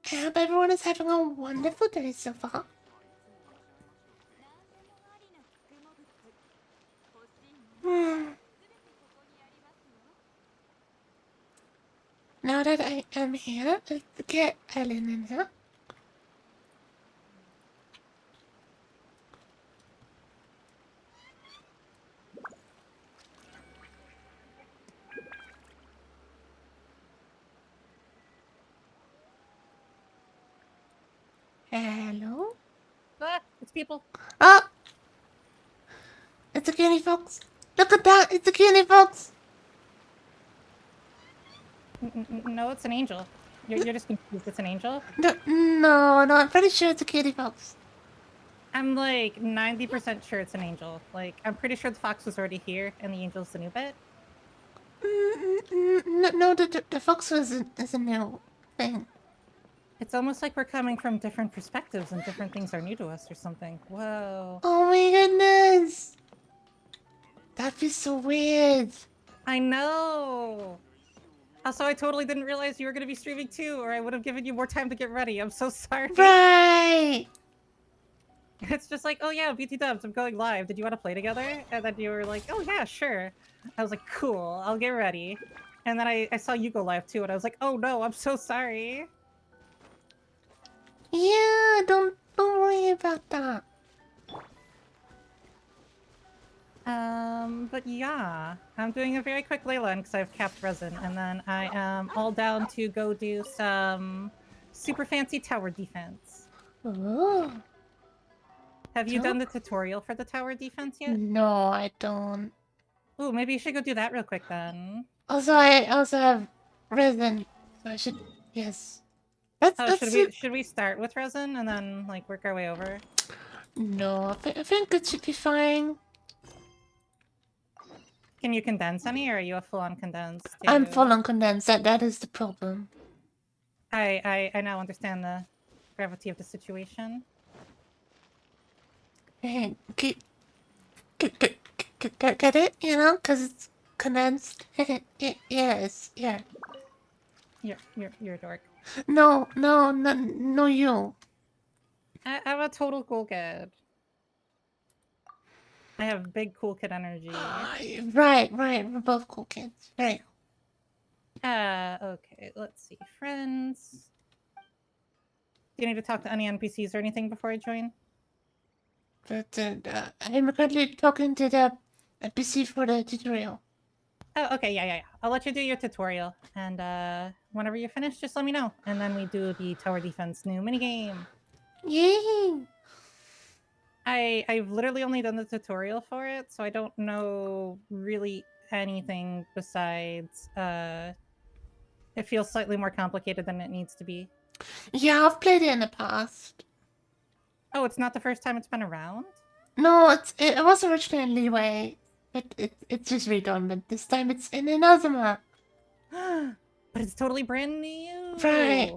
I hope everyone is having a wonderful day so far. Hmm. Now that I am here, let's get Ellen in here. Hello? Ah, it's people. Oh! It's a cutie fox! Look at that! It's a cutie fox! No, it's an angel. You're just confused. It's an angel. No, I'm pretty sure it's a cutie fox. I'm like 90% sure it's an angel. Like, I'm pretty sure the fox was already here and the angel's the new bit. No, the fox is a new thing. It's almost like we're coming from different perspectives and different things are new to us or something. Whoa. Oh my goodness! That'd be so weird. I know. Also, I totally didn't realize you were going to be streaming too, or I would have given you more time to get ready. I'm so sorry. Right! It's just like, oh yeah, BT Dubs, I'm going live. Did you want to play together? And then you were like, oh yeah, sure. I was like, cool, I'll get ready. And then I saw you go live too, and I was like, oh no, I'm so sorry. Yeah, don't worry about that. But yeah, I'm doing a very quick Leyland because I've capped resin, and then I am all down to go do some super fancy tower defense. Ooh. Have you done the tutorial for the tower defense yet? No, I don't. Ooh, maybe you should go do that real quick then. Also, I also have resin, so I should. Yes. That's Oh, that's. should we start with resin and then like work our way over? No, I think it should be fine. Can you condense any, or are you a full-on condensed too? I'm full on condensed. That is the problem. I now understand the gravity of the situation. Hey, get it? You know, because it's condensed. Yes, yeah. You're a dork. No, you. I'm a total cool kid. I have big cool kid energy. Right. We're both cool kids. Right. Okay, let's see. Friends. Do you need to talk to any NPCs or anything before I join? But I'm currently talking to the NPC for the tutorial. Oh, okay, yeah. I'll let you do your tutorial, and whenever you're finished, just let me know, and then we do the tower defense new minigame. Yay! I've literally only done the tutorial for it, so I don't know really anything besides it feels slightly more complicated than it needs to be. Yeah, I've played it in the past. Oh, it's not the first time it's been around? No, it was originally in Leeway, but it's just redone. But this time it's in another map. But it's totally brand new. Right.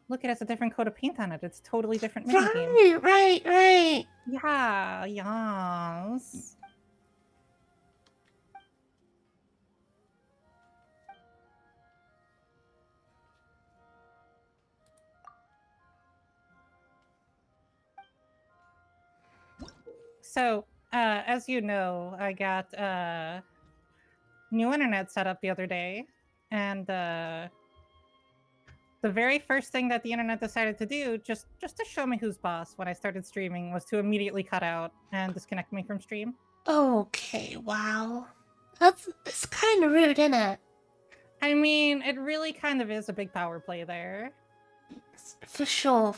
Look, it has a different coat of paint on it. It's a totally different minigame. Right. Yeah, yes. So, as you know, I got new internet set up the other day, and the very first thing that the internet decided to do, just to show me who's boss when I started streaming, was to immediately cut out and disconnect me from stream. Okay, wow. It's kind of rude, isn't it? I mean, it really kind of is a big power play there. For sure.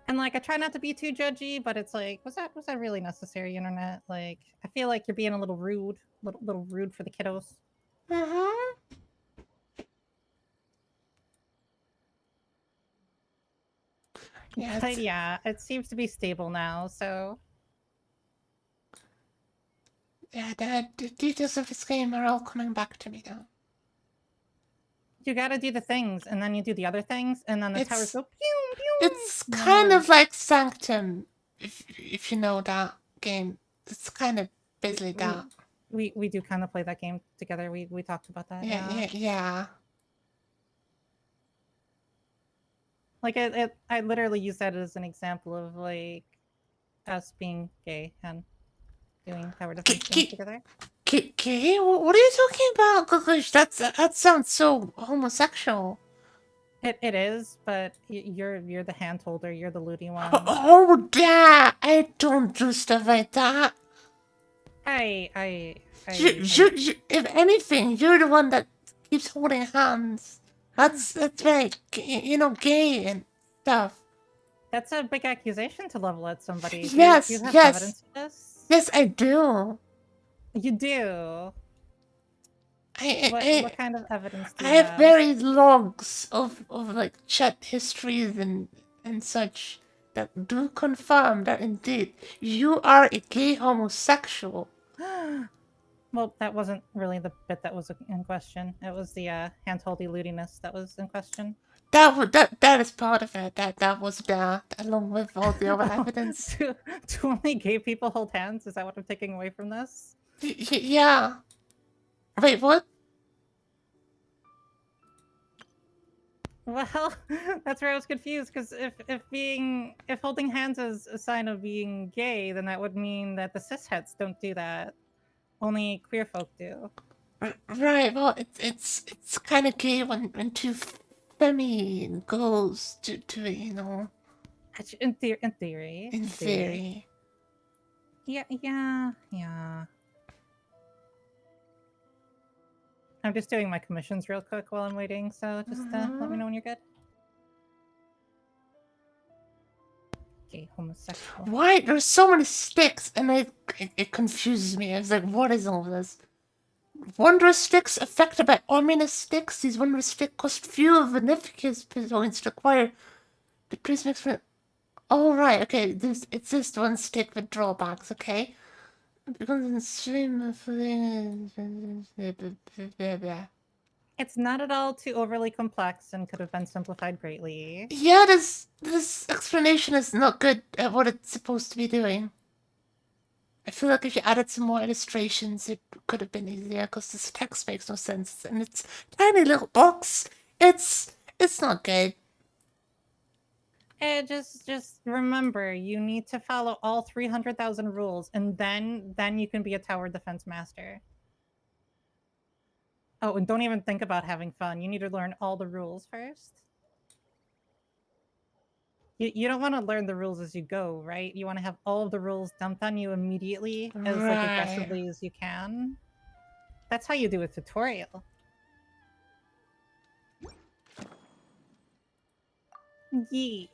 And like, I try not to be too judgy, but it's like, was that really necessary, internet? Like, I feel like you're being a little rude, little rude for the kiddos. Yeah, but yeah, it seems to be stable now. So yeah, the details of this game are all coming back to me now. you gotta do the things, and then you do the other things, and then the towers go pew pew. It's kind of like Sanctum, if you know that game. It's kind of basically that. We do kind of play that game together. We talked about that. Yeah. Like I literally use that as an example of like us being gay and doing tower defense games together. Gay? What are you talking about, Gugush? That sounds so homosexual. It is, but you're the hand holder. You're the looty one. Oh, Dad, I don't do stuff like that. I I If anything, you're the one that keeps holding hands. That's right. Gay and stuff. That's a big accusation to level at somebody. Do you Yes, have yes, evidence of this? yes, I do. You do. I, What I, kind of evidence do I you have have? varied logs of like chat histories and such that do confirm that indeed you are a gay homosexual. Well, that wasn't really the bit that was in question. It was the hand-holdy lootiness that was in question. That is part of it. That was there along with all the other Oh, evidence. do only gay people hold hands? Is that what I'm taking away from this? Yeah. Wait, what? Well, that's where I was confused because if holding hands is a sign of being gay, then that would mean that the cisheads don't do that. Only queer folk do. Right. Well, it's kind of gay when two femi goes to it, In theory, in in theory. theory. Yeah. I'm just doing my commissions real quick while I'm waiting, so just let me know when you're good. Gay homosexual. Why? There's so many sticks, and it confuses me. I was like, what is all this? Wondrous sticks affected by ominous sticks. These wondrous sticks cost few beneficence points to acquire. The priest makes for. Oh right, okay. It's just one stick with drawbacks. Okay. It becomes in stream of. It's not at all too overly complex and could have been simplified greatly. Yeah, this explanation is not good at what it's supposed to be doing. I feel like if you added some more illustrations, it could have been easier because this text makes no sense and it's tiny little box. It's not good. Just remember, you need to follow all 300,000 rules, and then you can be a tower defense master. Oh, and don't even think about having fun. You need to learn all the rules first. You don't want to learn the rules as you go, right? You want to have all of the rules dumped on you immediately, as like Right. aggressively as you can. That's how you do a tutorial. Yee.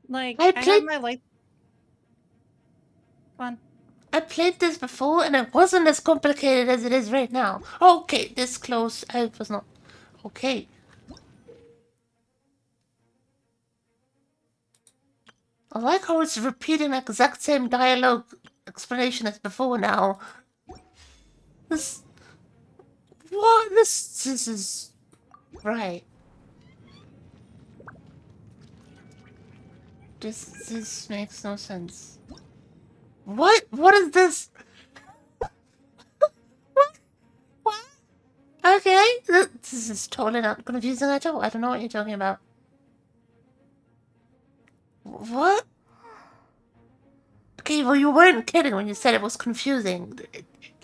Like, I I have played my light. Go on. I played this before and it wasn't as complicated as it is right now. Okay, this close. I was not okay. I like how it's repeating the exact same dialogue explanation as before now. This what this is right. This makes no sense. What is this? What? What? Okay, this is totally not confusing at all. I don't know what you're talking about. What? Okay, well you weren't kidding when you said it was confusing.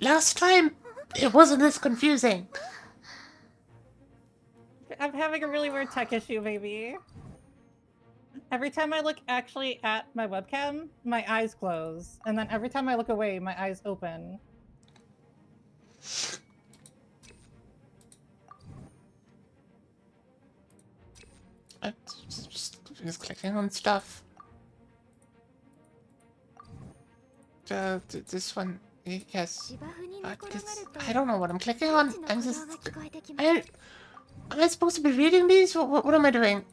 Last time, it wasn't this confusing. I'm having a really weird tech issue, baby. Every time I look actually at my webcam, my eyes close. And then every time I look away, my eyes open. Just clicking on stuff. This one, yes. I don't know what I'm clicking on. I'm just. Am I supposed to be reading these? What am I doing?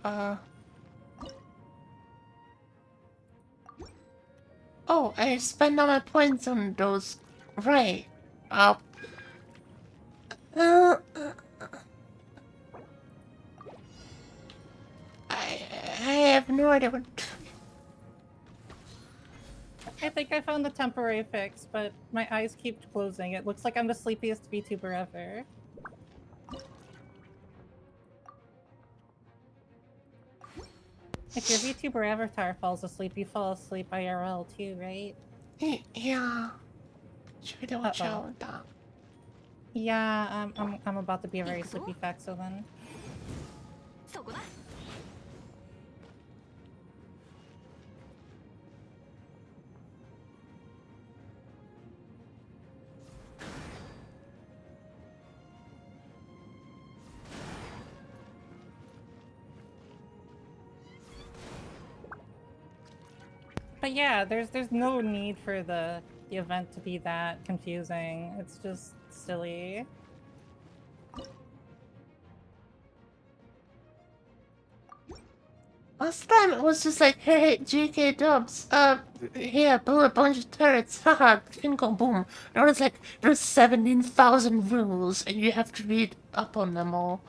Uh. Oh, I spend all my points on those. Right. Uh, uh, I have no idea what. I think I found the temporary fix, but my eyes keep closing. It looks like I'm the sleepiest VTuber ever. If your VTuber avatar falls asleep, you fall asleep IRL too, right? Yeah. Should we watch Uh-oh. out with that? Yeah, I'm about to be a very sleepy Faxo then. But yeah, there's no need for the event to be that confusing. It's just silly. Last time it was just like, hey, GK dubs, here, build a bunch of turrets, haha, can go boom. Now it's like, there's 17,000 rules, and you have to read up on them all.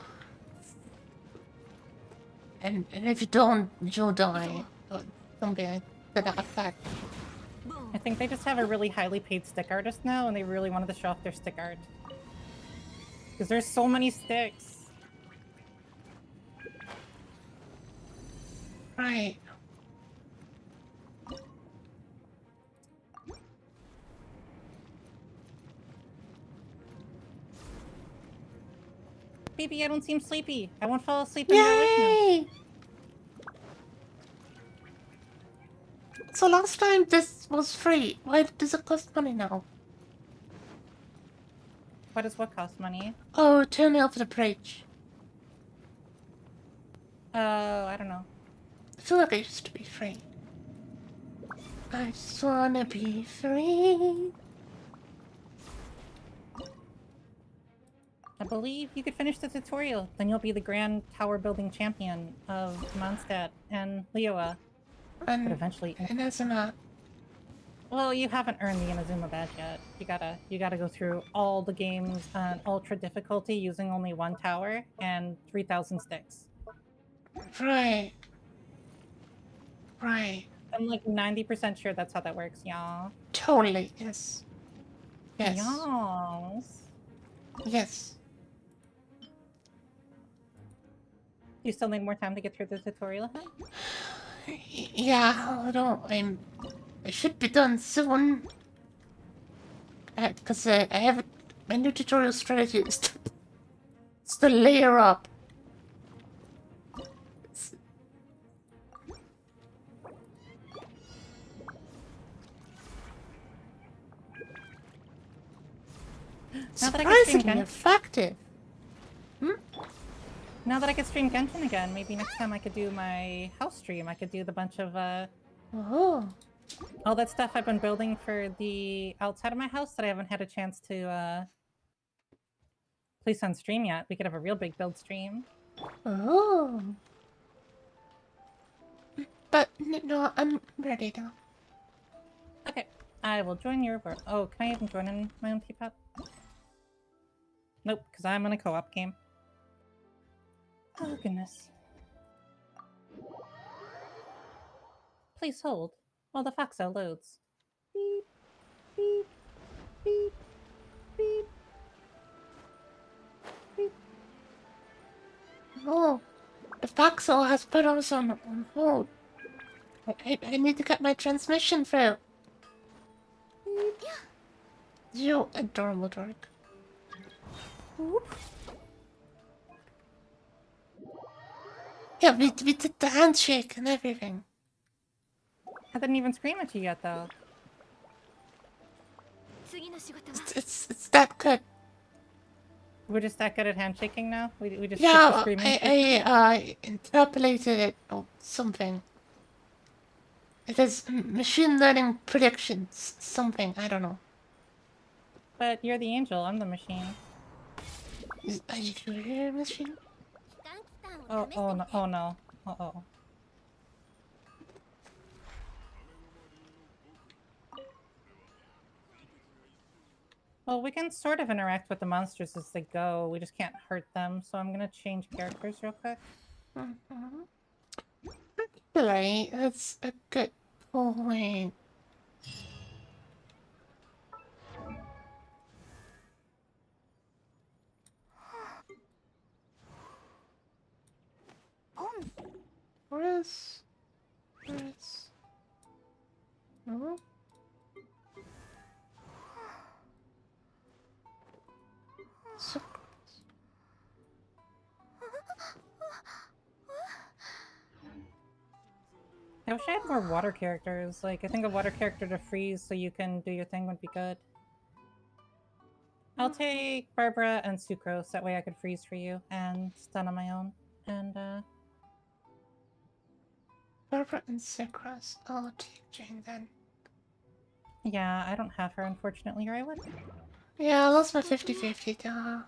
And if you don't, you'll die. Or something to that effect. I think they just have a really highly paid stick artist now, and they really wanted to show off their stick art. Because there's so many sticks. Right. Baby, I don't seem sleepy. I won't fall asleep in real life now. Yay! So last time this was free. Why does it cost money now? What does what cost money? Oh, turn off the bridge. Oh, I don't know. I feel like it used to be free. I just wanna be free. I believe you could finish the tutorial. Then you'll be the Grand Tower Building Champion of Mondstadt and Liyue. But And eventually... Inazuma. Well, you haven't earned the Inazuma badge yet. You gotta go through all the games on ultra difficulty using only one tower and 3,000 sticks. Right. Right. I'm like 90% sure that's how that works, y'all. Totally, yes. Yes. Yes. Yes. You still need more time to get through the tutorial, huh? Yeah, I should be done soon. Because I have my new tutorial strategy is to layer up. Surprisingly effective. Now that I could stream Genshin again, maybe next time I could do my house stream. I could do the bunch of all that stuff I've been building for the outside of my house that I haven't had a chance to place on stream yet. We could have a real big build stream. Oh. But no, I'm ready now. Okay, I will join your world. Oh, can I even join in my own teapot? Nope, because I'm in a co-op game. Oh, goodness. Please hold while the Foxo loads. Beep, beep, beep, beep, beep. Oh, the Foxhole has put us on hold. I need to get my transmission through. You adorable dork. Yeah, we did the handshake and everything. I didn't even scream at you yet, though. It's that good. We're just that good at handshaking now? We just skip the Yeah, screaming? I interpolated it or something. It is machine learning predictions. Something, I don't know. But you're the angel, I'm the machine. Are you a machine? Oh no, oh no. Uh-oh. Well, we can sort of interact with the monsters as they go. We just can't hurt them. So I'm gonna change characters real quick. Mhm. Right, that's a good point. Where's... No? So... I wish I had more water characters. Like, I think a water character to freeze so you can do your thing would be good. I'll take Barbara and Sucrose. That way I could freeze for you and stun on my own. And, Barbara and Sucrose. I'll take Jane then. yeah, I don't have her, unfortunately, or I would. Yeah, I lost my 50-50 to her.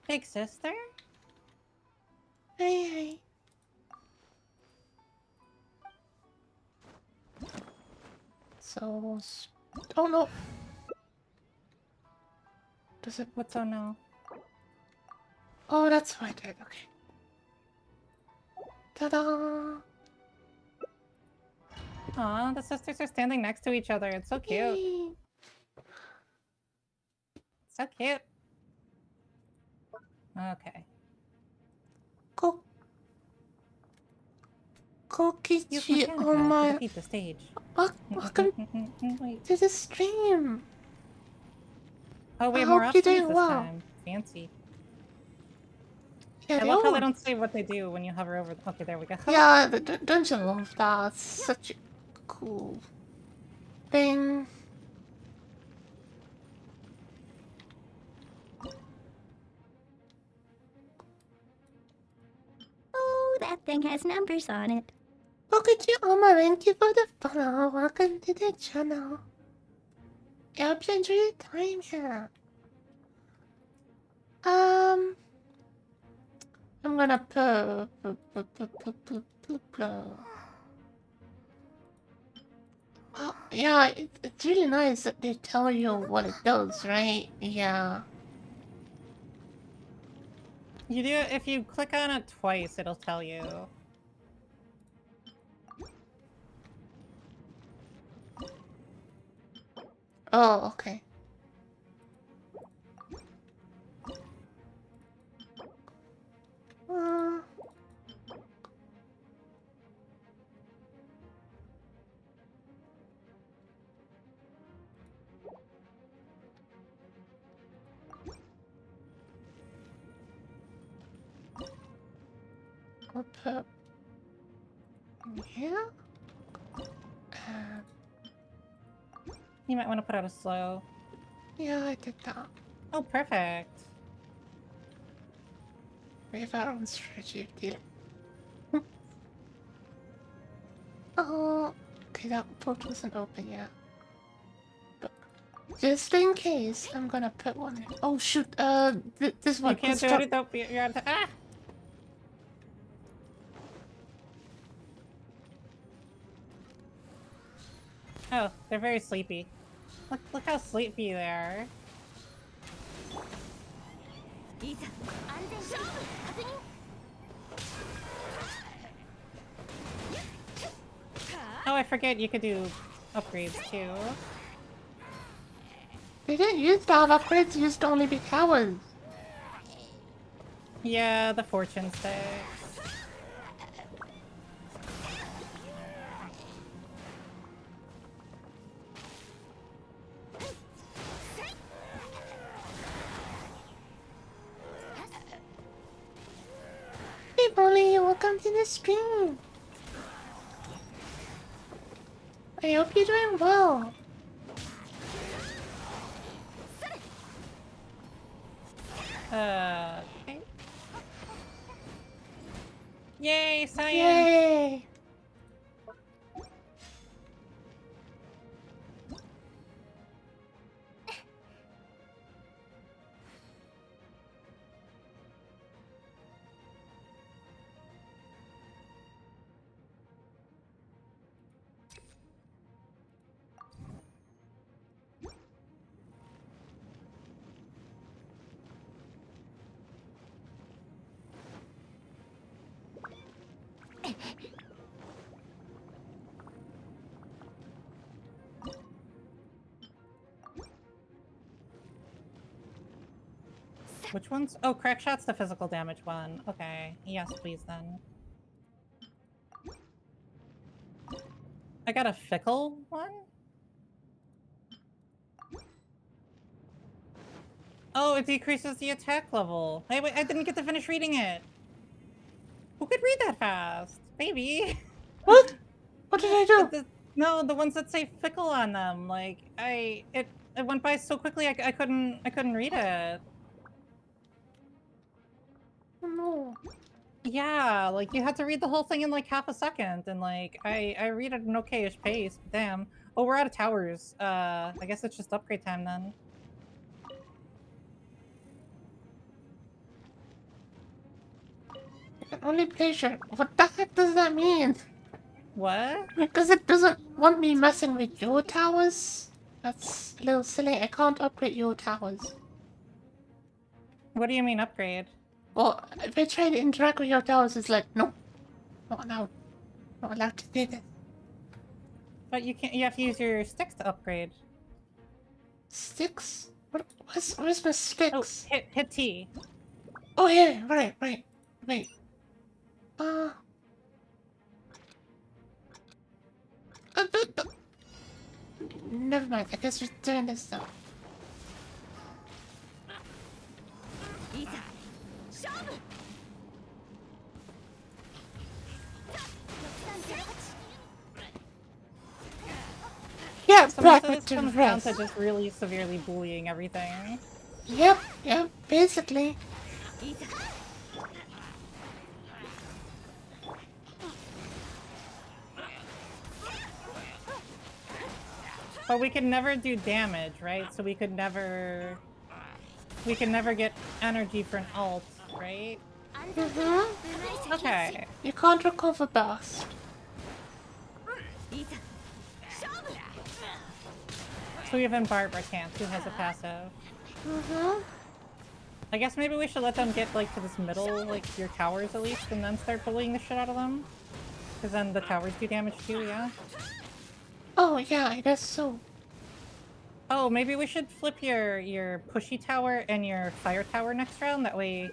Big sister? Hey, hey. So... Oh no! Does it... What's oh no? Oh, that's why I did. Okay. Ta-da! Aw, the sisters are standing next to each other. It's so cute. Yay. So cute. Okay. Ko... Use Kokichi Mechanica on to my... defeat the stage. Welcome Wait. to the stream! Oh, we I have more hope you're options doing this well. time. Fancy. Yeah, I they love how all... they don't say what they do when you hover over. Okay, there we go. Yeah, don't you love that? It's such a cool thing. Oh, that thing has numbers on it. Kokichi Oma, thank you for the follow. Welcome to the channel. I hope you enjoy your time here. I'm gonna Oh, yeah, it's really nice that they tell you what it does, right? Yeah. You do if you click on it twice, it'll tell you. Oh, okay. Uh, I'll put here. You might want to put out a slow. Yeah, I did that. Oh, perfect. We've had on strategy deal. Oh, okay, that portal isn't open yet. But just in case, I'm gonna put one in. Oh shoot! This one. You can't do it. Don't be. You're ah. Oh, they're very sleepy. Look how sleepy they are. Oh, I forget you could do upgrades too. They didn't use to have upgrades. Used to only be cowards. Yeah, the fortune sticks. Hey, Molly, welcome to the stream. I hope you're doing well. Okay. Yay, science! Yay! Which one's? Oh, crack shot's the physical damage one. Okay. Yes, please then. I got a fickle one? Oh, it decreases the attack level. Hey, wait, I didn't get to finish reading it. Who could read that fast? Baby. What? What did I do? No, the ones that say fickle on them. Like, it went by so quickly I couldn't read it. Oh, no. Yeah, like you had to read the whole thing in like half a second, and like I read at an okayish pace. But damn. Oh, we're out of towers. I guess it's just upgrade time then. I can only place your... What the heck does that mean? What? Because it doesn't want me messing with your towers. That's a little silly. I can't upgrade your towers. What do you mean upgrade? Well, if I try to interact with your towers, it's like, nope. Not allowed. Not allowed to do this. But you can't. You have to use your sticks to upgrade. Sticks? Where's my Oh, sticks? hit T. Oh, yeah, right. Wait. Never mind. I guess we're doing this though. Yeah, So back most of with this the comes down rest. to just really severely bullying everything. Yep, basically. But we could never do damage, right? So we could never get energy for an ult, right? Mm-hmm. Okay. You can't recover burst. So even Barbara can't, who has a passive. Mm-hmm. I guess maybe we should let them get like to this middle, like your towers at least, and then start bullying the shit out of them. Because then the towers do damage too, yeah? Oh, yeah, I guess so. Oh, maybe we should flip your pushy tower and your fire tower next round. That way,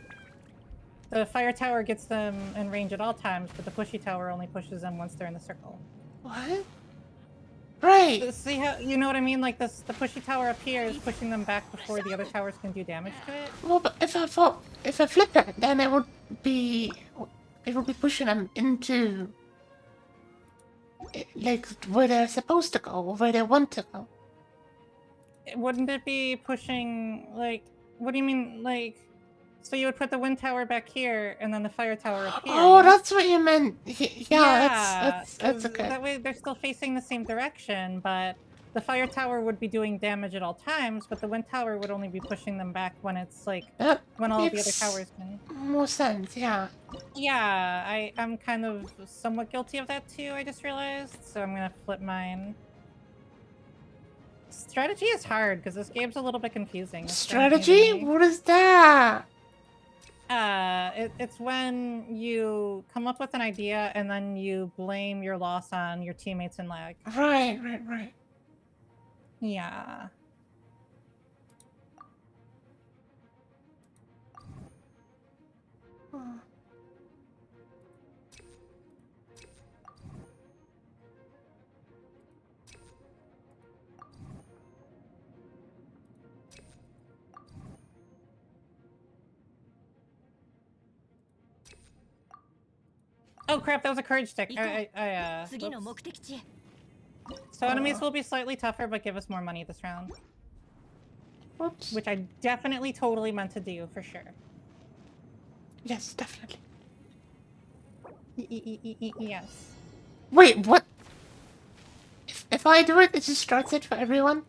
the fire tower gets them in range at all times, but the pushy tower only pushes them once they're in the circle. What? Right. See how, you know what I mean? Like this, the pushy tower up here is pushing them back before the other towers can do damage to it. Well, but if I flip it, then it would be pushing them into like where they're supposed to go, or where they want to go. Wouldn't it be pushing, like, what do you mean, like, so you would put the wind tower back here and then the fire tower up here? Oh, yeah? that's what you meant. Yeah, that's okay. That way they're still facing the same direction, but the fire tower would be doing damage at all times, but the wind tower would only be pushing them back when it's like, That when all the other makes towers can. more sense, yeah. Yeah, I'm kind of somewhat guilty of that too, I just realized, so I'm gonna flip mine. Strategy is hard because this game's a little bit confusing. Strategy? What is that? It's when you come up with an idea and then you blame your loss on your teammates in lag. Right. Yeah. Oh crap, that was a courage stick. Whoops. So enemies will be slightly tougher, but give us more money this round. Whoops. Which I definitely totally meant to do, for sure. Yes, definitely. Yes. Wait, what? If I do it, it just starts it for everyone?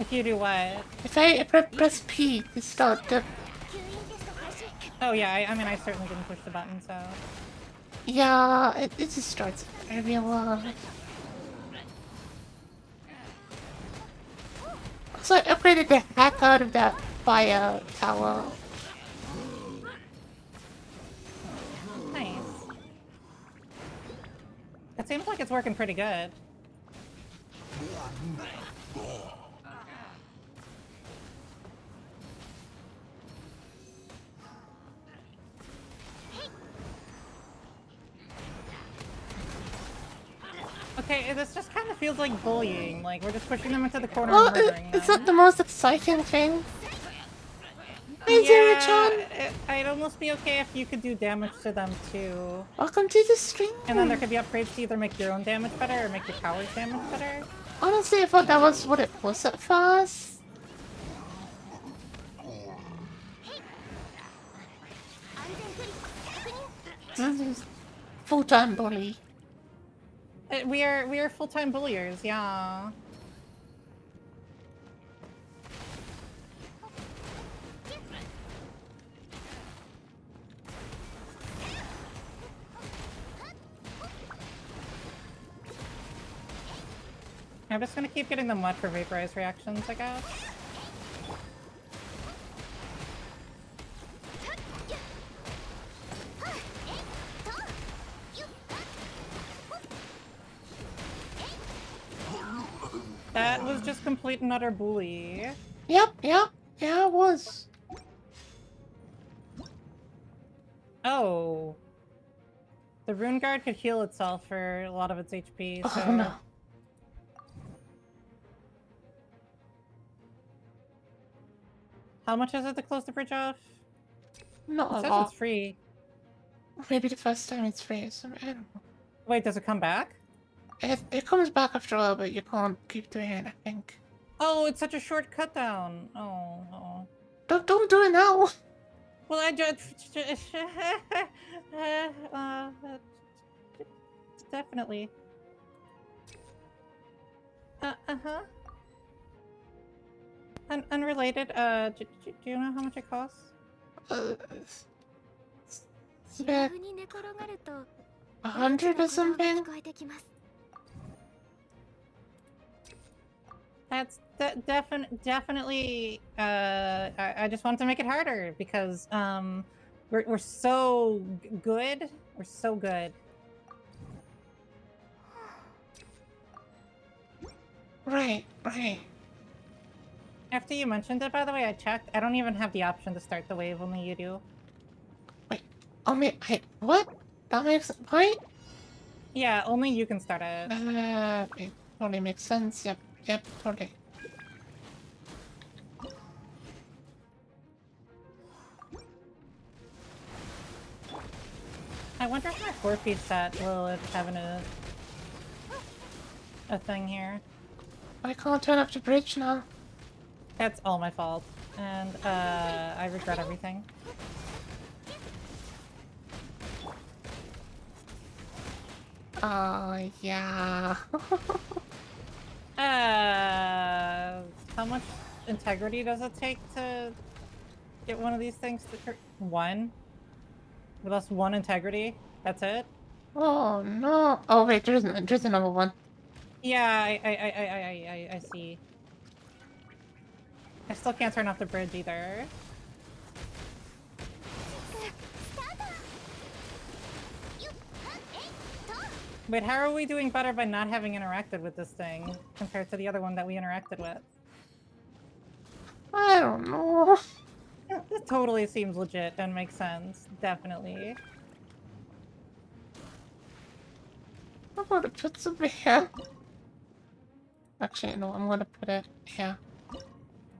If you do what? If I press P to start the... Oh yeah, I mean I certainly didn't push the button, so... Yeah, it just starts for everyone. So I upgraded the heck out of that fire tower. Nice. It seems like it's working pretty good. Okay, this just kind of feels like bullying. Like, we're just pushing them into the corner Well, and murdering it's them. not the most exciting thing. Hey, Yeah, Zero-chan! I'd almost be okay if you could do damage to them too. Welcome to the stream! And then there could be upgrades to either make your own damage better or make your towers damage better. Honestly, I thought that was what it was at first. This is full-time bully. We are full-time bulliers, yeah. I'm just gonna keep getting them wet for vaporized reactions, I guess. That was just complete and utter bully. Yep, yeah, it was. Oh. The rune guard could heal itself for a lot of its HP, so... Oh no. How much is it to close the bridge off? Not It a says lot. it's free. Maybe the first time it's free or something, I don't know. Wait, does it come back? It comes back after a while, but you can't keep doing it, I think. Oh, it's such a short cut down. Oh, oh. Don't do it now! Well, I just... definitely. Uh-huh. Unrelated, do you know how much it costs? It's like 100 or something? That's definitely. I just want to make it harder because we're so good. We're so good. Right. After you mentioned it, by the way, I checked. I don't even have the option to start the wave. Only you do. Wait, what? That makes... What? Yeah, only you can start it. It totally makes sense, yep, totally. I wonder if my 4-piece set will have a thing here. I can't turn up the bridge now. That's all my fault, and I regret everything. Yeah. How much integrity does it take to get one of these things to... One? With us one integrity? That's it? Oh no. Oh wait, there's another one. Yeah, I see. I still can't turn off the bridge either. Wait, how are we doing better by not having interacted with this thing compared to the other one that we interacted with? I don't know. This totally seems legit and makes sense. Definitely. I'm gonna put some here. Actually, no, I'm gonna put it here.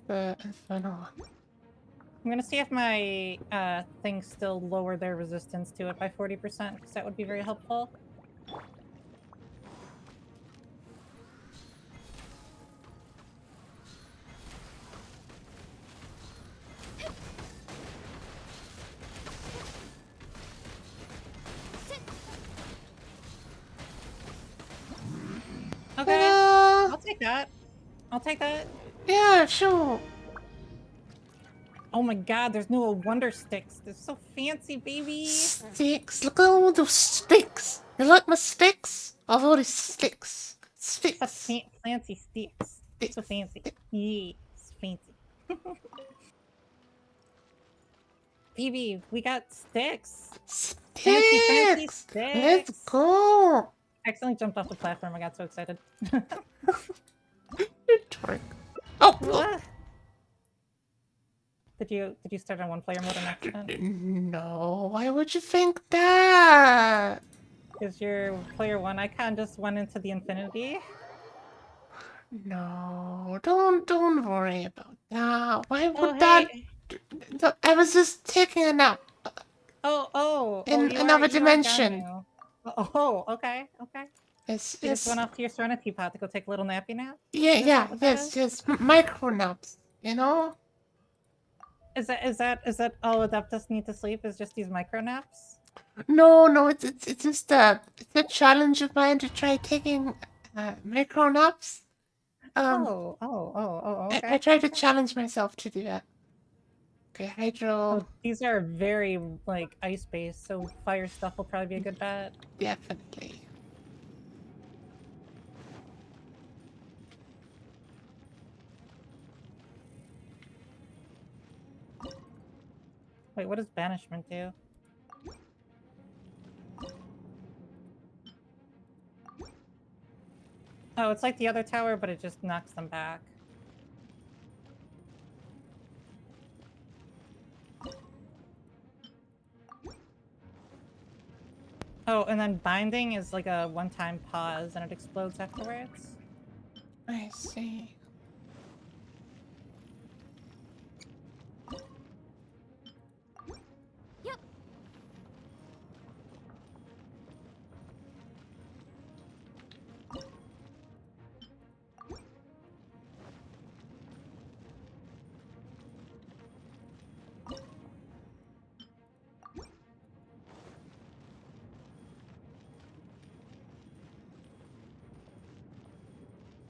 The Inferno. I'm gonna see if my things still lower their resistance to it by 40%, because that would be very helpful. Okay, I'll take that. I'll take that. Yeah, sure. Oh my god, there's no wonder sticks. They're so fancy, baby. Sticks. Look at all those sticks. You like my sticks? I've already sticks. Such Sticks. fancy sticks. So fancy. Yes, fancy. Phoebe, we got sticks. Fancy Sticks. sticks. Let's go. I accidentally jumped off the platform. I got so excited. You trick. Oh. What? Did you start on one player mode on accident? No, why would you think that? Is your player 1 icon just went into the infinity? No, don't worry about that. Why Oh, would hey. that? I was just taking a nap Oh, in you another are dimension. Ganyu. Oh, okay. Yes, You just yes, went off to your Serenity Pod to go take a little nappy nap? yeah, Is yeah, that what that yes, is? yes. Micro naps, you know. Is that all Adeptus need to sleep? Is just these micro naps? No, no, it's just it's a challenge of mine to try taking micro naps. I Okay. try to challenge myself to do that. Okay, hydro, Oh, these are very like ice based, so fire stuff will probably be a good bet. definitely. Wait, what does banishment do? Oh, it's like the other tower, but it just knocks them back. Oh, and then binding is like a one-time pause and it explodes afterwards. I see.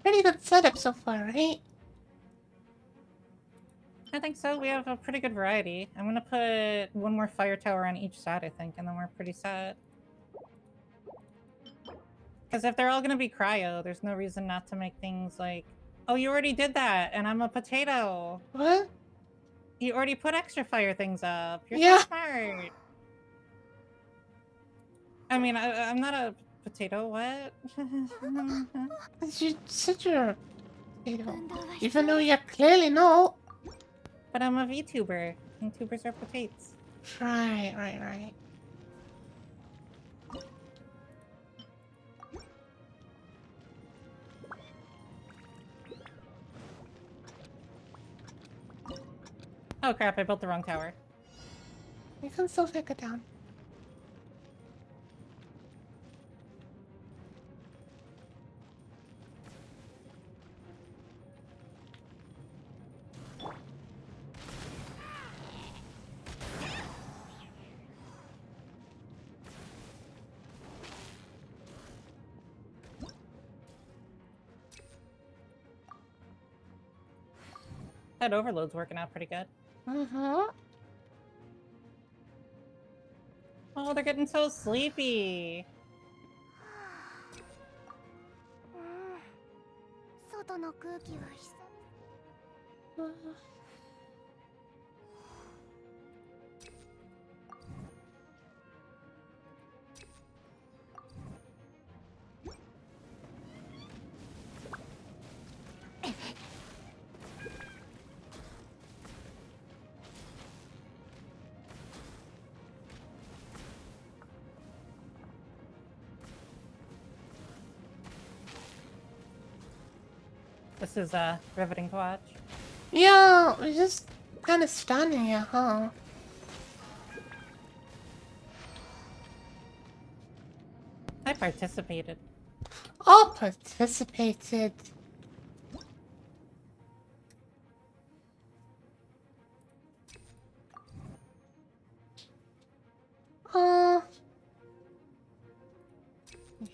Pretty good setup so far, right? I think so. We have a pretty good variety. I'm gonna put one more fire tower on each side, I think, and then we're pretty set. Because if they're all gonna be cryo, there's no reason not to make things like, oh, you already did that, and I'm a potato. What? You already put extra fire things up. You're so Yeah. smart. I mean, I'm not a potato. What? You said you're, even though you clearly know. But I'm a VTuber, and tubers are potatoes. Right. Oh crap! I built the wrong tower. You can still take it down. That overload's working out pretty good. Mm-hmm. Oh, they're getting so sleepy. 外の空気は久々。This is riveting to watch. Yeah, we're just kind of standing here, huh? I participated. All participated.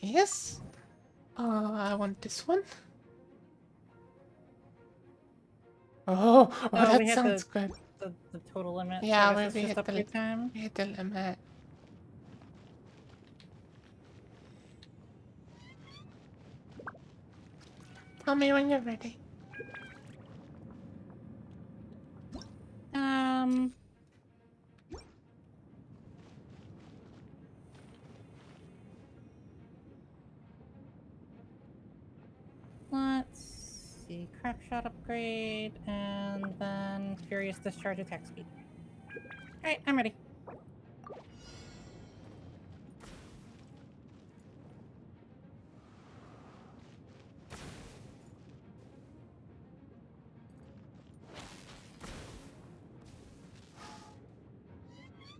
Yes. I want this one. Oh, that We hit sounds good. the total limit. Yeah, so I guess we it's just hit upgrade time. we hit the limit. Tell me when you're ready. Let's see. Crack shot upgrade, and then Furious Discharge attack speed. Alright, I'm ready.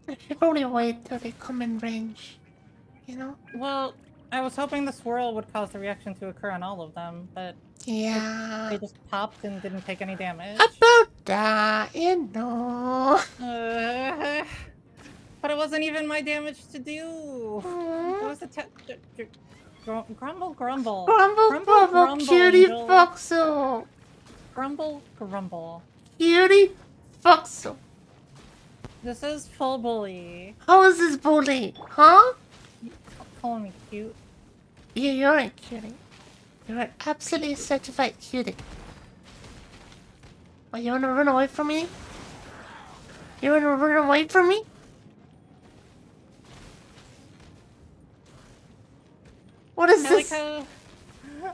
I should probably wait till they come in range. You know? Well, I was hoping the swirl would cause the reaction to occur on all of them, but Yeah. they just popped and didn't take any damage. About that, you know. But it wasn't even my damage to do. It was the grumble, grumble. Grumble, bubble, cutie, Angel. foxel. Grumble, grumble. Cutie, foxel. This is full bully. How is this bully? Huh? Calling me cute. Yeah, you're a cutie. You're an absolutely certified cutie. Oh, you wanna run away from me? You wanna run away from me? What is I like this? how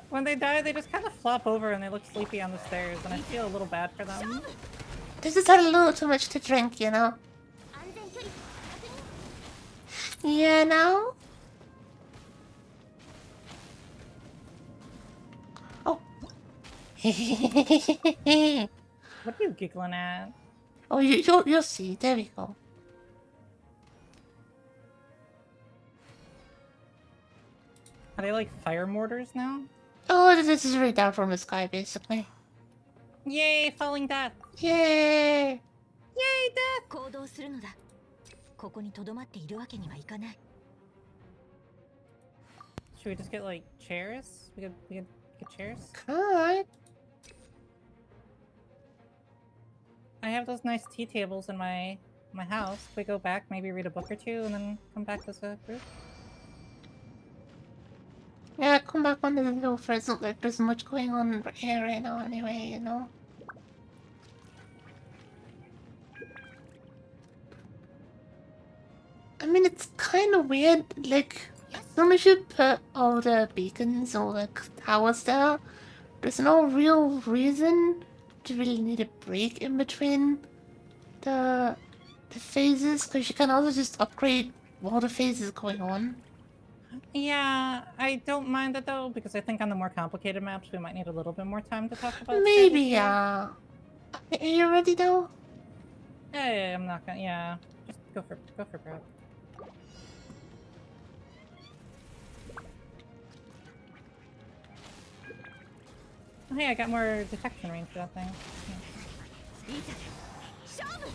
when they die, they just kind of flop over and they look sleepy on the stairs, and I feel a little bad for them. They just had a little too much to drink, you know? 安全距離確認。 You know? Oh. What are you giggling at? Oh, you'll see. There we go. Are they like fire mortars now? Oh, this is right down from the sky, basically. Yay, falling death! Yay! Yay, death! 行動するのだ。ここに留まっているわけにはいかない。 Should we just get like chairs? We could get chairs? Good. I have those nice tea tables in my house. We go back, maybe read a book or two, and then come back as a group. Yeah, come back when there's no present. Like, there's much going on here right now, anyway, you know? I mean, it's kind of weird. Like, as soon as you put all the beacons or the towers there, there's no real reason to really need a break in between the phases, because you can also just upgrade while the phase is going on. Yeah, I don't mind it though, because I think on the more complicated maps we might need a little bit more time to talk about Maybe, strategy. yeah. Are you ready though? Yeah, I'm not gonna. Yeah, just go for broke. Oh, hey, I got more detection range for that thing. Yeah. いざ勝負。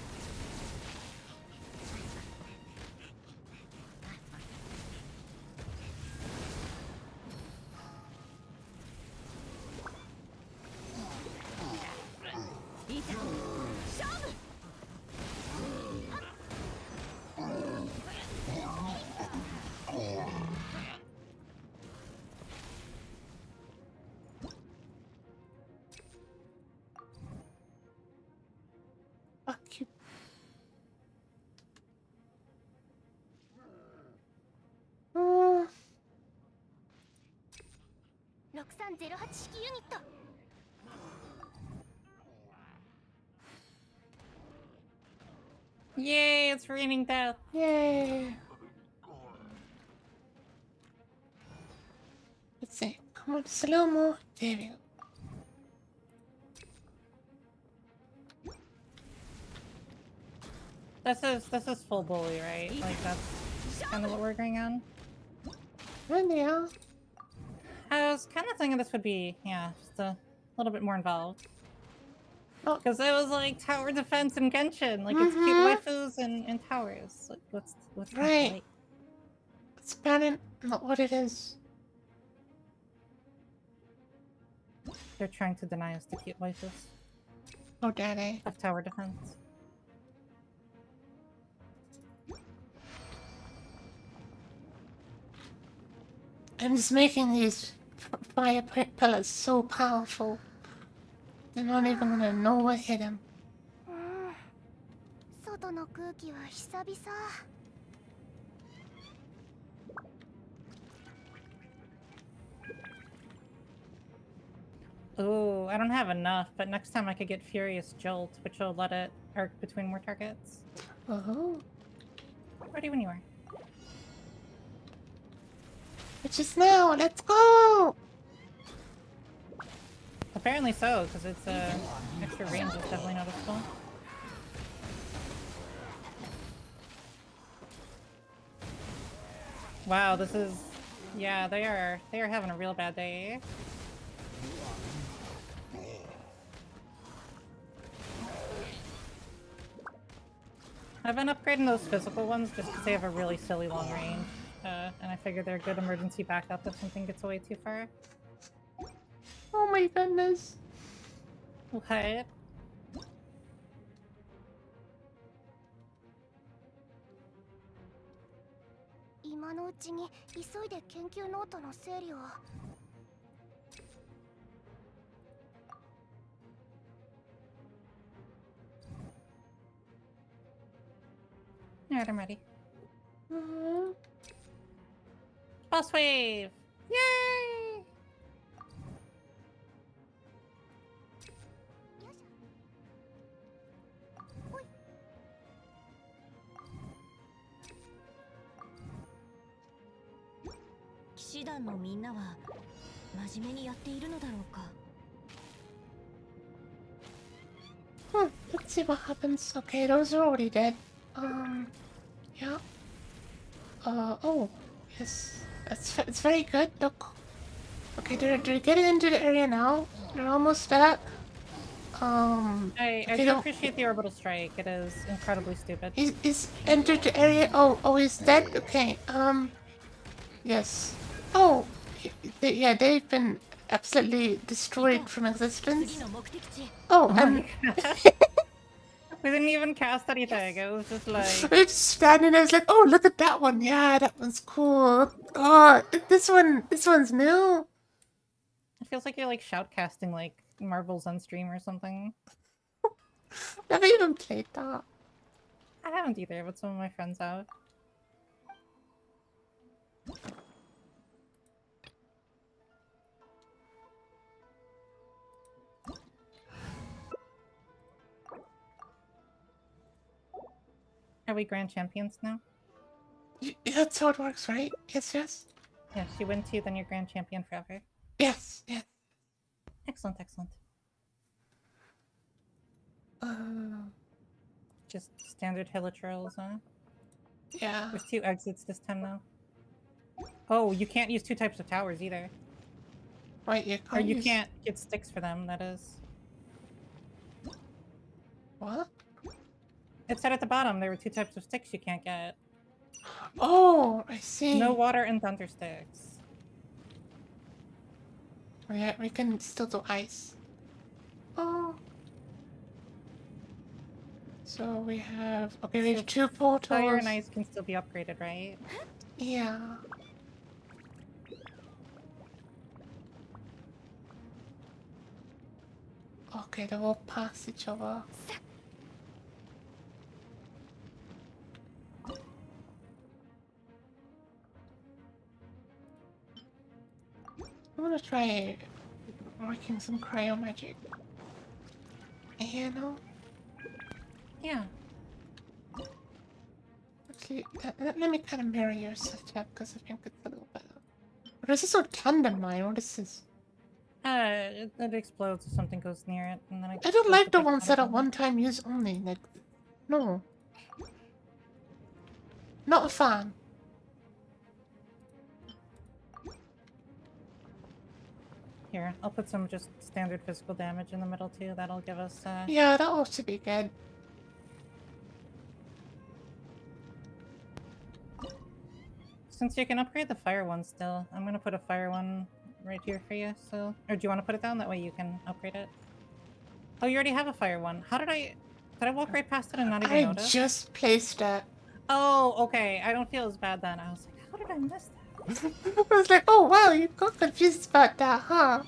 いざ勝負。 Fuck you. Uh, 6308式ユニット。 Yay! It's raining death. Yay. Let's see. Come on, slow-mo. There we go. This is full bully, right? Like that's kind of what we're agreeing on. And yeah. I was kind of thinking this would be, yeah, just a little bit more involved. Oh. Because it was like tower defense in Genshin, like it's cute waifus and towers. Like what's not Right. right? It's apparently not what it is. They're trying to deny us the cute waifus Oh, daddy. of tower defense. I'm just making these fire pillars so powerful. They're not even gonna know what hit them. 外の空気は久々。 Ooh, I don't have enough, but next time I could get Furious Jolt, which will let it arc between more targets. Oh. Ready when you are. Which is now. Let's go. Apparently so, because it's extra range is definitely noticeable. Wow, this is... Yeah, they are having a real bad day. I've been upgrading those physical ones just because they have a really silly long range. And I figure they're a good emergency backup if something gets away too far. Oh my goodness. What? 今のうちに急いで研究ノートの整理を。Alright, I'm ready. Mhm. Boss wave! Yay! よいしょ。ほい。騎士団のみんなは真面目にやっているのだろうか。Let's see what happens. Okay, those are already dead. Yeah. Oh, yes. It's very good. Look. Okay, they're getting into the area now. They're almost back. I okay, still don't. appreciate the orbital strike. It is incredibly stupid. He's entered the area. Oh, he's dead. Okay. Yes. Oh, yeah, they've been absolutely destroyed from existence. Oh, and We didn't even cast anything. It was just like... it's standing there. It's like, oh, look at that one. Yeah, that one's cool. Oh, this one's new. It feels like you're like shoutcasting like Marvel's on stream or something. Never even played that. I haven't either, but some of my friends have. Are we grand champions now? That's how it works, right? Yes, yes. Yes, you win 2, then you're grand champion forever. Yes, yes. Excellent, excellent. Just standard hilichurls, huh? Yeah. There's 2 exits this time now. Oh, you can't use 2 types of towers either. Right, you Or can't you use... can't get sticks for them, that is. What? It said at the bottom there were 2 types of sticks you can't get. Oh, I see. No water and thunder sticks. Yeah, we can still do ice. Oh. So we have... Okay, we have 2 portals. Fire and ice can still be upgraded, right? Yeah. Okay, they will pass each other. I'm gonna try working some cryo magic. You know? Yeah. Actually, let me kind of mirror your setup because I think it's a little better. Or is this a tandem mine? What is this? It explodes if something goes near it, and then I don't like the ones that are one-time use only. Like, no. Not a fan. Here, I'll put some just standard physical damage in the middle too. That'll give us, Yeah, that ought to be good. Since you can upgrade the fire one still, I'm gonna put a fire one right here for you, so... Or do you want to put it down? That way you can upgrade it. Oh, you already have a fire one. How did I... Did I walk right past it and not even I notice? just placed it. Oh, okay. I don't feel as bad then. I was like, how did I miss that? I was like, oh wow, you got confused about that, huh?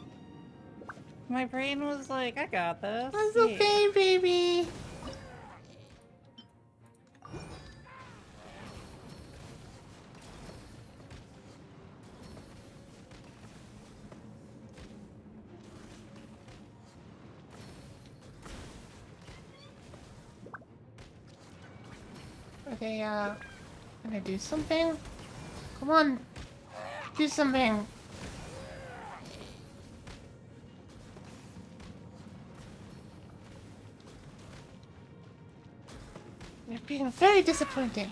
My brain was like, I got this. That's Yeah. okay, baby. Are they, gonna do something? Come on. Do something. You're being very disappointing.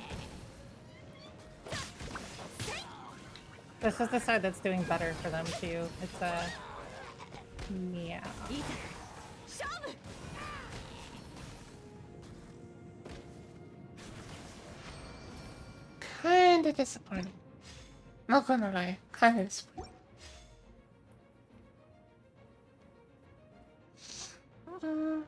This is the side that's doing better for them too. It's yeah. Kinda disappointing. Not gonna lie, kinda disappointing. Mm.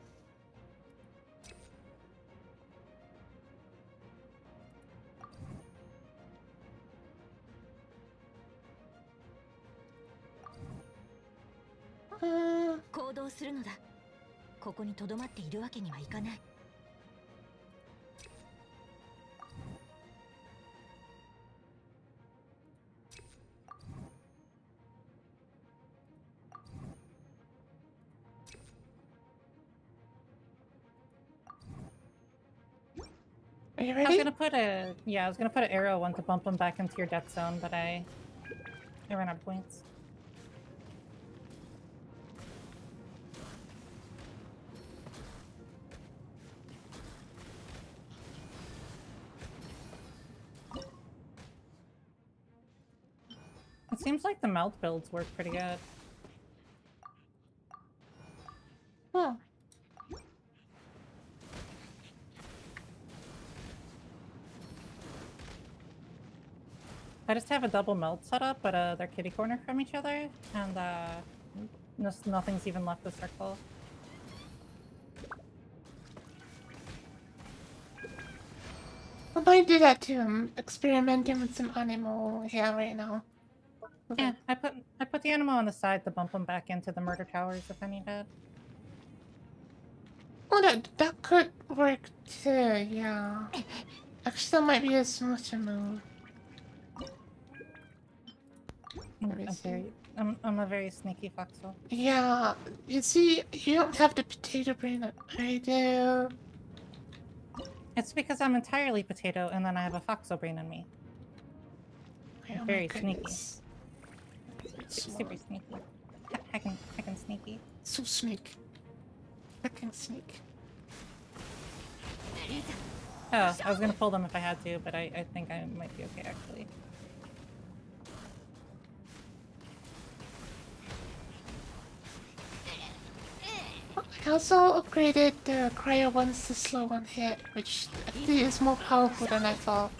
Mm. 行動するのだ。ここに留まっているわけにはいかない。Are you I was ready? gonna put an arrow one to bump them back into your death zone, but I ran out of points. It seems like the melt builds work pretty good. Oh. I just have a double melt set up, but they're kitty corner from each other, and nothing's even left the circle. I might do that too. I'm experimenting with some animal here right now. Okay. Yeah, I put the animal on the side to bump them back into the murder towers if I need it. Oh, that could work too, yeah. Actually, that might be a smarter move. I'm a very sneaky foxhole. Yeah, you see, you don't have the potato brain that I do. It's because I'm entirely potato, and then I have a foxhole brain in me. Oh my Very sneaky. goodness. Super sneaky. Heckin' sneaky. So sneak. Heckin' sneak. Oh, I was gonna pull them if I had to, but I think I might be okay actually. I also upgraded the cryo ones to slow one hit, which I think is more powerful than I thought.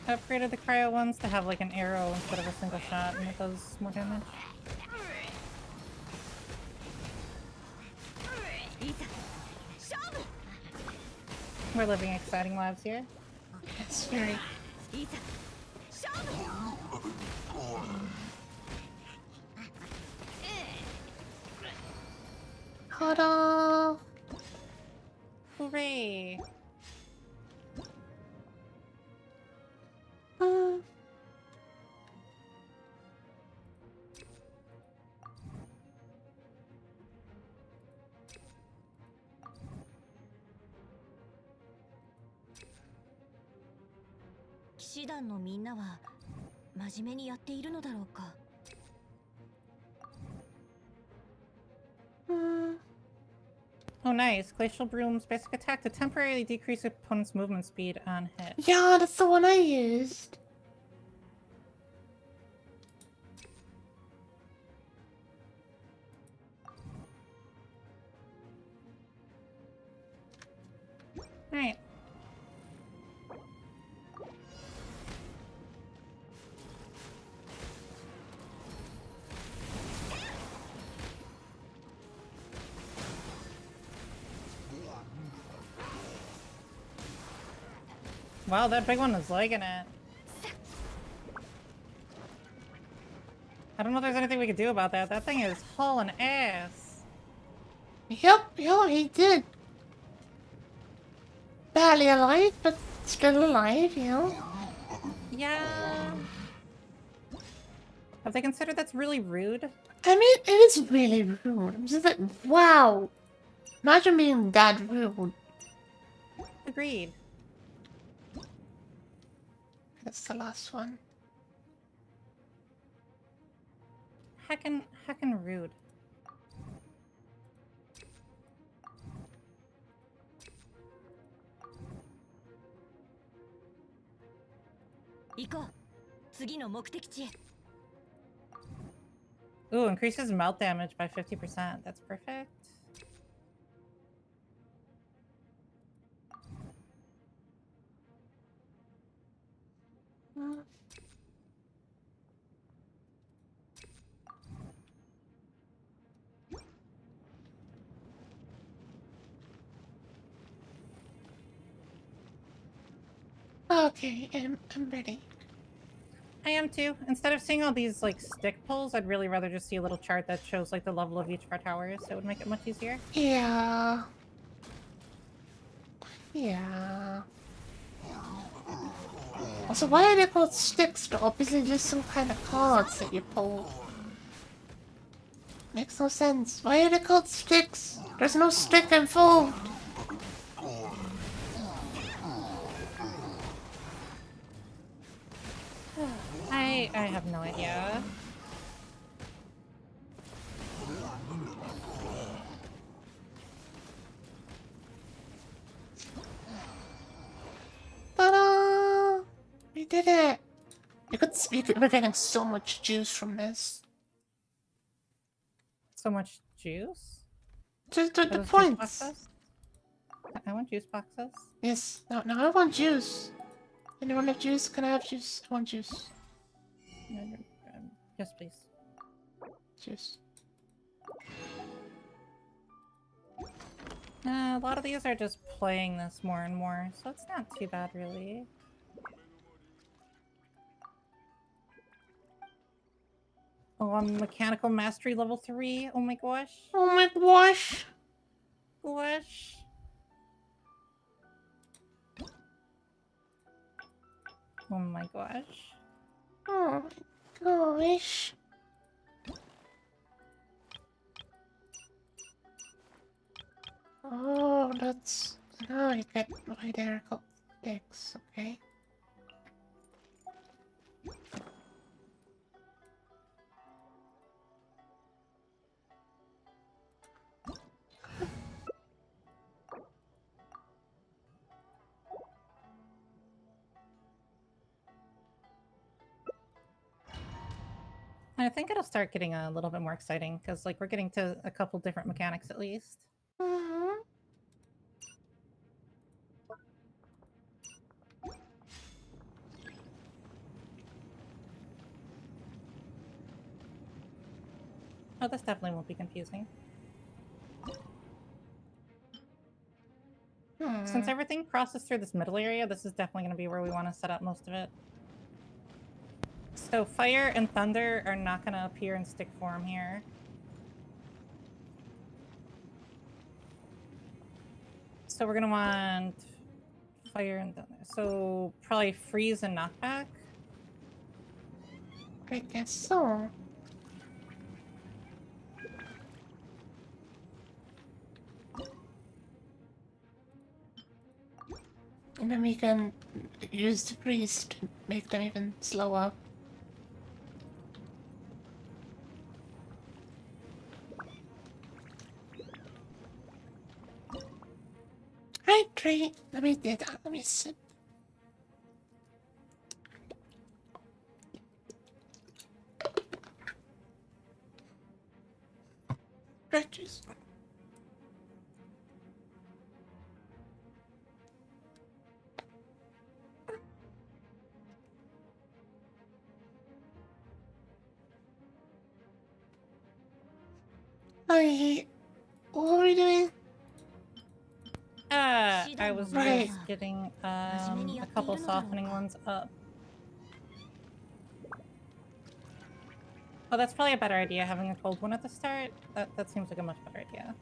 I upgraded the cryo ones to have like an arrow instead of a single shot, and it does more damage. We're living exciting lives here. Yes, very. Hold on. Hooray! Hmm. 騎士団のみんなは真面目にやっているのだろうか。Oh, nice. Glacial Broom's basic attack to temporarily decrease opponent's movement speed on hit. Yeah, that's the one I used. Alright. Wow, that big one is liking it. I don't know if there's anything we could do about that. That thing is hauling ass. Yep, he did. Barely alive, but still alive, you know? Yeah. Have they considered that's really rude? I mean, it is really rude. I'm just like, wow. Imagine being that rude. Agreed. That's the last one. Heckin' rude. 次の目的地へ。 Ooh, increases melt damage by 50%. That's perfect. Okay, I'm ready. I am too. Instead of seeing all these like stick pulls, I'd really rather just see a little chart that shows like the level of each of our towers. So it would make it much easier. Yeah. Yeah. Also, why are they called sticks though? Obviously just some kind of cards that you pull. Makes no sense. Why are they called sticks? There's no stick involved. I have no idea. Ta-da! We did it. We're getting so much juice from this. So much juice. The Are those juice points. boxes? I want juice boxes. Yes. No, I want juice. Anyone have juice? Can I have juice? I want juice. Yes, please. Juice. A lot of these are just playing this more and more, so it's not too bad, really. Oh, I'm mechanical mastery level 3. Oh my gosh. Oh my gosh. Gosh. Oh my gosh. Oh my gosh. Oh, that's... Now I get why they're called sticks, okay? I think it'll start getting a little bit more exciting, because like we're getting to a couple different mechanics at least. Mm-hmm. Oh, this definitely won't be confusing. Since everything crosses through this middle area, this is definitely going to be where we want to set up most of it. So fire and thunder are not going to appear in stick form here. So we're going to want fire and thunder. So probably freeze and knockback. I guess so. And then we can use the freeze to make them even slower. Hydrate! Let me do that. Let me sip. Stretches. What are we doing? I was Right. just getting a couple softening ones up. Oh, that's probably a better idea, having a cold one at the start. That seems like a much better idea.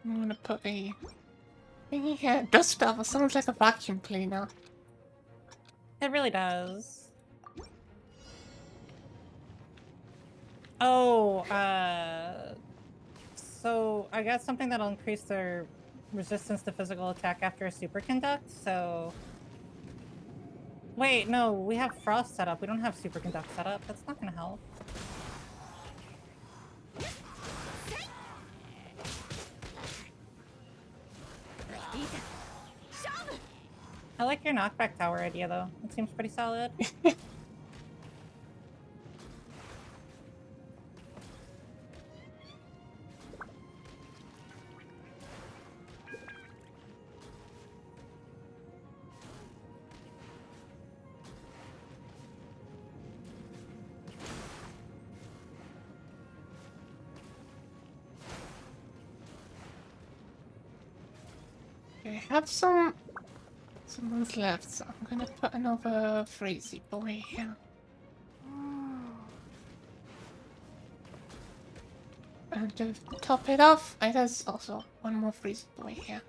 I'm gonna put a thingy here. Dust level sounds like a vacuum cleaner. It really does. Oh, so I got something that'll increase their resistance to physical attack after a superconduct, so... Wait, no, we have frost set up. We don't have superconduct set up. That's not gonna help. I like your knockback tower idea, though. It seems pretty solid. I have some ones left, so I'm gonna put another Freezy boy here. And to top it off, there's also one more Freezy boy here.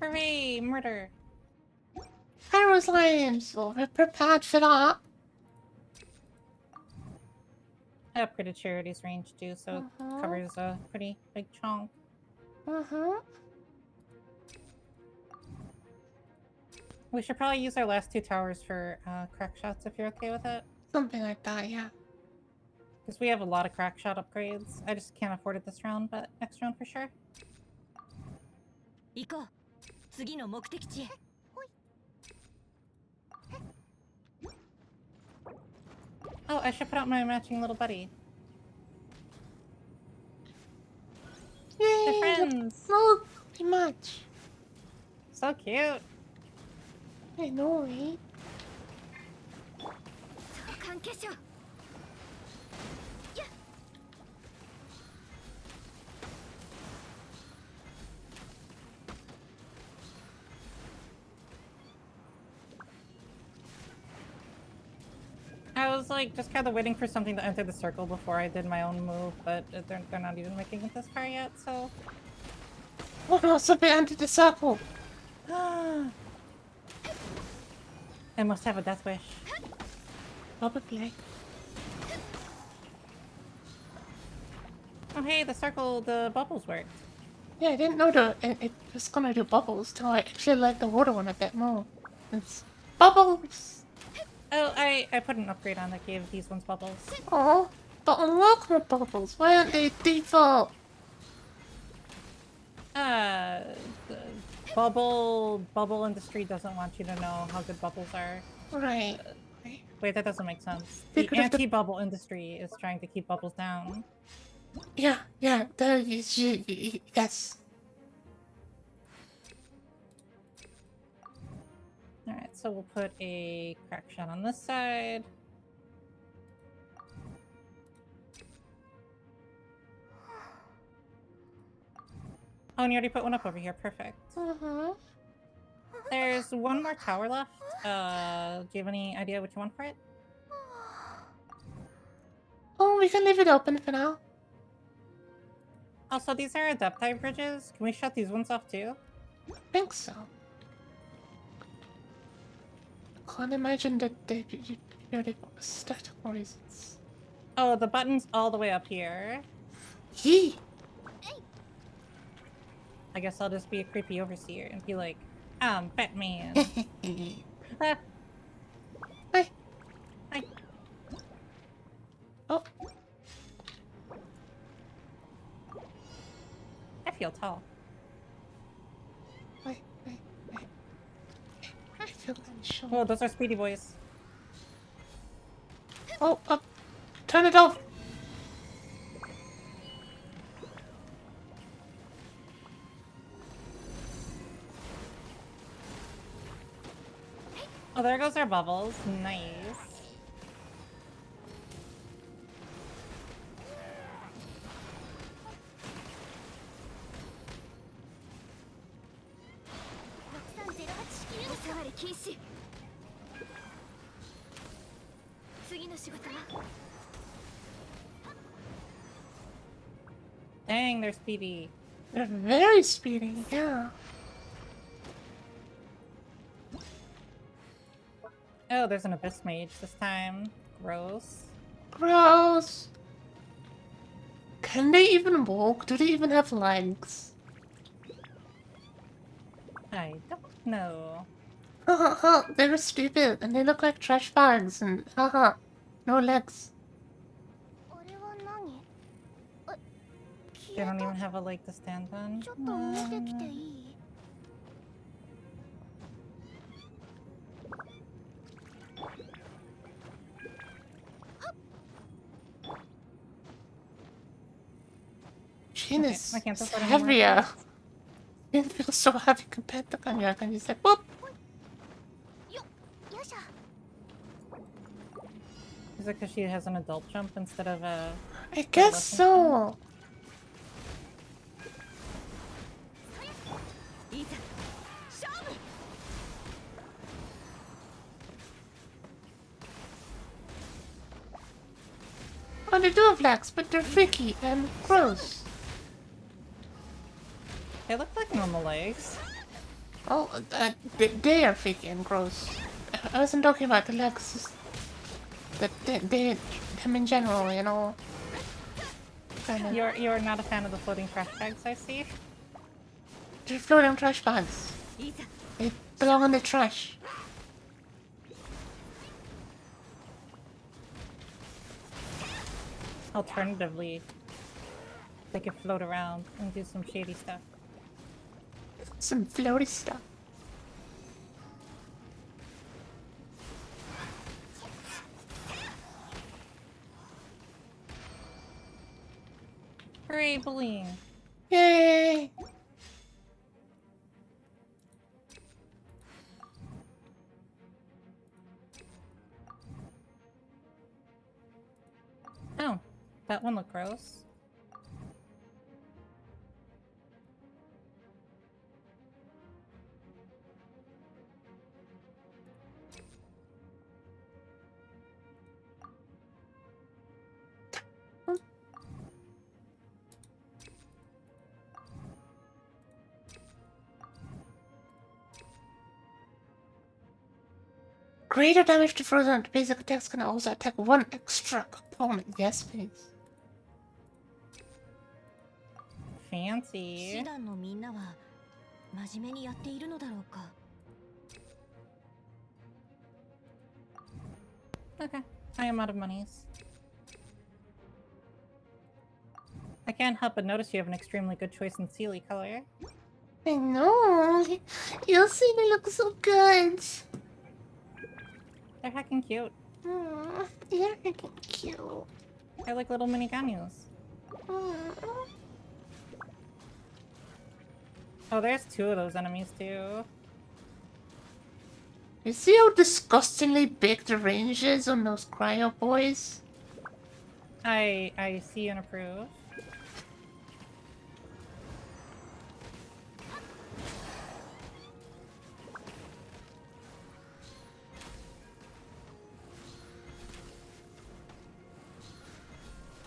Hooray! Murder! Pyro Slimes! Well, we're prepared for that. I upgraded Charity's range too, so it covers a pretty big chunk. We should probably use our last 2 towers for crack shots if you're okay with it. Something like that, yeah. Because we have a lot of crack shot upgrades. I just can't afford it this round, but next round for sure. 行こう。次の目的地へ。Oh, I should put out my matching little buddy. Yay! They're friends! So much. So cute! I know, right? 関係者 I was like just kind of waiting for something to enter the circle before I did my own move, but they're not even making it this far yet, so... Oh no, something entered the circle. I must have a death wish. Probably. Oh hey, the circle, the bubbles worked. Yeah, I didn't know it was gonna do bubbles till I actually like the water one a bit more. It's bubbles! Oh, I put an upgrade on that gave these ones bubbles. Oh, but unlock more bubbles. Why aren't they default? The bubble industry doesn't want you to know how good bubbles are. Right. Wait, that doesn't make sense. They The could have anti-bubble industry is trying to keep bubbles down. Yeah, yes. Alright, so we'll put a crack shot on this side. Oh, and you already put one up over here. Perfect. There's one more tower left. Do you have any idea what you want for it? Oh, we can leave it open for now. Also, these are Adepti bridges. Can we shut these ones off too? I think so. Can't imagine that they for statical reasons. Oh, the button's all the way up here. Yee! I guess I'll just be a creepy overseer and be like, I'm Batman. Hi. Hi. Oh, I feel tall. wait. I feel unsure. Oh, those are Speedy Boys. Oh, up. Turn it off. Oh, there goes our bubbles. Nice. Dang, they're speedy. They're very speedy, yeah. Oh, there's an Abyss Mage this time. Gross. Gross. Can they even walk? Do they even have legs? I don't know. They were stupid and they look like trash bags and no legs. あれは何？ They 消え don't た。 even have a leg to stand on. ちょっと見てきていい？ Jeez, I can't it's put any more heavier. plates. It feels so heavy compared to Cognac and just like, whoop! よいしょ。 Is it because she has an adult jump instead of a... I guess so. いざ勝負。 Oh, they do have legs, but they're freaky and gross. They look like normal legs. Oh, they are freaky and gross. I wasn't talking about the legs. Just that them in general, you know. Kind of. You're not a fan of the floating trash bags, I see. They're floating trash bags. いざ They belong in the trash. Alternatively, they could float around and do some shady stuff. Some floaty stuff. Hooray, bullying! Yay! Oh, that one looked gross. Greater damage to frozen basic attacks can also attack one extra opponent. Yes, please. Fancy. 師団のみんなは真面目にやっているのだろうか。 Okay, I am out of monies. I can't help but notice you have an extremely good choice in Sealy color. I know. You'll see they look so good. They're heckin' cute. They're freaking cute. They're like little mini Ganyos. Oh, there's two of those enemies too. You see how disgustingly big the range is on those cryo boys? I see and approve.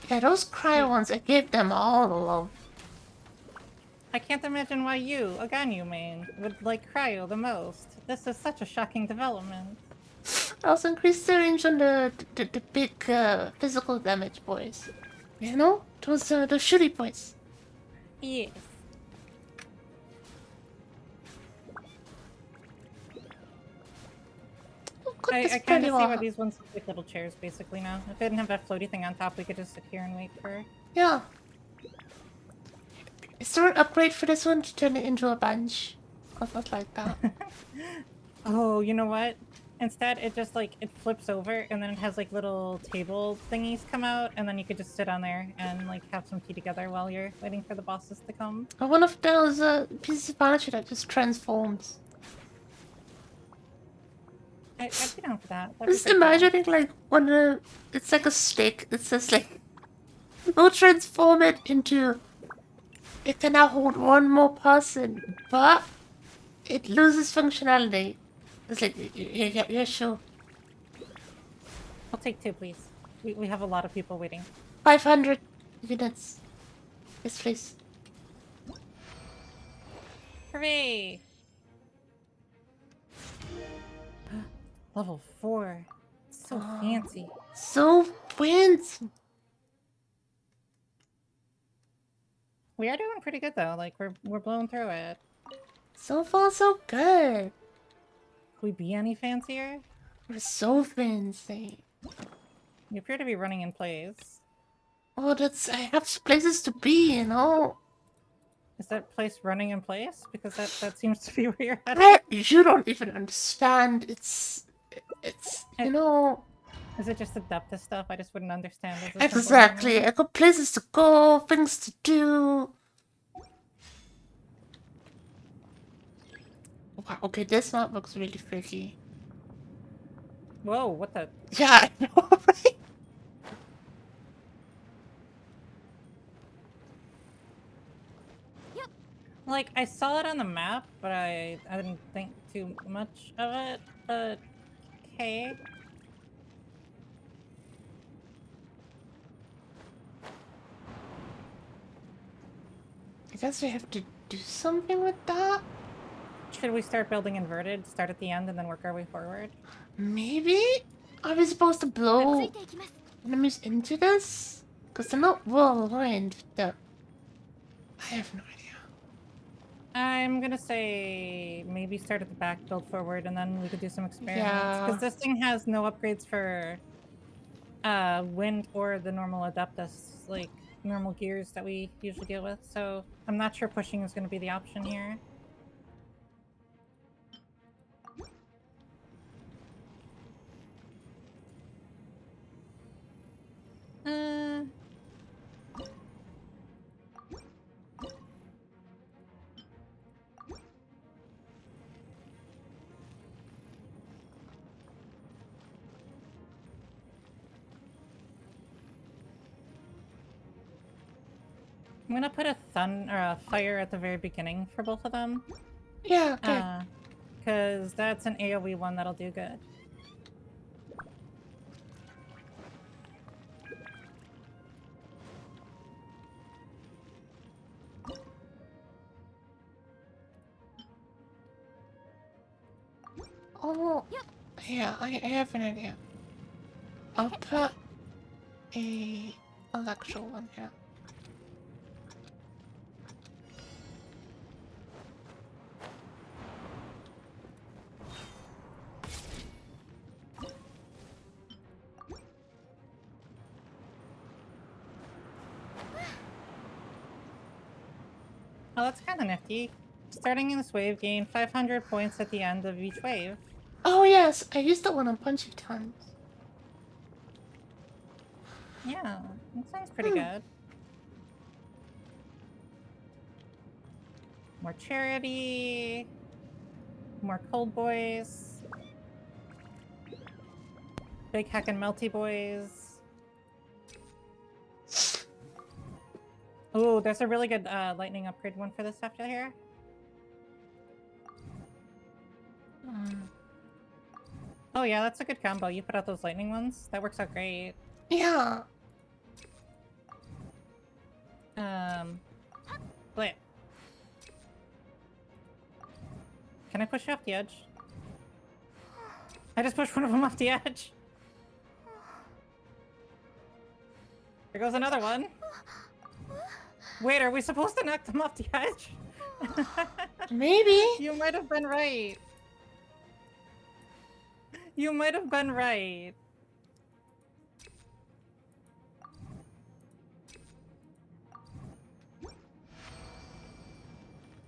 Yeah, those cryo ones, I gave them all the love. I can't imagine why you, a Ganyu main, would like Cryo the most. This is such a shocking development. I also increased the range on the big physical damage boys. You know? Those the shooty boys. Yes. I kind of see why these ones look like little chairs basically now. If they didn't have that floaty thing on top, we could just sit here and wait for... Yeah. Is there an upgrade for this one to turn it into a bench? Or something like that. Oh, you know what? Instead, it just like, it flips over and then it has like little table thingies come out and then you could just sit on there and like have some tea together while you're waiting for the bosses to come. Or one of those pieces of furniture that just transforms. I'd be down for that. That'd be Just pretty cool. imagining like one of it's like a stick. It says like we'll transform it into it can now hold one more person, but it loses functionality. It's like yeah, sure. I'll take two, please. We have a lot of people waiting. 500 units. Yes, please. Hooray! Level 4. So fancy. So fancy. We are doing pretty good though. Like we're blowing through it. So far, so good. we be any fancier? We're so fancy. You appear to be running in place. Oh, I have places to be, you know? Is that place running in place? Because that seems to be where you're headed. You don't even understand. It's, you know... Is it just the depth of stuff? I just wouldn't understand as a simple Exactly. human. I got places to go, things to do. Wow, okay, this map looks really freaky. Whoa, what the? Yeah, I know, right? Like, I saw it on the map, but I didn't think too much of it, but okay. I guess we have to do something with that? Should we start building inverted, start at the end, and then work our way forward? Maybe? Are we supposed to つい blow ていきます enemies into this? Because they're not well aligned. I have no idea. I'm gonna say maybe start at the back, build forward, and then we could do some experiments. Yeah. Because this thing has no upgrades for wind or the normal Adeptus, like normal gears that we usually deal with. So I'm not sure pushing is gonna be the option here. I'm gonna put a fire at the very beginning for both of them. Yeah, okay. Because that's an AoE one that'll do good. Oh, yeah, I have an idea. I'll put a electro one here. Oh, that's kind of nifty. Starting in this wave, gain 500 points at the end of each wave. Oh yes, I used that one a bunch of times. Yeah, that sounds pretty good. More charity. More cold boys. Big heckin' melty boys. Ooh, there's a really good lightning upgrade one for this after here. Oh yeah, that's a good combo. You put out those lightning ones. That works out great. Yeah. Wait. Can I push you off the edge? I just pushed one of them off the edge. There goes another one. Wait, are we supposed to knock them off the edge? Maybe. You might have been right. You might have been right.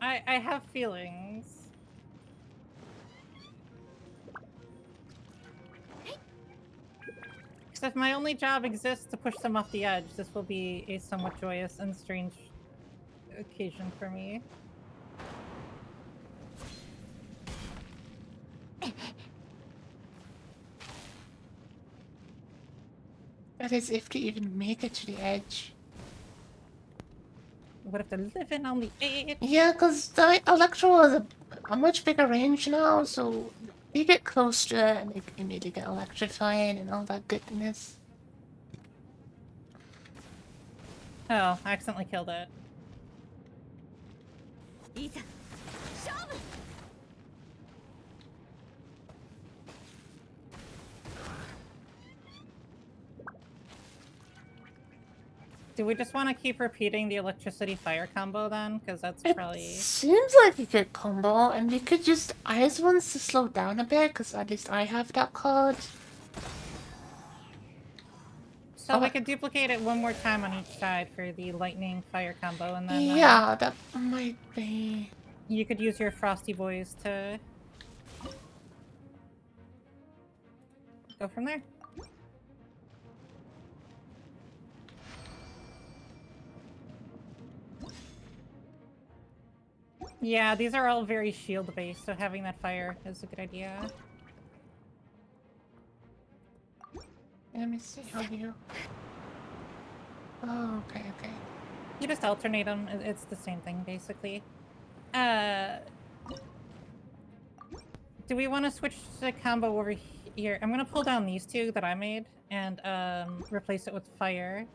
I have feelings. Because if my only job exists to push them off the edge, this will be a somewhat joyous and strange occasion for me. That is if they even make it to the edge. What if they're living on the edge? Yeah, because the electro has a much bigger range now, so you get close to it and they immediately get electrified and all that goodness. Oh, I accidentally killed it. いざ勝負 Do Do we just want to keep repeating the electricity fire combo then? Because that's It probably... seems like a good combo, and we could just... I just want to slow down a bit, because at least I have that card. So we could duplicate it one more time on each side for the lightning fire combo, and then Yeah, that might be... you could use your frosty boys to go from there. Yeah, these are all very shield based, so having that fire is a good idea. Let me see how you... Oh, okay. You just alternate them. It's the same thing, basically. Do we want to switch the combo over here? I'm gonna pull down these two that I made and replace it with fire.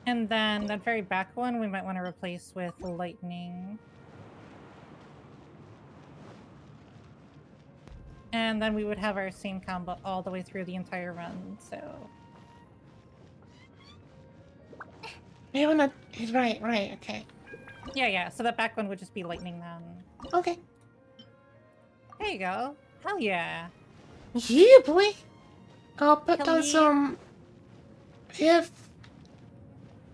And then that very back one we might want to replace with lightning. And then we would have our same combo all the way through the entire run, so... You wanna... Right, okay. Yeah, so that back one would just be lightning then. Okay. There you go. Hell yeah. Yeah, boy! I'll put Hell down yeah. some... If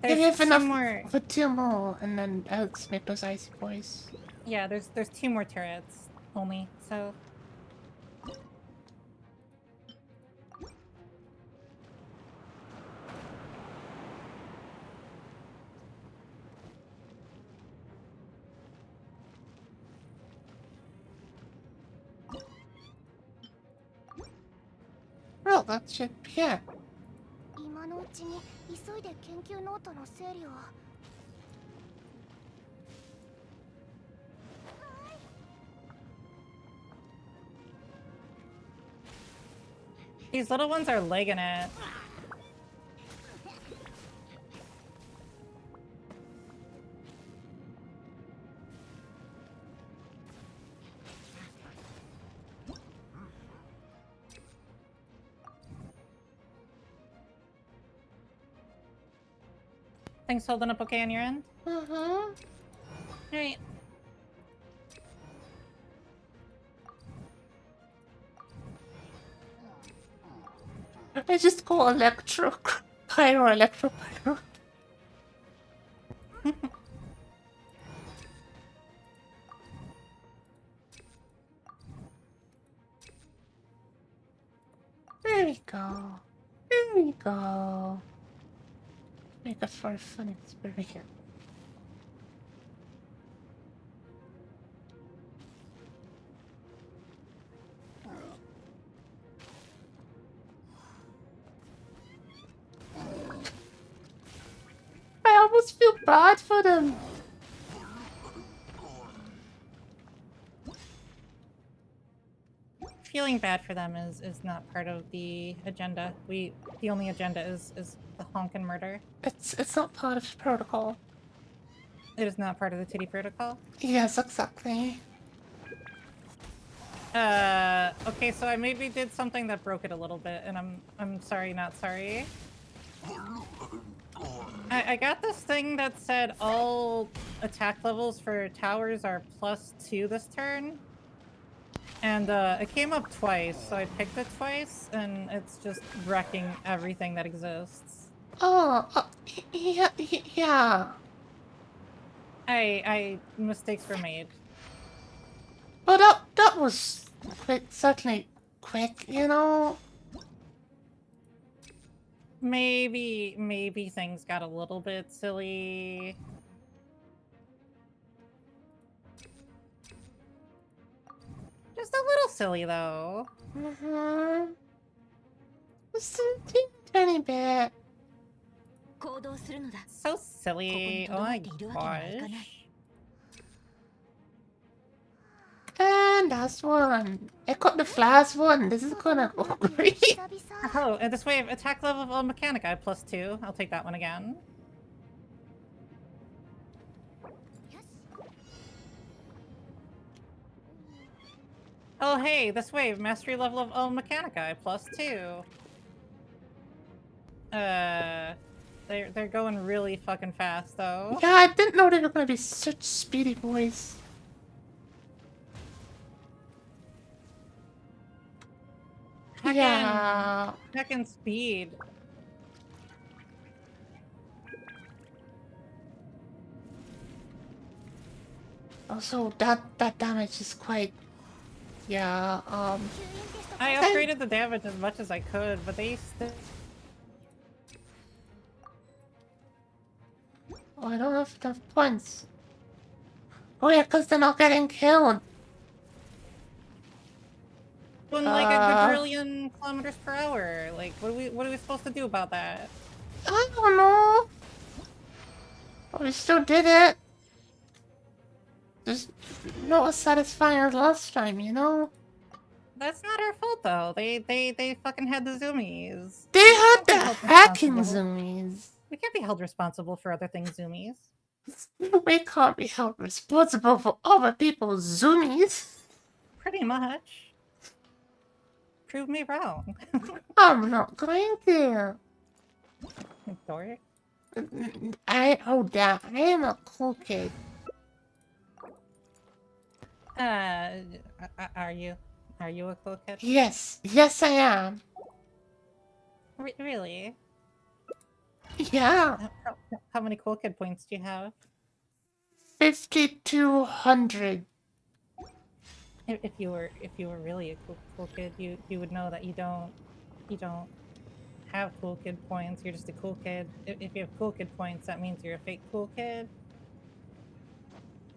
There's enough two more... for 2 more, and then I'll just make those icy boys. Yeah, there's 2 more turrets only, so... Well, that should be it. 今のうちに急いで研究ノートの整理を。These little ones are legging it. Things holding up okay on your end? Alright. I just go electro pyro. There we go. Make it for a fun experience. I almost feel bad for them. Feeling bad for them is not part of the agenda. The only agenda is the honk and murder. It's not part of the protocol. It is not part of the titty protocol. Yes, exactly. Okay, so I maybe did something that broke it a little bit, and I'm sorry, not sorry. I got this thing that said all attack levels for towers are +2 this turn. And it came up twice, so I picked it twice, and it's just wrecking everything that exists. Yeah. Mistakes were made. Well, that was certainly quick, you know? Maybe things got a little bit silly. Just a little silly, though. Just a tiny bit. So silly. Oh my gosh. And last one. I got the last one. This is gonna go great. 久々。 Oh, and this wave, attack level of all Mechanica +2. I'll take that one again. Oh hey, this wave, mastery level of all Mechanica +2. They're going really fucking fast though. Yeah, I didn't know they were gonna be such speedy boys. Yeah. Heckin' speed. Also, that damage is quite. Yeah. I upgraded the damage as much as I could, but they still. Oh, I don't have enough points. Oh yeah, because they're not getting killed. Doing like a quadrillion kilometers per hour. Like, what are we supposed to do about that? I don't know. But we still did it. Just not as satisfying as last time, you know? That's not our fault though. They fucking had the zoomies. They We had can't be the held hacking responsible. zoomies. We can't be held responsible for other things zoomies. We can't be held responsible for other people's zoomies. Pretty much. Prove me wrong. I'm not going to. Dork. Oh, that. I am a cool kid. Are you? Are you a cool kid? Yes. Yes, I am. Really? Yeah. How many cool kid points do you have? 5,200. If you were really a cool kid, you would know that you don't have cool kid points. You're just a cool kid. If you have cool kid points, that means you're a fake cool kid.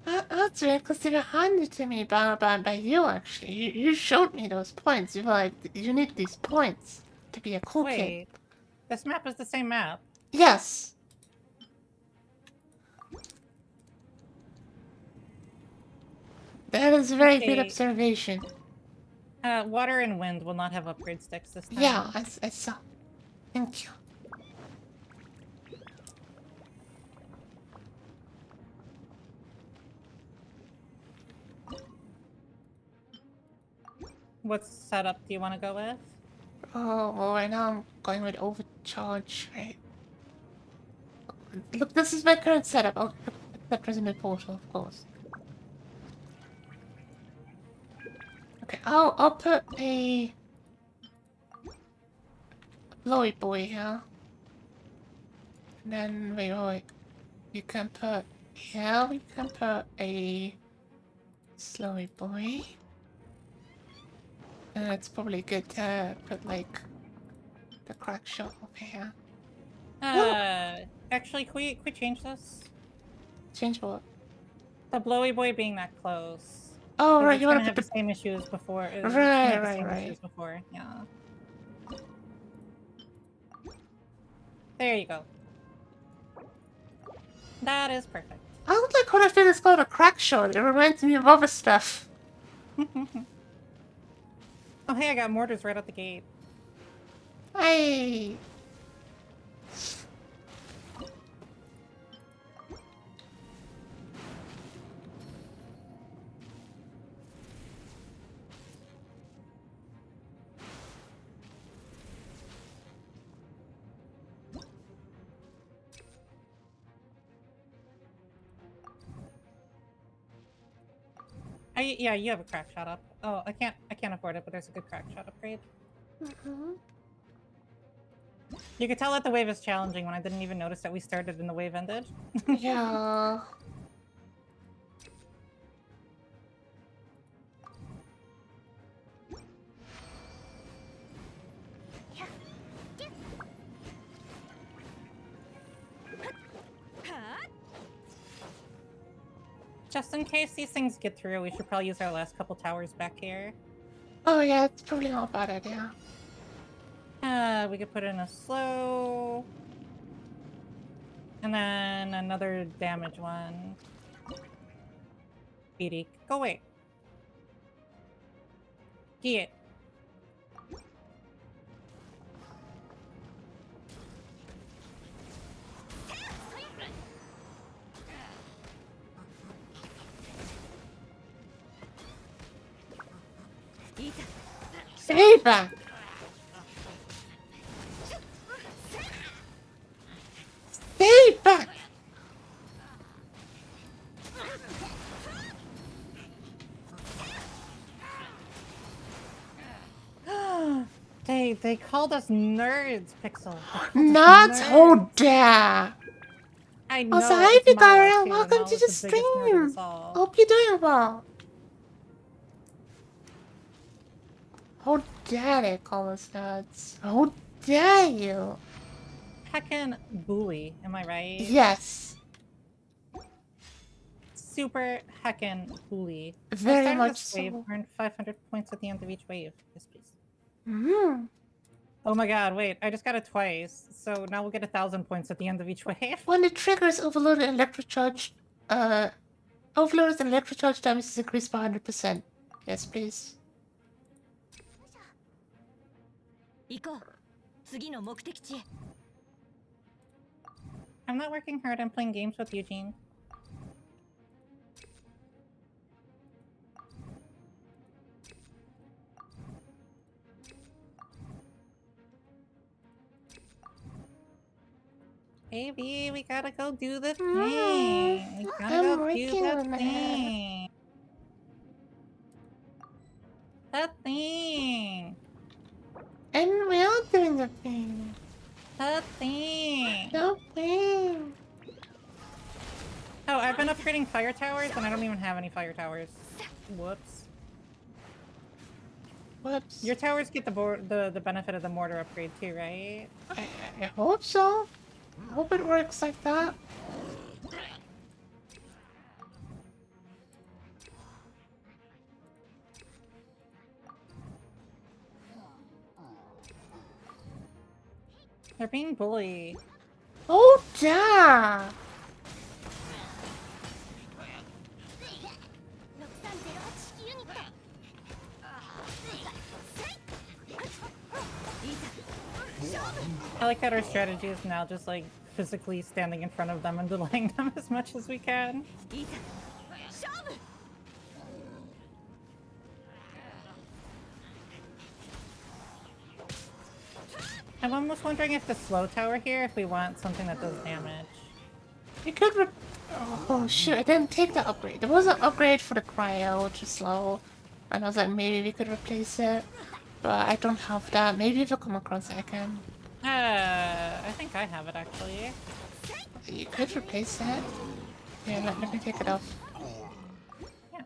That's right, because they were handed to me by you, actually. You showed me those points. You were like, you need these points to be a cool kid. Wait, this map is the same map. Yes. That is a very good Okay. observation. Water and wind will not have upgrade sticks this time. Yeah, I saw. Thank you. What setup do you want to go with? Oh, well, right now I'm going with overcharge, right? Look, this is my current setup. Oh, except resume portal, of course. Okay, I'll put a blowy boy here. And then wait. You can put here. We can put a slowy boy. And it's probably good to put like the crack shot over here. Actually, can we change this? Change what? The blowy boy being that close. Oh 'Cause right, it's you wanna gonna put have the the same issues before. It's gonna Right, have the right, same right. issues before. Yeah. There you go. That is perfect. I would like when I feel it's called a crack shot. It reminds me of other stuff. Oh hey, I got mortars right out the gate. Hey. Yeah, you have a crack shot up. Oh, I can't afford it, but there's a good crack shot upgrade. You could tell that the wave is challenging when I didn't even notice that we started and the wave ended. Yeah. Just in case these things get through, we should probably use our last couple towers back here. Oh yeah, it's probably not a bad idea. We could put in a slow. And then another damage one. Beady, go away. Get. Ava! They called us nerds, Pixel. Not nerds. oh dare. I know. Also, hi it's Victoria, Mala, too. welcome to Mala's the the biggest nerd of us stream. all. Hope you're doing well. How dare they call us nuts? How dare you? Heckin' bully, am I right? Yes, Super heckin' bully. very Start much this wave. so. Earn 500 points at the end of each wave. Yes, please. Mm-hmm. Oh my god, wait. I just got it twice. So now we'll get 1,000 points at the end of each wave. When it triggers overloaded electric charge, overloaded and electric charge damage is increased by 100%. Yes, please. 行こう。次の目的地へ。I'm not working hard. I'm playing games with Eugene. Baby, we gotta go do the thing. We gotta I'm go do working the on that. thing. The thing. And we are doing the thing. The thing. The thing. Oh, I've been upgrading fire towers and I don't even have any fire towers. Whoops. Whoops. Your towers get the benefit of the mortar upgrade too, right? I hope so. I hope it works like that. They're being bullied. Oh, damn. 630 ユニット I like that our strategy is now just like physically standing in front of them and delaying them as much as we can. いざ勝負。 I'm almost wondering if the slow tower here, if we want something that does damage. You could oh shoot, I didn't take the upgrade. There was an upgrade for the cryo, which is slow. And I was like, maybe we could replace it. But I don't have that. Maybe if I come across it, I can. I think I have it actually. You could replace it. Yeah, let me take it off. Yeah.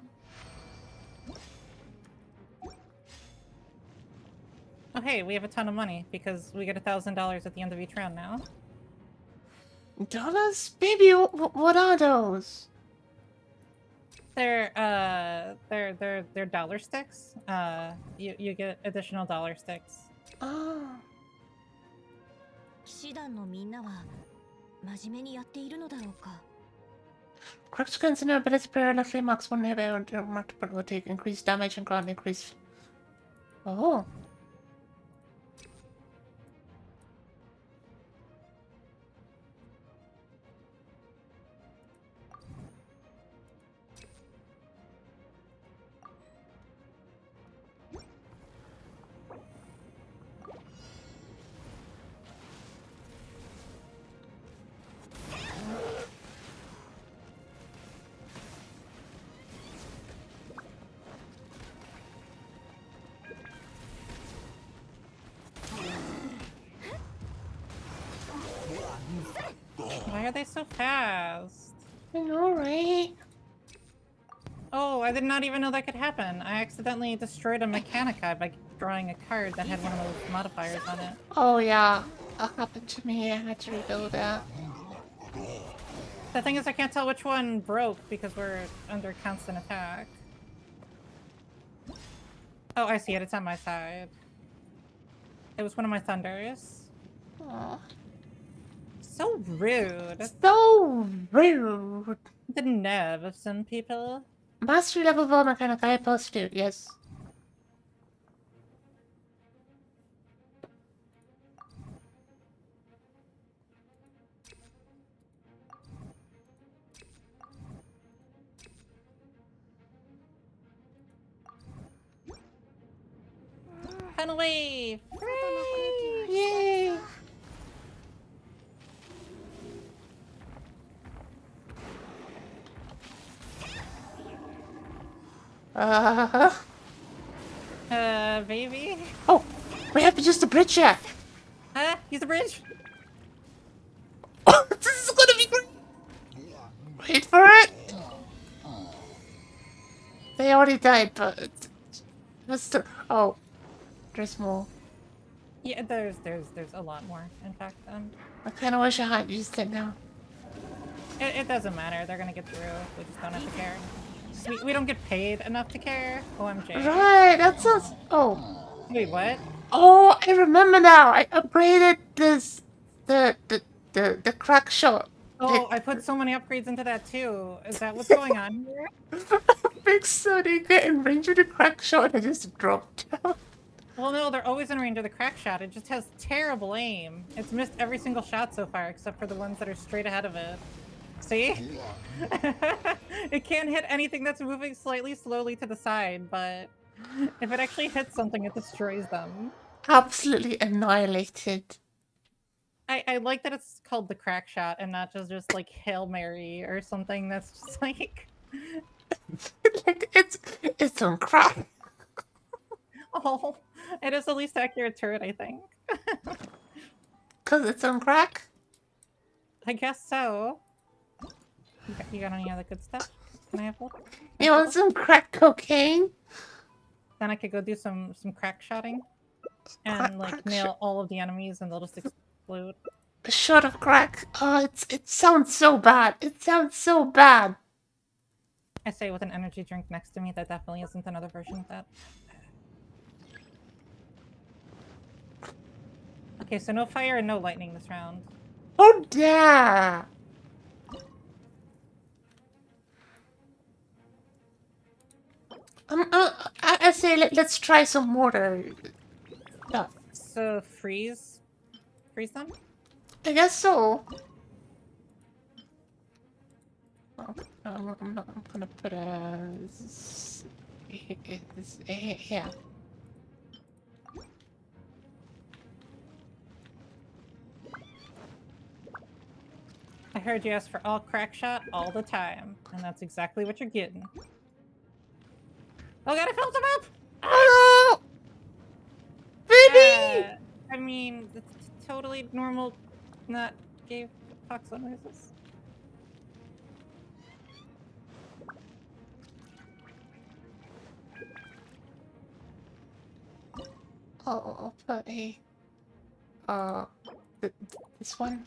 Oh hey, we have a ton of money because we get $1,000 at the end of each round now. Dollars? Baby, what are those? They're dollar sticks. You get additional dollar sticks. Oh. 騎士団のみんなは真面目にやっているのだろうか。 Crux guns in our ability periodically marks one nearby or multiple will take increased damage and ground increase. Oh. Why are they so fast? I know, right? Oh, I did not even know that could happen. I accidentally destroyed a Mechanica by drawing a card that had one of those modifiers on it. Oh yeah, that happened to me. I had to rebuild that. The thing is, I can't tell which one broke because we're under constant attack. Oh, I see it. It's on my side. It was one of my thunders. Aw. So rude. So rude. The nerve of some people. Mastery level for mechanic I posted, yes. Final wave! 外の空気が Yay! Baby? Oh, We haven't used the bridge yet. Huh? Use the bridge? Oh, this is gonna be great. Wait for it. They already died, but it was still. Oh, there's more. Yeah, there's a lot more, in fact. I kind of wish I hadn't used it now. It doesn't matter. They're gonna get through. We just don't have to care. We don't get paid enough to care. OMG. Right, that sounds. Oh. Wait, what? Oh, I remember now. I upgraded this. The crack shot. Oh, I put so many upgrades into that too. Is that what's going on here? Big Sunny getting range of the crack shot and I just dropped down. Well, no, they're always in range of the crack shot. It just has terrible aim. It's missed every single shot so far, except for the ones that are straight ahead of it. See? It can't hit anything that's moving slightly slowly to the side, but if it actually hits something, it destroys them. Absolutely annihilated. I like that it's called the crack shot and not just like Hail Mary or something that's just like... Like, it's on crack. Oh, it is the least accurate turret, I think. Cause it's on crack? I guess so. You got any other good stuff? Can I have one? You want some crack cocaine? Then I could go do some crack shotting. Crack- And like crack nail all of the enemies and they'll just explode. A shot of crack. Oh, it sounds so bad. It sounds so bad. I say with an energy drink next to me, that definitely isn't another version of that. Okay, so no fire and no lightning this round. Oh, yeah. I say let's try some mortar stuff. So freeze them? I guess so. Oh, I'm gonna put here. I heard you ask for all crack shot all the time, and that's exactly what you're getting. Oh god, I filled him up! Oh no! Baby! I mean, it's totally normal, not gay fox noises. I'll put a this one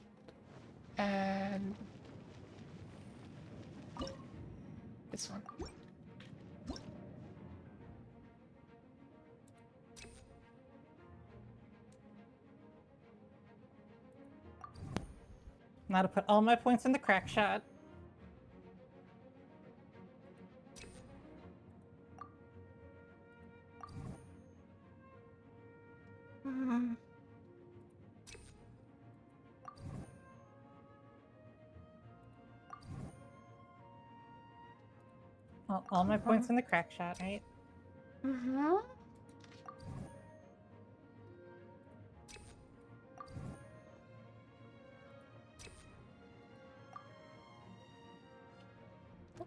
and this one. Now to put all my points in the crack shot. All my points in the crack shot, right? Mm-hmm.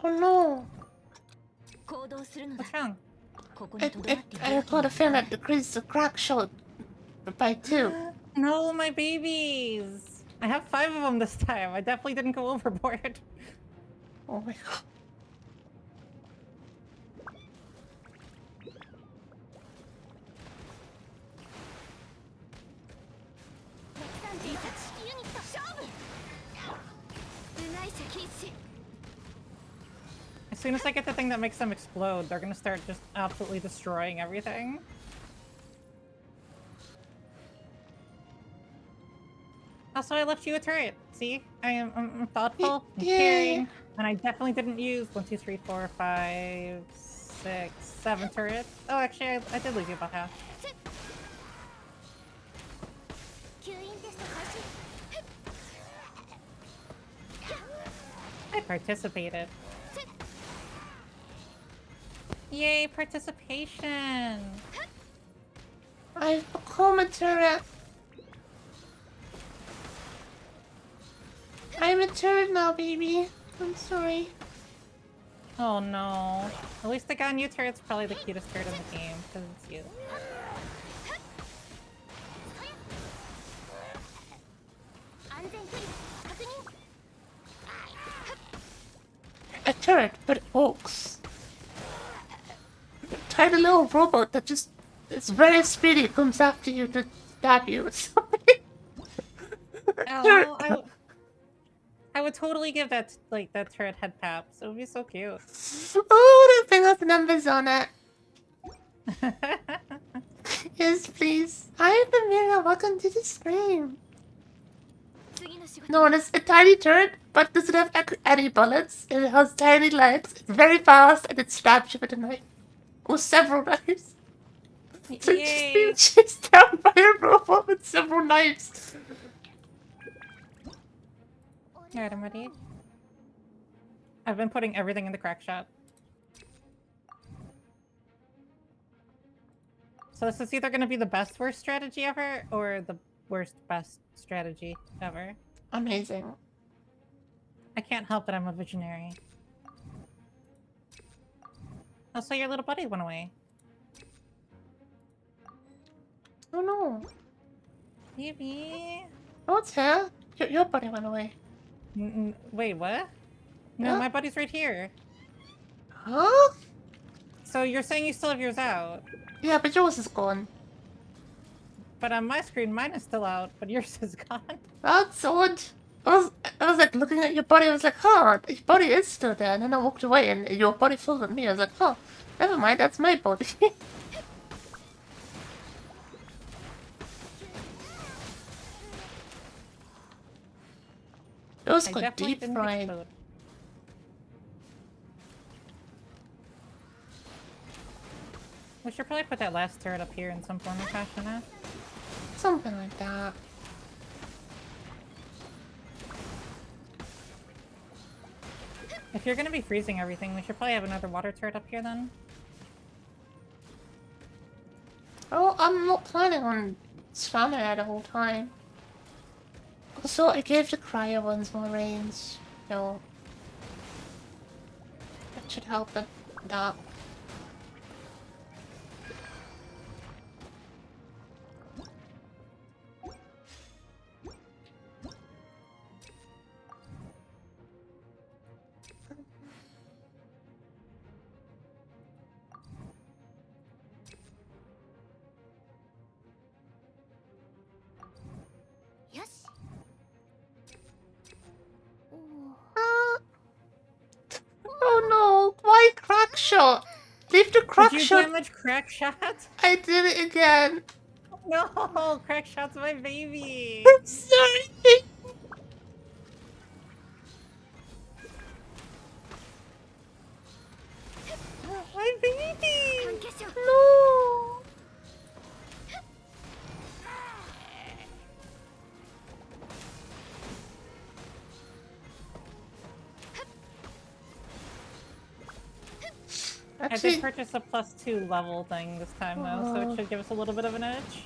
Oh no! What's wrong? I got a feeling that decreased the crack shot by 2. No, my babies! I have 5 of them this time. I definitely didn't go overboard. Oh my god. As soon as I get the thing that makes them explode, they're gonna start just absolutely destroying everything. Also, I left you a turret. See? I'm thoughtful, I'm caring, and I definitely didn't use 1, 2, 3, 4, 5, 6, 7 turrets. Oh, actually, I did leave you about half. I participated. Yay, participation! I've become a turret. I'm a turret now, baby. I'm sorry. Oh no. At least the gun you turret's probably the cutest turret in the game, because it's you. 全距離確認。 A turret, but it walks. Tiny little robot that just is very speedy, comes after you to stab you with something. Oh, I would totally give that that turret head taps. It would be so cute. Oh, the thing with the numbers on it. Yes, please. Hi, Amira. Welcome to the stream. 次の仕事 No, it's a tiny turret, but doesn't have any bullets. It has tiny legs. It's very fast, and it stabs you with a knife. Or several knives. So you're just being Yay! chased down by a robot with several knives. Alright, I'm ready. I've been putting everything in the crack shot. So this is either going to be the best worst strategy ever, or the worst best strategy ever. Amazing. I can't help it, I'm a visionary. Oh, so your little buddy went away. Oh no. Baby. Oh, it's here. Your buddy went away. Wait, what? No, Yeah. my buddy's right here. Huh? So you're saying you still have yours out? Yeah, but yours is gone. But on my screen, mine is still out, but yours is gone. That's odd. I was like looking at your body. I was like, huh, your body is still there. And then I walked away, and your body followed me. I was like, huh, never mind. That's my body. Those I got definitely deep didn't fried. explode. We should probably put that last turret up here in some form of fashion now. Something like that. If you're gonna be freezing everything, we should probably have another water turret up here then. Oh, I'm not planning on spamming it the whole time. Also, I gave the cryo ones more range. So that should help with that. Oh no! Why crack shot? Leave the crack Did you shot. damage crack shot? I did it again. No, crack shot's my baby. I'm sorry. My baby. 関係者 No. I did Actually, purchase a +2 level thing this time though, so it should give us a little bit of an edge.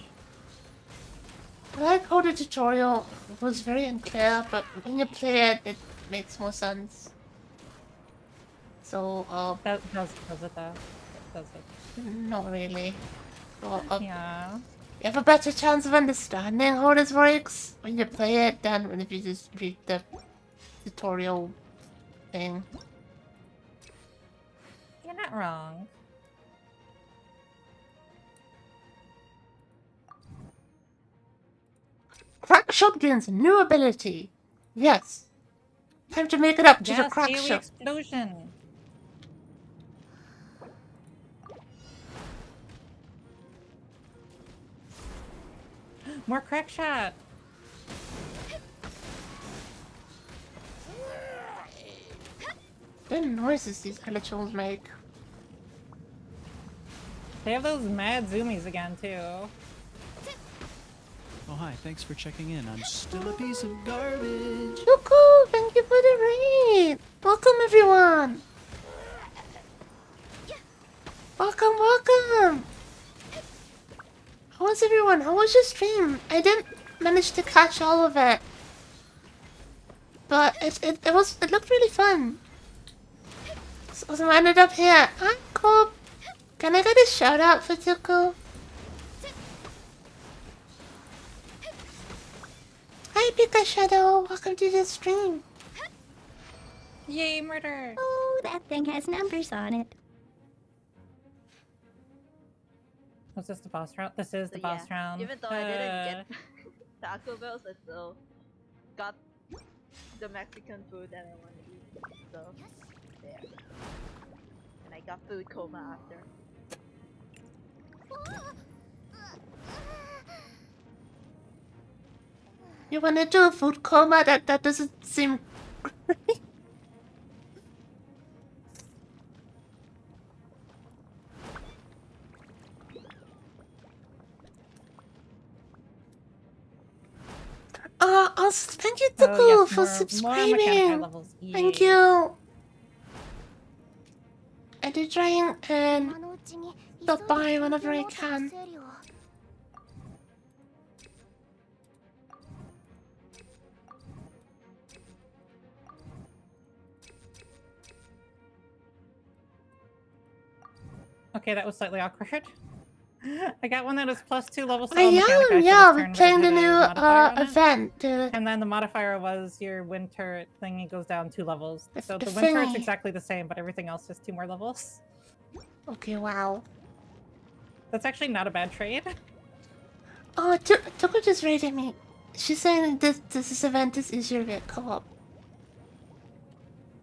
I like how the tutorial was very unclear, but when you play it, it makes more sense. So, That does it though. Does it? not really. So, Yeah. you have a better chance of understanding how this works when you play it than if you just read the tutorial thing. You're not wrong. Crack shot gains a new ability. Yes. Time to make it up to the Yes, crack AoE shot. explosion. More crack shot. What noises these electrons make? They have those mad zoomies again too. Oh, hi. Thanks for checking in. I'm still a piece of garbage. Yuko, thank you for the raid. Welcome, everyone. Welcome, welcome. How was everyone? How was your stream? I didn't manage to catch all of it, but it looked really fun. So I ended up here. Hi, Cobb. Can I get a shout out for Tuko? Hi, Hi, Pika Shadow. Welcome to the stream. Yay, murder! Oh, that thing has numbers on it. Was this the boss round? This is the boss round. Even though I didn't get Taco Bells, I still got the Mexican food that I want to eat. So, there. And I got food coma after. You wanna do a food coma? That doesn't seem great. Also, thank you, Tuku, Oh, yes, for more subscribing. Mechanical levels. Thank Yay. you. I do trying and stop by whenever I can. Okay, that was slightly awkward. I got one that is +2 levels to I all Mechanica for am, this yeah, turn, we're but it playing the had a new modifier on it. event. And then the modifier was your wind turret thingy goes down 2 levels. So The the wind turret's thingy. exactly the same, but everything else is 2 more levels. Okay, wow. That's actually not a bad trade. Oh, Tuku just rated me. She's saying this event is easier to get co-op.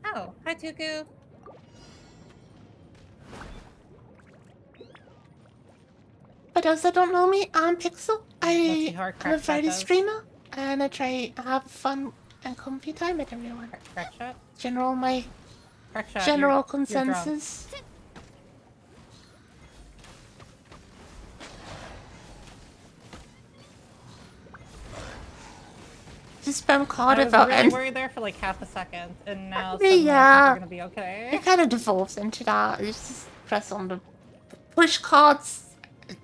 Oh, hi Tuku. For those that don't know me, I'm Pixel. see how our I'm a crack Friday shot does. streamer, and I try to have fun and comfy time with everyone. Crack shot? My Crack shot. general You're drunk. consensus. Just spam card I was about really worried there for like half a second, and now suddenly I think yeah. we're gonna be okay. It kind of devolves into that. You just press on the push cards.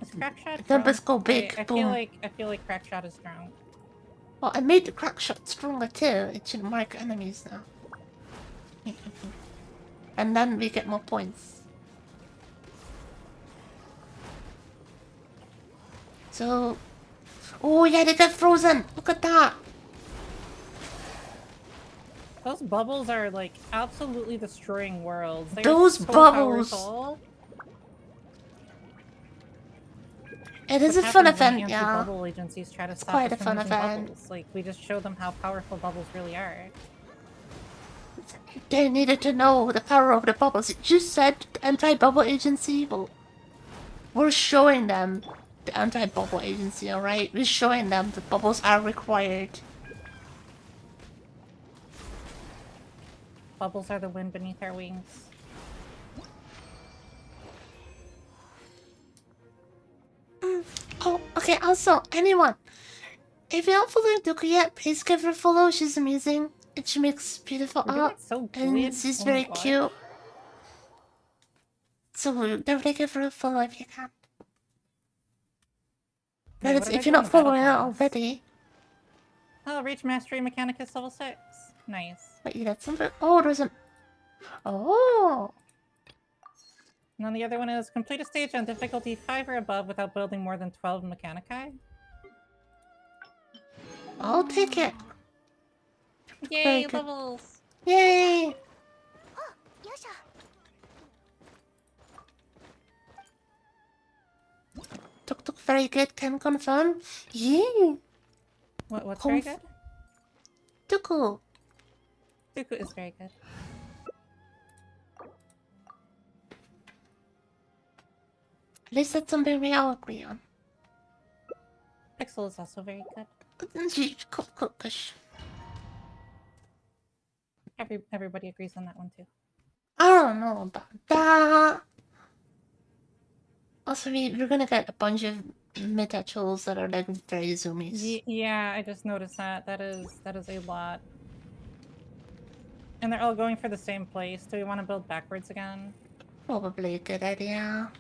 Is crack shot Numbers drunk? go big. I Boom. feel like crack shot is drunk. Well, I made the crack shot stronger too. It should mark enemies now. And then we get more points. So... Oh yeah, they get frozen! Look at that! Those bubbles are like absolutely destroying worlds. They're Those so bubbles! powerful. It is What a fun happens when event, yeah. anti-bubble agencies try to stop quite us a from fun using event. bubbles. Like, we just show them how powerful bubbles really are. They needed to know the power of the bubbles. It just said anti-bubble agency. Well, we're showing them the anti-bubble agency, alright? We're showing them the bubbles are required. Bubbles are the wind beneath our wings. Oh, okay, also, anyone, if you don't follow Duku yet, please give her a follow. She's amazing. And she makes beautiful We're doing art. so And good. she's Oh my very God. cute. So definitely give her a follow if you can. Wait, But what did I if do you're in not the battle following it pass? already... Oh, reach Mastery Mechanicus level 6. Nice. Wait, you got something? Oh, there's an... Oh! And then the other one is complete a stage on difficulty 5 or above without building more than 12 Mechanici. I'll take it. Very Yay, good. levels! Yay! Tuk Tuk very good, can confirm. Yay! What's very good? Tuku. Dooku is very good. At least that's something we all agree on. Pixel is also very good. Everybody agrees on that one too. I don't know about that. Also, we're gonna get a bunch of mid-tools that are like very zoomies. Yeah, I just noticed that. That is a lot. And they're all going for the same place. Do we want to build backwards again? Probably a good idea.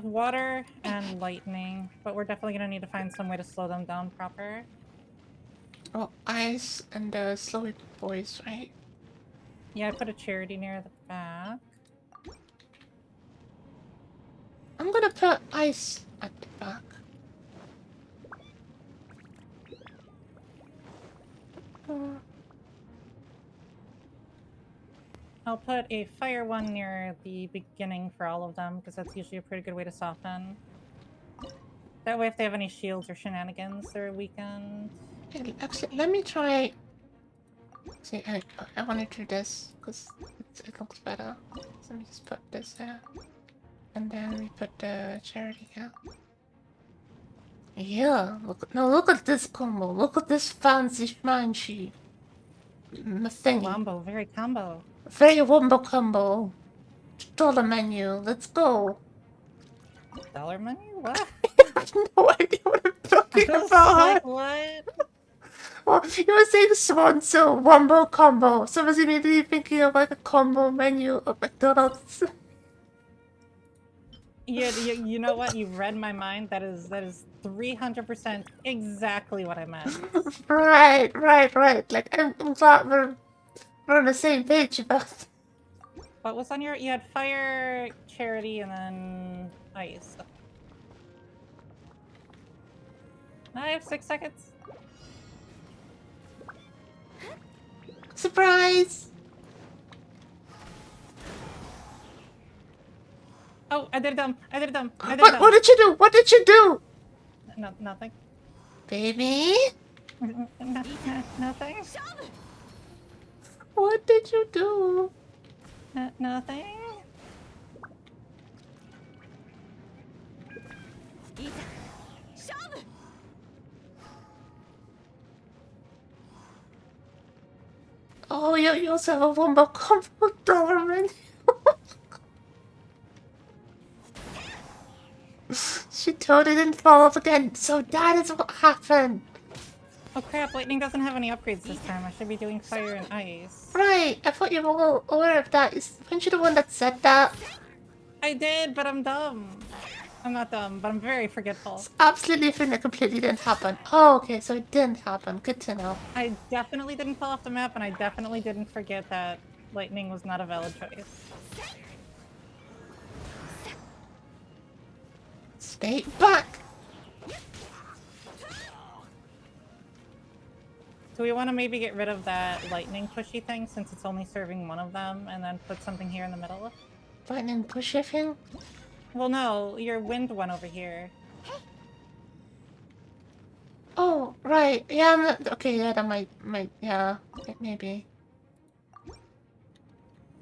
Water and lightning. But we're definitely gonna need to find some way to slow them down proper. Oh, ice and the slow boys, right? Yeah, I put a charity near the back. I'm gonna put ice at the back. I'll put a fire one near the beginning for all of them, because that's usually a pretty good way to soften. That way, if they have any shields or shenanigans, they're weakened. Actually, let me try. See, I want to do this because it looks better. So let me just put this there, and then we put the charity here. Yeah, look at this combo. Look at this fancy schmancy thingy. Wombo, very combo. Very wombo combo. Dollar menu. Let's go. Dollar menu? What? I have no idea what I'm talking I was about. like, what? Well, you were saying swan, so wombo combo. So I was immediately thinking of like a combo menu of McDonald's. You know what? You read my mind. That is 300% exactly what I meant. Right. Like I'm glad we're on the same page about. What was on your? You had fire, charity, and then ice. I have 6 seconds. Surprise! Oh, I did it dumb. I did it dumb. What did you do? What did you do? No, nothing. Baby? Nothing. What did you do? Nothing. Oh, you also have a wombo combo dollar menu. She totally didn't fall off again, so that is what happened. Oh crap, lightning doesn't have any upgrades this time. I should be doing fire and ice. Right, I thought you were all aware of that. Weren't you the one that said that? I did, but I'm dumb. I'm not dumb, but I'm very forgetful. It's absolutely a thing that completely didn't happen. Oh, okay, so it didn't happen. Good to know. I definitely didn't fall off the map, and I definitely didn't forget that lightning was not a valid choice. Stay back! Do we want to maybe get rid of that lightning pushy thing since it's only serving one of them, and then put something here in the middle? Lightning push thing? Well, no, your wind one over here. Oh, right. Yeah, okay, yeah, that might, yeah, maybe.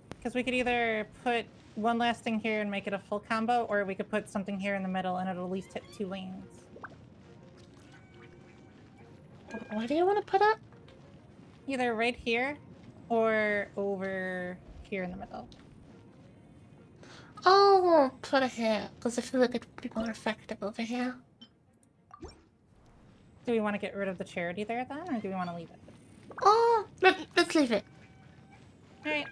Because we could either put one last thing here and make it a full combo, or we could put something here in the middle and it'll at least hit 2 lanes. Where do you want to put it? Either right here, or over here in the middle. Oh, put it here, because I feel like it would be more effective over here. Do we want to get rid of the charity there then, or do we want to leave it? Oh, let's leave it. Alright.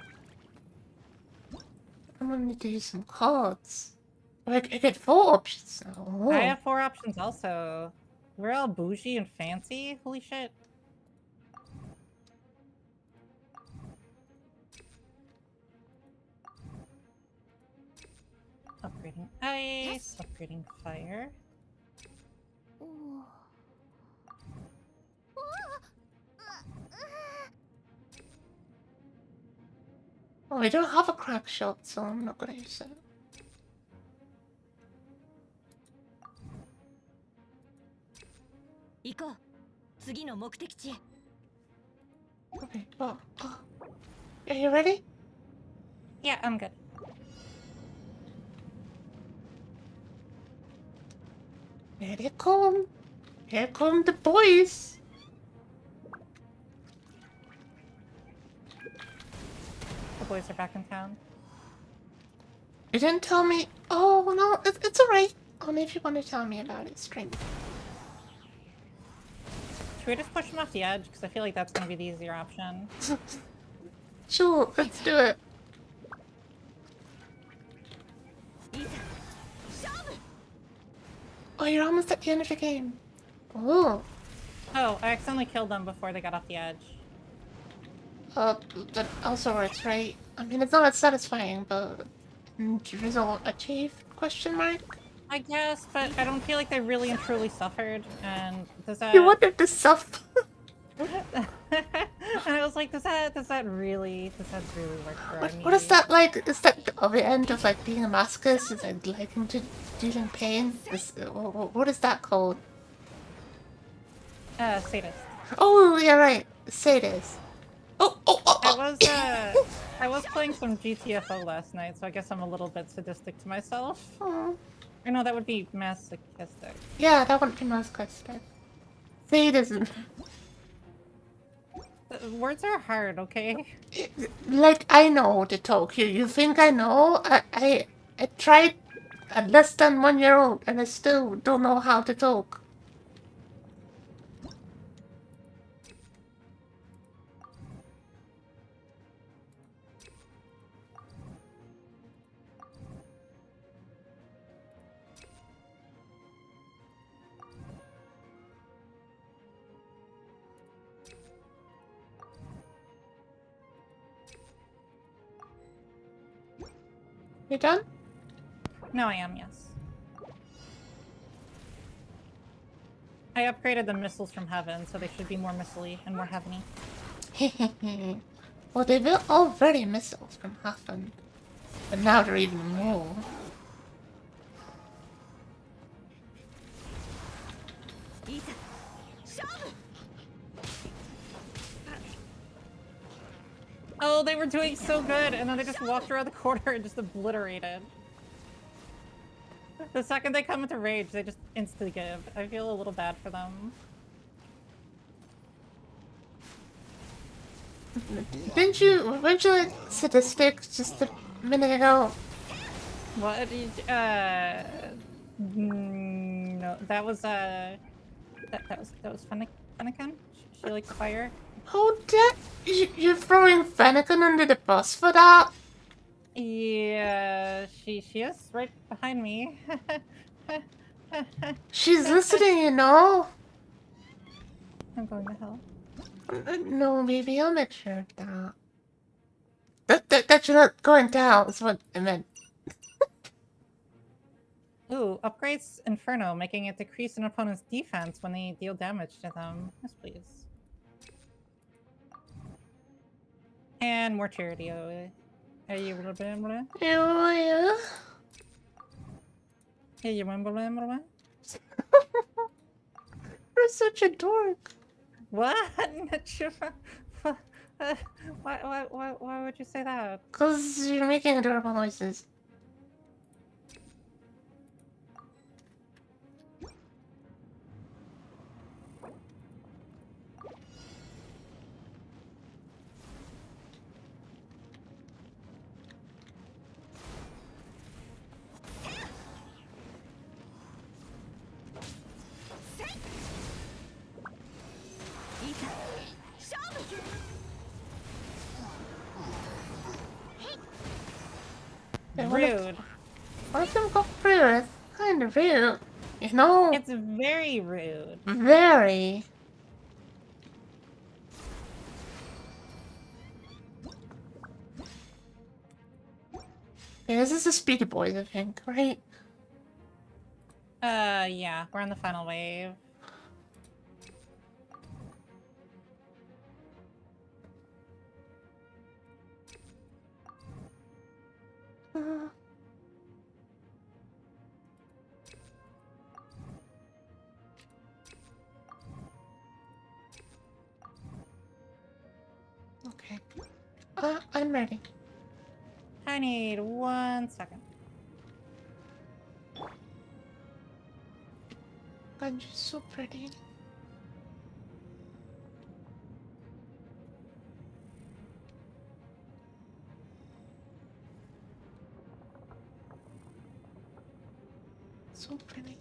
I'm gonna need to use some cards. I get 4 options now. Oh. I have 4 options also. We're all bougie and fancy? Holy shit. Upgrading ice, upgrading fire. Oh, we don't have a crack shot, so I'm not gonna use it. Okay, well, are you ready? Yeah, I'm good. Here they come. Here come the boys. The boys are back in town. You didn't tell me. Oh, no, it's alright. Only if you want to tell me about it, stream. Should we just push them off the edge? Because I feel like that's going to be the easier option. Sure, let's do it. Oh, you're almost at the end of the game. Oh. Oh, I accidentally killed them before they got off the edge. That also works, right? I mean, it's not as satisfying, but result achieved? Question mark. I guess, but I don't feel like they really and truly suffered. And does that? You wanted to suffer. And I was like, does that really work for our What is needs? that like? Is that the end of like being a masochist? Is like liking to dealing pain? What is that called? Sadist. Oh, yeah, right. Sadist. I was playing some GTFO last night, so I guess I'm a little bit sadistic to myself. Oh. Or no, that would be masochistic. Yeah, that wouldn't be masochistic. Sadism. Words are hard, okay? Like, I know to talk. You think I know? I tried at less than 1 year old and I still don't know how to talk. You done? No, I am, yes. I upgraded the missiles from heaven, so they should be more missile-y and more heaveny. Well, they were already missiles from heaven. But now they're even more. Oh, they were doing so good, and then they just walked around the corner and just obliterated. The second they come into rage, they just instantly give. I feel a little bad for them. Weren't you like sadistic just a minute ago? What? No, that was that was Fennekin. She likes fire. Oh, that you're throwing Fennekin under the bus for that? Yeah, she is right behind me. She's listening, you know. I'm going to hell. No, baby, I'll make sure of that. That you're not going down is what I meant. Ooh, upgrades Inferno, making it decrease an opponent's defense when they deal damage to them. Yes, please. And more charity. Are you a little bit? Yeah. Hey, you remember? You're such a dork. What? Why would you say that? 'Cause you're making adorable noises. Rude. Let them go through. It's kind of rude. You know? It's very rude. Very. Okay, this is the Speedy Boys, I think, right? Yeah, we're on the final wave. Okay. I'm ready. I need 1 second. God, you're so pretty. So pretty.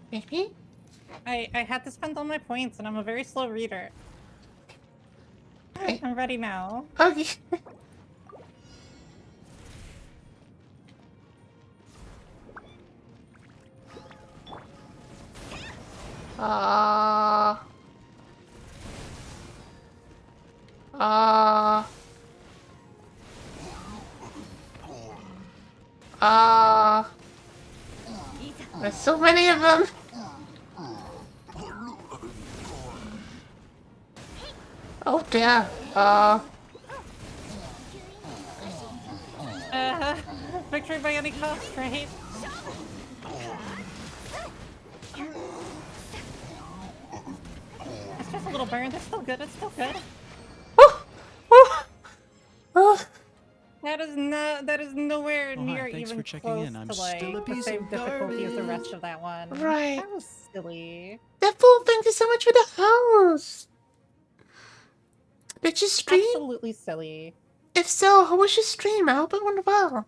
Maybe? I had to spend all my points, and I'm a very slow reader. Right. I'm ready now. Okay. Uh... There's so many of them. Oh dear. Victory by any cost, right? It's just a little burned. It's still good. It's still good. Oh, oh, oh. That is nowhere Oh, hi, near thanks even for checking close in. I'm to still a like the piece same of difficulty as the rest garbage. of that one. Right. That was silly. Deadpool, thank you so much for the house. Did you stream? Absolutely silly. If so, how was your stream? I hope it went well.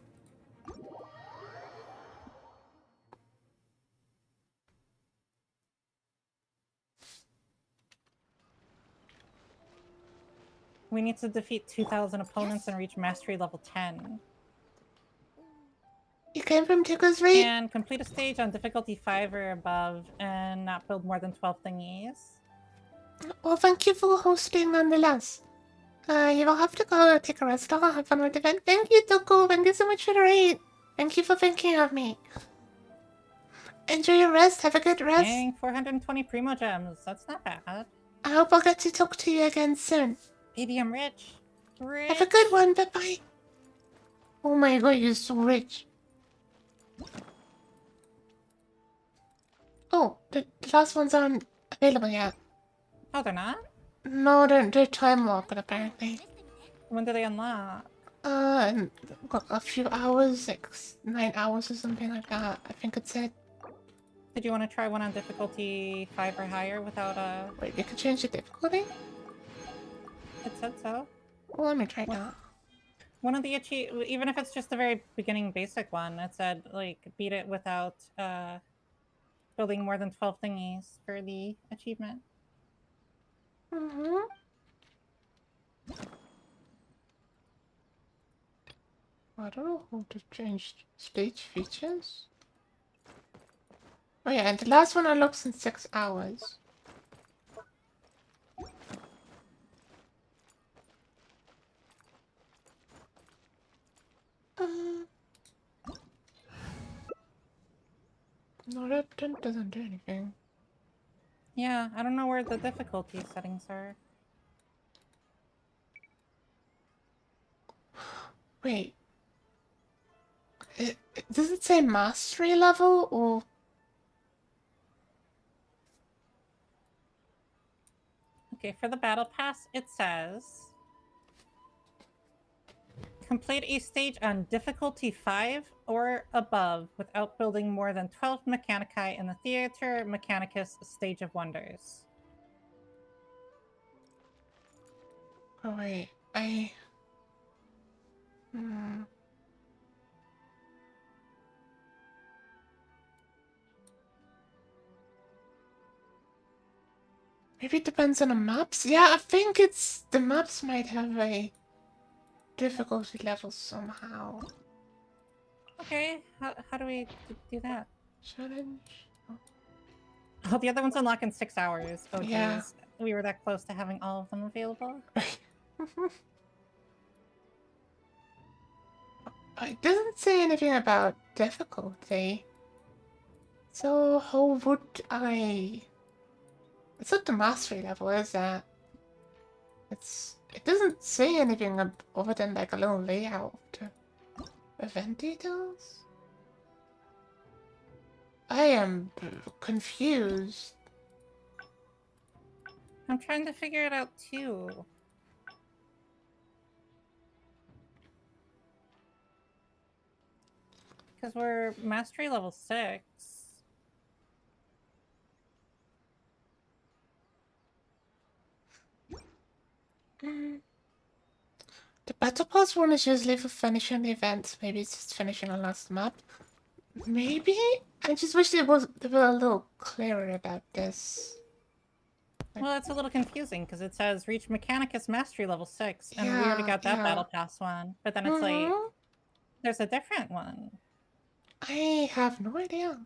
We need to defeat 2,000 opponents and reach mastery level 10. You came from Tickle's Rate? And complete a stage on difficulty 5 or above and not build more than 12 thingies. Well, thank you for hosting nonetheless. You will have to go take a rest. I'll have fun with the event. Thank you, Tuku. Thank you so much for the raid. Thank you for thinking of me. Enjoy your rest. Have a good rest. Dang, 420 primo gems. That's not bad. I hope I'll get to talk to you again soon. Baby, I'm rich. Rich. Have a good one. Bye-bye. Oh my god, you're so rich. Oh, the last ones aren't available yet. Oh, they're not? No, they're time locked apparently. When do they unlock? In a few hours, like 9 hours or something like that. I think it said. Did you want to try one on difficulty 5 or higher without a... Wait, you can change the difficulty? It said so. Well, let me try that. One of the even if it's just the very beginning basic one, it said, like, beat it without building more than 12 thingies for the achievement. Mm-hmm. I don't know how to change stage features. Oh yeah, and the last one unlocks in 6 hours. No, that doesn't do anything. Yeah, I don't know where the difficulty settings are. Wait. Does it say mastery level or... Okay, for the battle pass, it says... Complete a stage on difficulty 5 or above without building more than 12 Mechanici in the Theater Mechanicus Stage of Wonders. Oh wait, Maybe it depends on the maps? Yeah, I think it's... The maps might have a difficulty level somehow. Okay, how do we do that? Challenge? Oh, the other ones unlock in 6 hours. Oh, geez. Yeah. We were that close to having all of them available. It doesn't say anything about difficulty. So how would I... It's not the mastery level, is that? It doesn't say anything other than like a little layout. Event details? I am confused. I'm trying to figure it out too. Because we're mastery level 6. The Battle Pass one is usually for finishing the event. Maybe it's just finishing a last map. Maybe? I just wish they were a little clearer about this. Well, it's a little confusing because it says reach Mechanicus mastery level 6, and we already Yeah, got that yeah. battle pass one. But then it's like, there's a different one. I have no idea.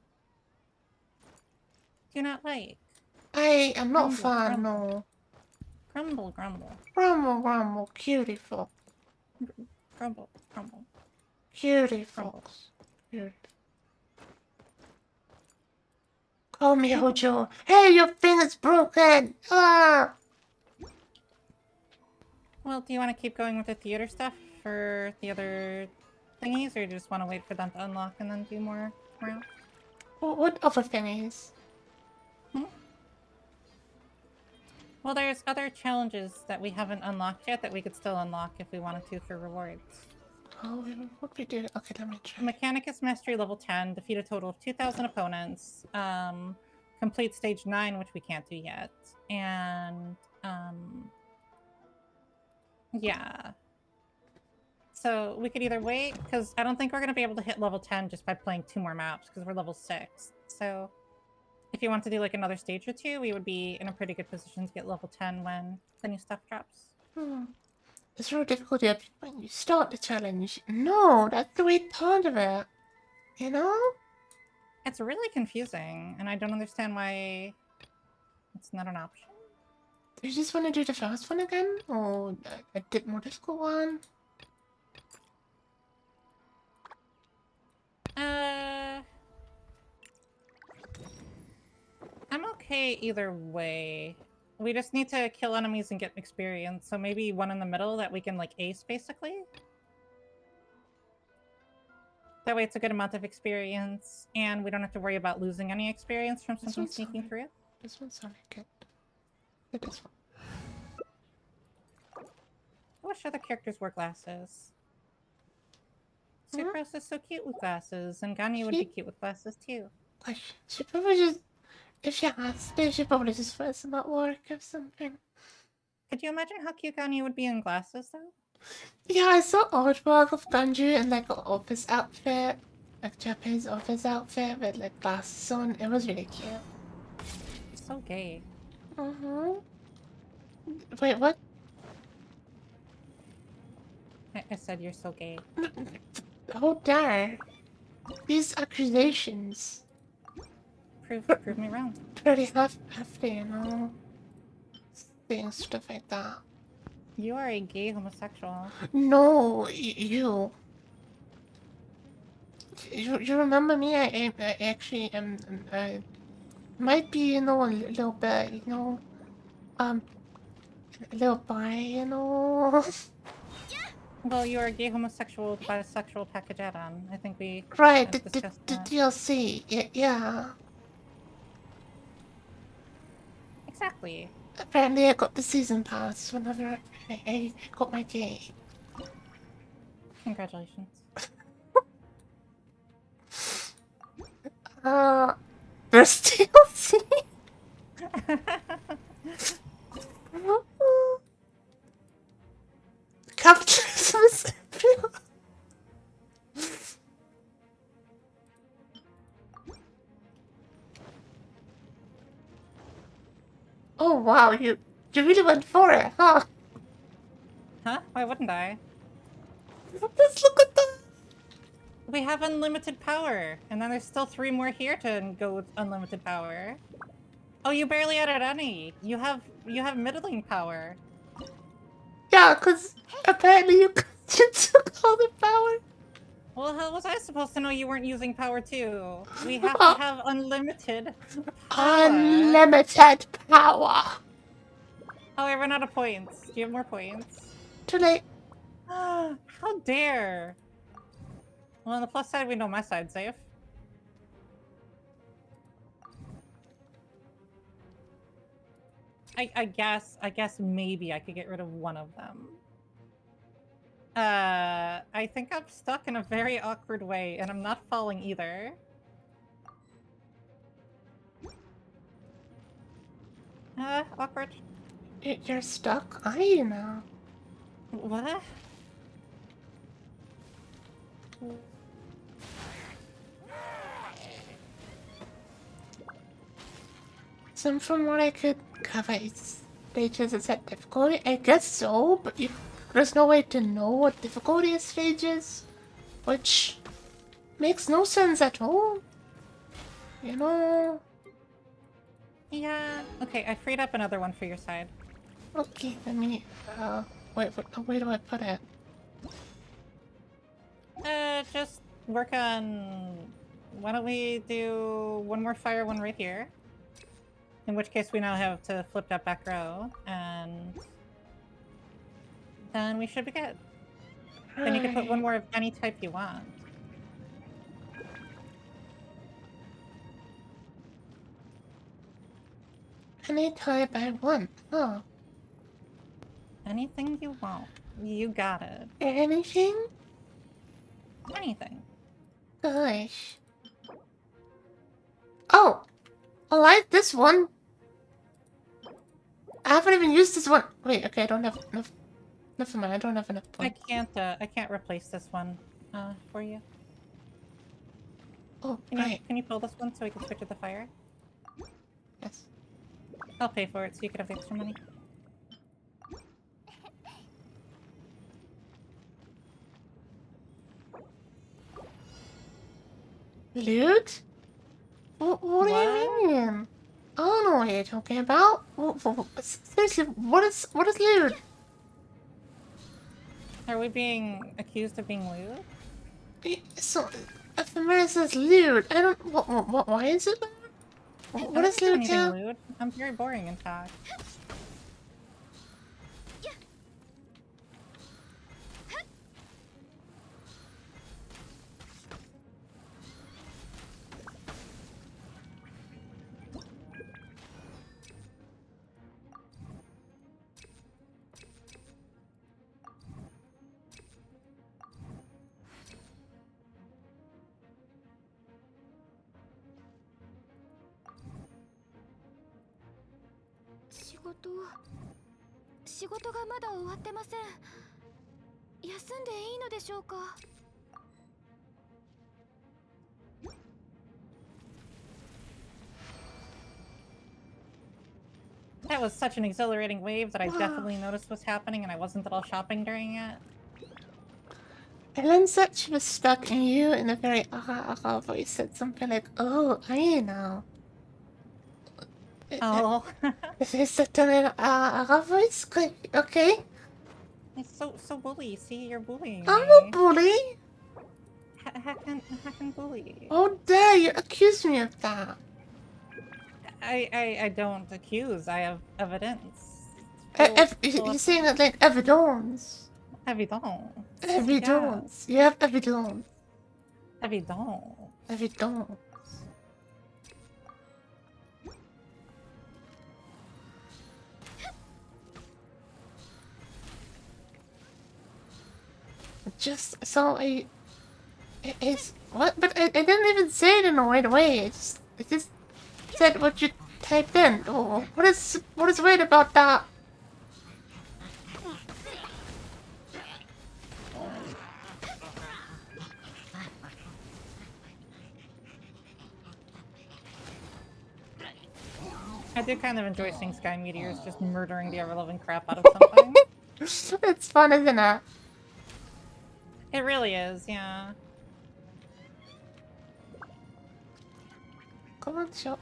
Do not like. I am not a Grumble, fan, grumble. no. Grumble, grumble. Grumble, grumble, cutie fox. Grumble, grumble. Cutie Grumble. fox. Weird. Call me Hojo. Hey, your thing is broken! Ah! Well, do you want to keep going with the theater stuff for the other thingies, or do you just want to wait for them to unlock and then do more tomorrow? What other thingies? Well, there's other challenges that we haven't unlocked yet that we could still unlock if we wanted to for rewards. Oh, what we do? Okay, let me try. Mechanicus Mastery level 10, defeat a total of 2,000 opponents, complete stage 9, which we can't do yet, and, yeah. So we could either wait, because I don't think we're going to be able to hit level 10 just by playing 2 more maps, because we're level 6. So if you want to do like another stage or 2, we would be in a pretty good position to get level 10 when the new stuff drops. It's real difficult when you start the challenge. No, that's the way part of it. You know? It's really confusing, and I don't understand why it's not an option. Do you just want to do the first one again? Or a more difficult one? I'm okay either way. We just need to kill enemies and get experience, so maybe one in the middle that we can, like, ace, basically? That way it's a good amount of experience, and we don't have to worry about losing any experience from something sneaking through. This one's sounding good. Look at this one. I wish other characters wore glasses. Sucrose is so cute with glasses, and Ganyu would be cute with glasses too. Gosh, she probably just... If she asked me, she probably just wears them at work or something. Could you imagine how cute Ganyu would be in glasses, though? Yeah, I saw artwork of Ganju in like an office outfit. Like Japanese office outfit with like glasses on. It was really cute. So gay. Wait, what? I said you're so gay. Oh, dare. These accusations. Prove me wrong. Pretty hefty, you know? Saying stuff like that. You are a gay homosexual. No, you. You remember me? I actually am. I might be, you know, a little bit, you know, a little bi, you know. Well, you are a gay homosexual with bisexual package add-on. I think we Right, discussed the that. DLC. Yeah. Exactly. Apparently, I got the season pass whenever I got my game. Congratulations. There's DLC. Capitalism. Oh wow, you really went for it, huh? Huh? Why wouldn't I? Let's look at that. We have unlimited power, and then there's still 3 more here to go with unlimited power. Oh, you barely added any. You have middling power. Yeah, cause apparently you took all the power. Well, how was I supposed to know you weren't using power too? We have to have unlimited power. Unlimited power. Oh, I ran out of points. Do you have more points? Too late. How dare! Well, on the plus side, we know my side's safe. I guess maybe I could get rid of one of them. I think I'm stuck in a very awkward way, and I'm not falling either. Awkward. You're stuck, are you now? What? So from what I could cover, it's stages is at difficulty. I guess so, but there's no way to know what difficulty a stage is, which makes no sense at all. You know? Yeah. Okay, I freed up another one for your side. Okay, let me. Wait. Where do I put it? Just work on... Why don't we do one more fire, one right here? In which case we now have to flip that back row, and then we should be good. Then you can put one more of any type you want. Any type I want. Oh. Anything you want. You got it. Anything? Anything. Gosh. Oh! I like this one. I haven't even used this one. Wait, okay, I don't have enough. Never mind, I don't have enough points. I can't replace this one for you. Oh, Can right. you pull this one so we can switch to the fire? Yes. I'll pay for it so you can have the extra money. Loot? What do you mean? I don't know what you're talking about. Seriously, what is loot? Are we being accused of being lewd? So, Ephemera says loot. I don't. Why is it loot? What is loot, anything too? lewd. I'm very boring, in fact.仕事がまだ終わってません。休んでいいのでしょうか。That was such an exhilarating wave that I definitely noticed was happening and I wasn't at all shopping during it. Elinseria was stuck in you in a very voice. Said something like, "Oh, I know." Oh. Is that an voice? Okay. It's so bully. See, you're bullying I'm me. a bully. Heckin' bully. Oh, dare you accuse me of that? I don't accuse. I have evidence. You're saying that like evidence. Evidence. Evidence. You have evidence. Evidence. Evidence. Just so it's what? But I didn't even say it in a weird way. It just said what you typed in. Oh, what is weird about that? I do kind of enjoy seeing Sky Meteors just murdering the ever-loving crap out of something. It's fun, isn't it? It really is, yeah. Come on, show.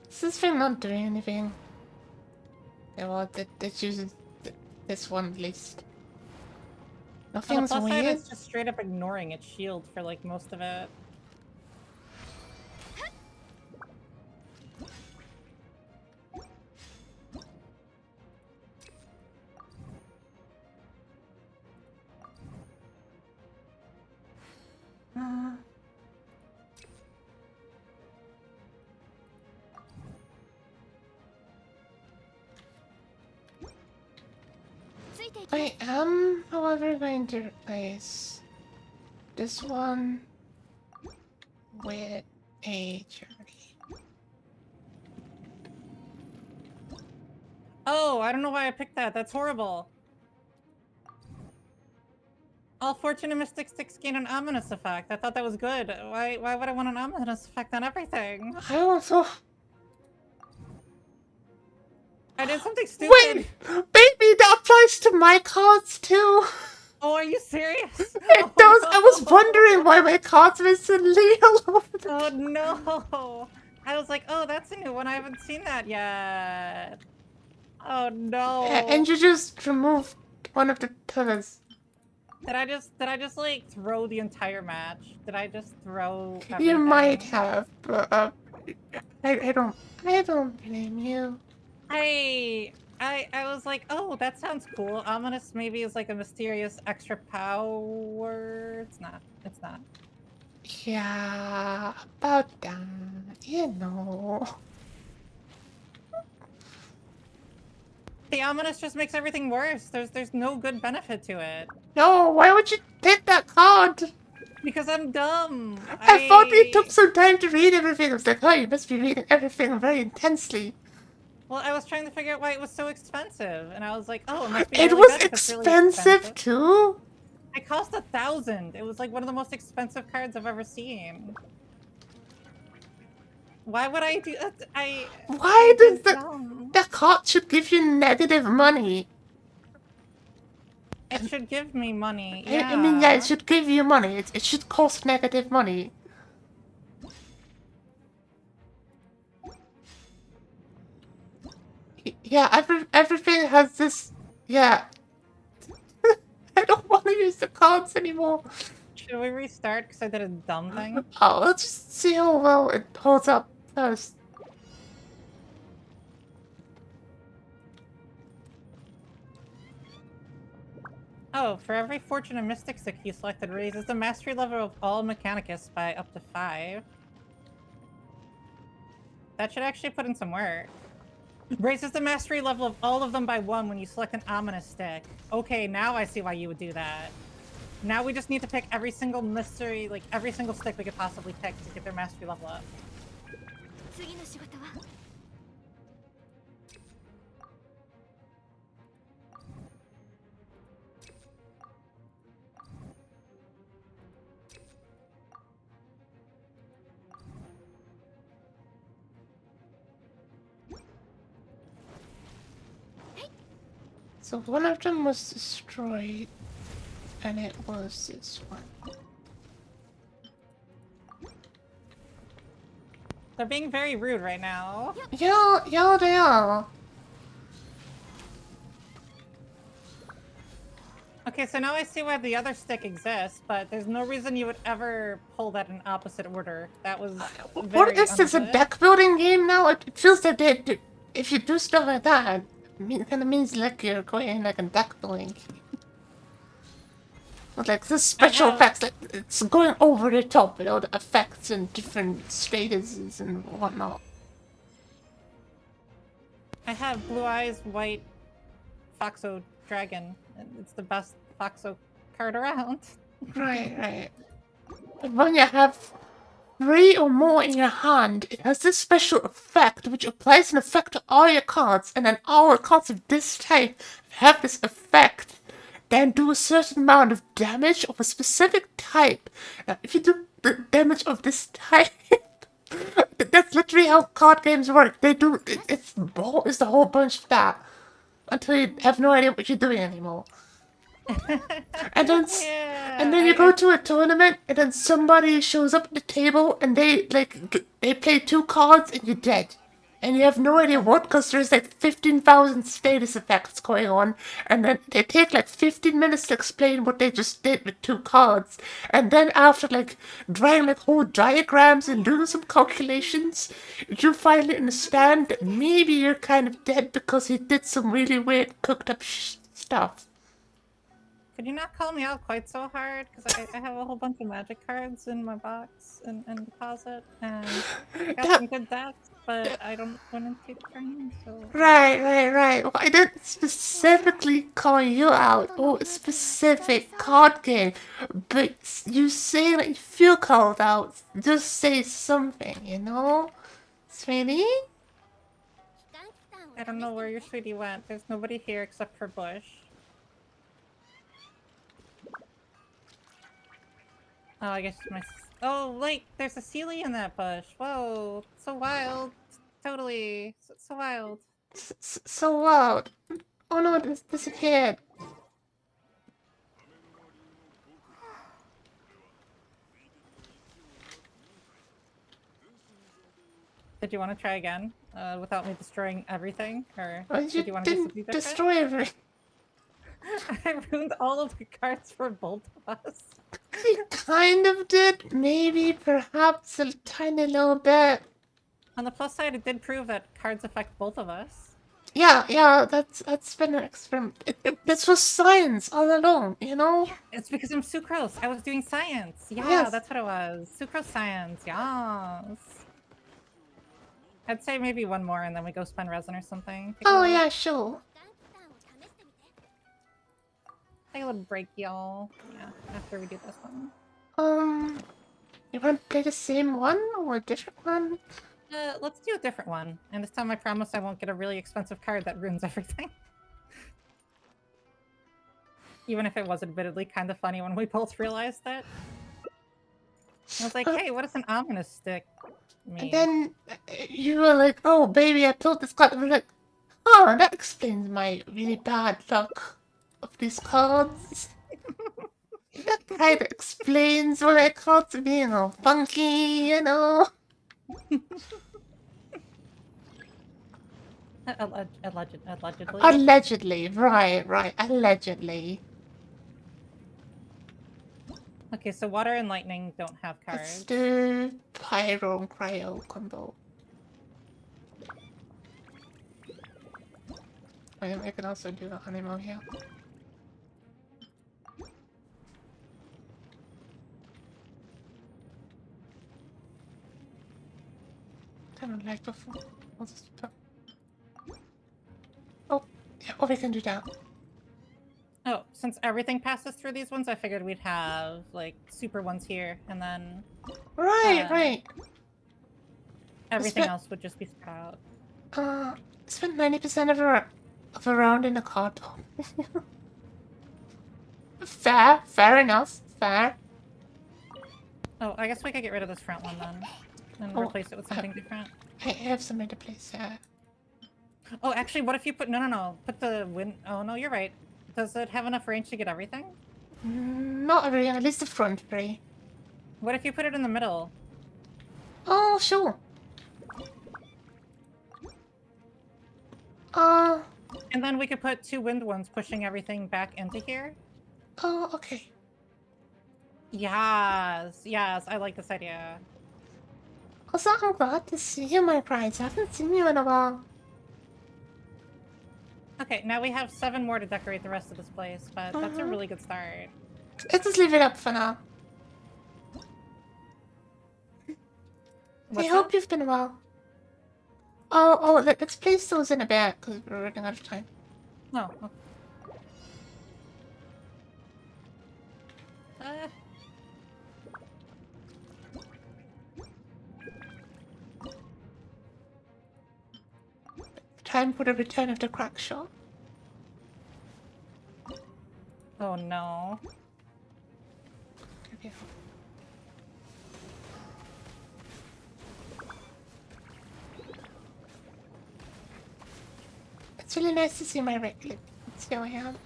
Is this thing not doing anything? Yeah, well, that chooses this one at least. Nothing's On the plus side, weird. it's just straight up ignoring its shield for like most of it. I am, however, going to replace this one with a journey. Oh, I don't know why I picked that. That's horrible. All fortune and mystic sticks gain an ominous effect. I thought that was good. Why would I want an ominous effect on everything? I also... I did something stupid. Wait! Baby, that applies to my cards too! Oh, are you serious? It does! I was wondering why my cards were suddenly all over the Oh no! I was like, oh, that's a new one. I haven't seen that yet. Oh no! And you just removed one of the pillars. Did I just like throw the entire match? Did I just throw everything? You might have, but I don't blame you. I was like, oh, that sounds cool. Ominous maybe is like a mysterious extra power. It's not. It's not. Yeah, about that, you know. The ominous just makes everything worse. There's no good benefit to it. No, why would you take that card? Because I'm dumb. I thought we took some time to read everything. I was like, oh, you must be reading everything very intensely. Well, I was trying to figure out why it was so expensive, and I was like, oh, it must be It really was good if it's really expensive expensive. too. It cost 1,000. It was like one of the most expensive cards I've ever seen. Why would I do that? Why does dumb. the card should give you negative money? It should give me money. I mean, yeah, it Yeah. should give you money. It should cost negative money. Yeah, everything has this. Yeah. I don't want to use the cards anymore. Should we restart because I did a dumb thing? Oh, let's just see how well it holds up first. Oh, for every Fortune and Mystic Stick you selected raises the mastery level of all Mechanicus by up to 5. That should actually put in some work. Raises the mastery level of all of them by 1 when you select an ominous stick. Okay, now I see why you would do that. Now we just need to pick every single mystery, like every single stick we could possibly pick to get their mastery level up. 次の仕事は So one of them was destroyed, and it was this one. They're being very rude right now. Yeah, they are. Okay, so now I see why the other stick exists, but there's no reason you would ever pull that in opposite order. That was What very is this, a unfair. deck building game now? It feels that if you do stuff like that, it kind of means like you're going like a deck building game. But like this special effects, like it's going over the top with all the effects and different statuses and whatnot. I have blue eyes, white Foxo dragon, and it's the best Foxo card around. Right. But when you have 3 or more in your hand, it has this special effect which applies an effect to all your cards, and then all cards of this type have this effect, then do a certain amount of damage of a specific type. Now, if you do the damage of this type, that's literally how card games work. They do it's the whole bunch of that until you have no idea what you're doing anymore. And then, and then you go to a tournament, and then somebody shows up at the table, and they play 2 cards, and you're dead, and you have no idea what, because there's like 15,000 status effects going on, and then they take like 15 minutes to explain what they just did with 2 cards, and then after like drawing like whole diagrams and doing some calculations, you finally understand that maybe you're kind of dead because he did some really weird cooked up stuff. Could you not call me out quite so hard? Because I have a whole bunch of magic cards in my box and deposit, and I got some good decks, but I don't want to take turns, so... Right. Well, I didn't specifically call you out or a specific card game, but you say that you feel called out. Just say something, you know? Sweetie? I don't know where your sweetie went. There's nobody here except for Bush. Oh, I guess my... Oh, like, there's a Sealy in that bush. Whoa, so wild. Totally. So wild. So loud. Oh no, it disappeared. Did you want to try again? Without me destroying everything? Or You did you want to do didn't something different? destroy everything. I ruined all of the cards for both of us. We kind of did. Maybe, perhaps a tiny little bit. On the plus side, it did prove that cards affect both of us. Yeah, that's been an experiment. This was science all along, you know? It's because I'm sucrose. I was doing science. Yeah, Yes. that's what it was. Sucrose science. Yes. I'd say maybe one more and then we go spend resin or something. Take a Oh little- yeah, sure. ダンクターンを試してみて Take a little break, y'all. Yeah, after we do this one. You want to play the same one or a different one? Let's do a different one. And this time I promise I won't get a really expensive card that ruins everything. Even if it was admittedly kind of funny when we both realized that. I was like, hey, what does an ominous stick mean? And then you were like, "Oh, baby, I pulled this card." I was like, "Oh, that explains my really bad luck of these cards." That kind of explains why my cards are being all funky, you know. Allegedly. Allegedly, right, allegedly. Okay, so water and lightning don't have Let's cards. do pyro and cryo combo. Oh, yeah, I can also do the honeymoon here. Kind of like before. I'll just put... Oh, yeah, or we can do that. Oh, since everything passes through these ones, I figured we'd have, like, super ones here, and then Right, right. everything Spent- else would just be spread out. Spent 90% of a round in a card. Fair enough, fair. Oh, I guess we could get rid of this front one then, and Oh, replace it with something different. I have some other place. Oh, actually, what if you put... No. Put the wind... Oh, no, you're right. Does it have enough range to get everything? Not everything, at least the front three. What if you put it in the middle? Oh, sure. And then we could put 2 wind ones pushing everything back into here? Oh, okay. Yes, I like this idea. Also, I'm glad to see you, my prize. I haven't seen you in a while. Okay, now we have 7 more to decorate the rest of this place, but that's a really good start. Let's just leave it up for now. I hope you've been well. Oh, let's place those in a bit, because we're running out of time. No. Oh, okay. Time for the return of the crack shot. Oh no. Okay. It's really nice to see my red clip. Here I am.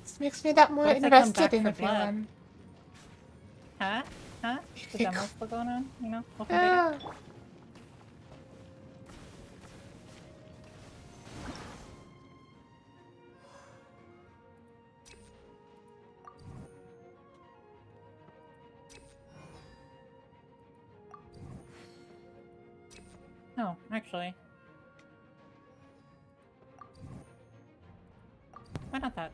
This makes me that more What if they come invested back in for blood? everyone. Huh? The They demo's c- still going on, you know? What can we do? Yeah. No, actually. Why not that?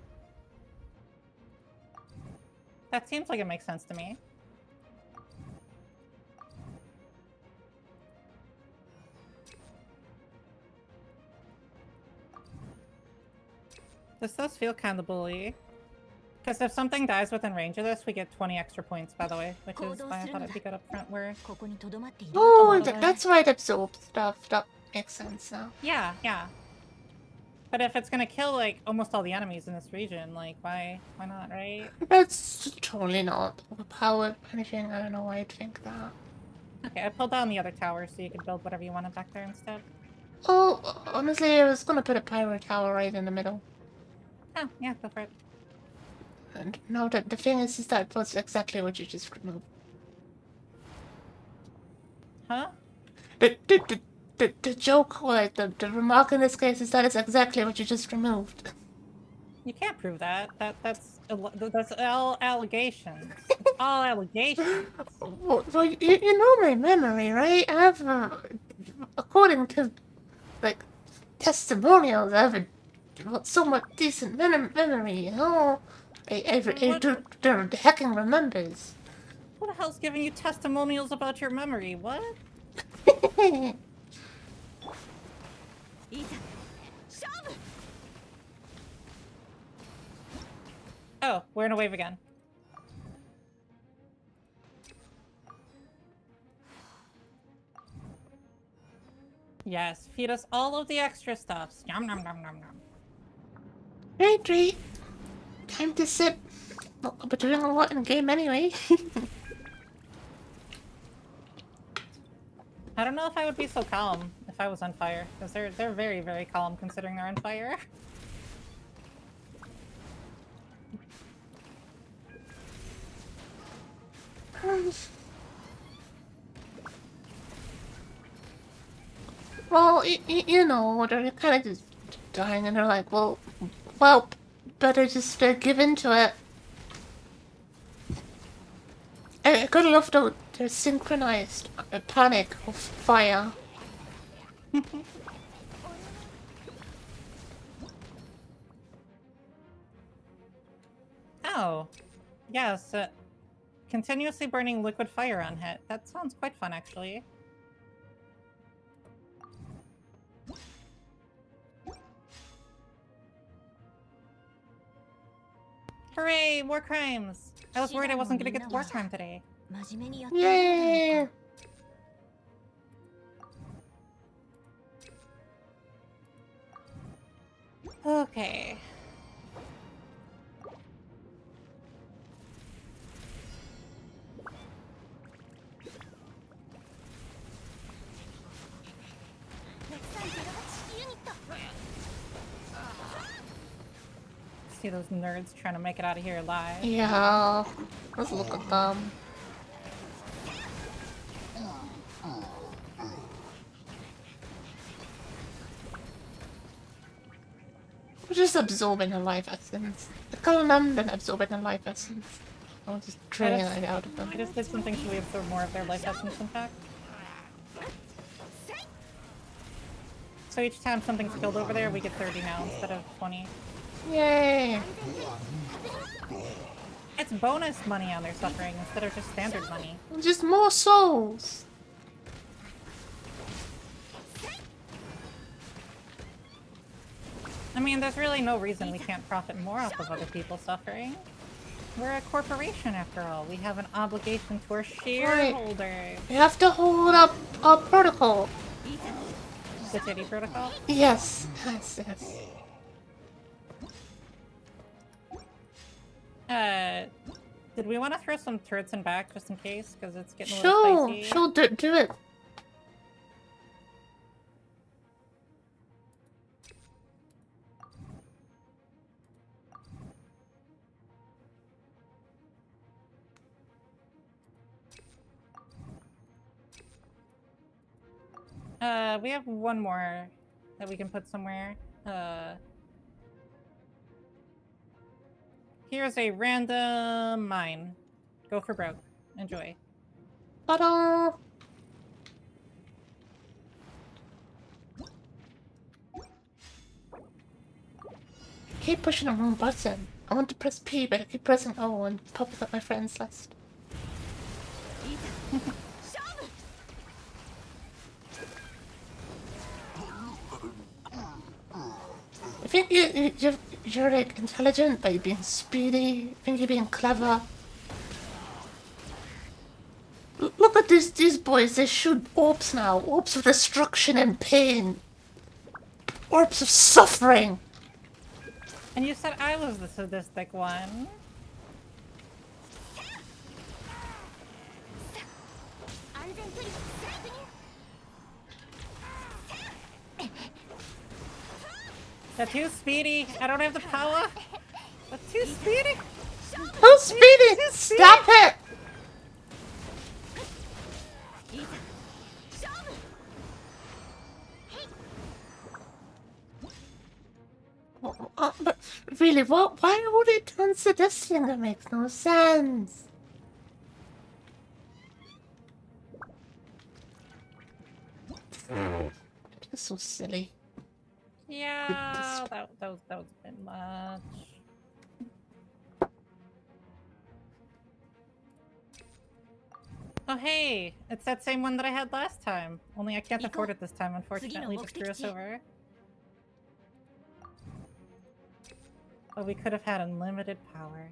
That seems like it makes sense to me. This does feel kind of bully. Because if something dies within range of this, we get 20 extra points, by the way. Which is why I thought it'd be good up front where... ここに留まっている Oh, little bit. that's why it absorbs stuff. That makes sense now. Yeah. But if it's gonna kill, like, almost all the enemies in this region, like, why not, right? That's totally not overpowered or anything. I don't know why I'd think that. Okay, I pulled down the other tower so you could build whatever you wanted back there instead. Oh, honestly, I was gonna put a pyro tower right in the middle. Oh, yeah, go for it. And no, the thing is that was exactly what you just removed. Huh? the joke, or like the remark in this case, is that it's exactly what you just removed. You can't prove that. That's all allegations. It's all allegations. Well, you know my memory, right? I have, according to, like, testimonials, I have a somewhat decent memory, you know? I do the hecking remembers. Who the hell's giving you testimonials about your memory? What? Oh, we're in a wave again. Yes, feed us all of the extra stuffs. Yum nom nom nom nom. Right. Time to sip. Well, I'll be doing a lot in game anyway. I don't know if I would be so calm if I was on fire, because they're very, very calm considering they're on fire. Well, you know, they're kind of just dying, and they're like, well, better just give in to it. I gotta love their synchronized panic of fire. Oh, yes. Continuously burning liquid fire on hit. That sounds quite fun, actually. Hooray! War crimes! I was worried I wasn't gonna get the war crime today. Yay! Okay. See those nerds trying to make it out of here alive. Yeah, let's look at them. We're just absorbing her life essence. Killing them, then absorbing her life essence. I'll just drain it out of them. I just did something so we absorb more of their life essence impact. So each time something's killed over there, we get 30 now instead of 20. Yay! It's bonus money on their suffering instead of just standard money. Just more souls! I mean, there's really no reason we can't profit more off of other people's suffering. We're a corporation after all. We have an obligation to our shareholders. We have to hold up a protocol. The titty protocol? Yes. Did we want to throw some turrets in back just in case? Because it's getting a little spicy. Sure, do it. We have one more that we can put somewhere. Here's a random mine. Go for broke. Enjoy. Ta-da! Keep pushing the wrong button. I want to press P, but I keep pressing O and popping up my friends list. I think you're like intelligent by being speedy. I think you're being clever. Look at these boys. They shoot orbs now. Orbs of destruction and pain. Orbs of suffering. And you said I was the sadistic one. That's too speedy. I don't have the power. That's too speedy. Too speedy. Stop it. really, what? Why would it turn sadistic? That makes no sense. It's so silly. Yeah, that was a bit much. Oh hey, it's that same one that I had last time. Only I can't afford it this time, unfortunately, to screw us over. But we could have had unlimited power.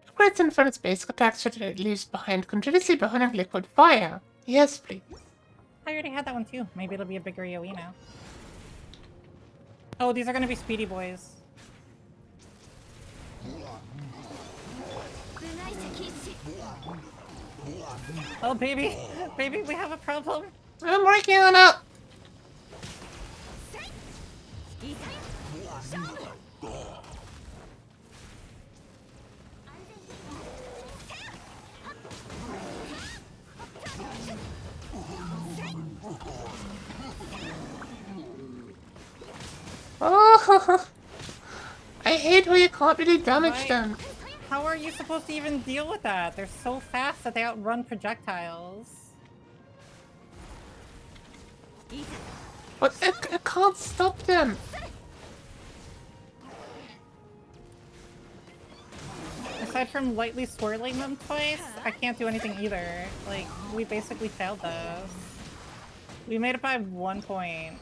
Upgrades in front of basic attacks that it leaves behind continuously behind liquid fire. Yes, please. I already had that one too. Maybe it'll be a bigger AoE now. Oh, these are gonna be speedy boys. Oh, baby! Baby, we have a problem! I'm working on it. Oh, I hate how you can't really damage Why- them. How are you supposed to even deal with that? They're so fast that they outrun projectiles. But I can't stop them. Aside from lightly swirling them twice, I can't do anything either. Like, we basically failed this. We made it by 1 point.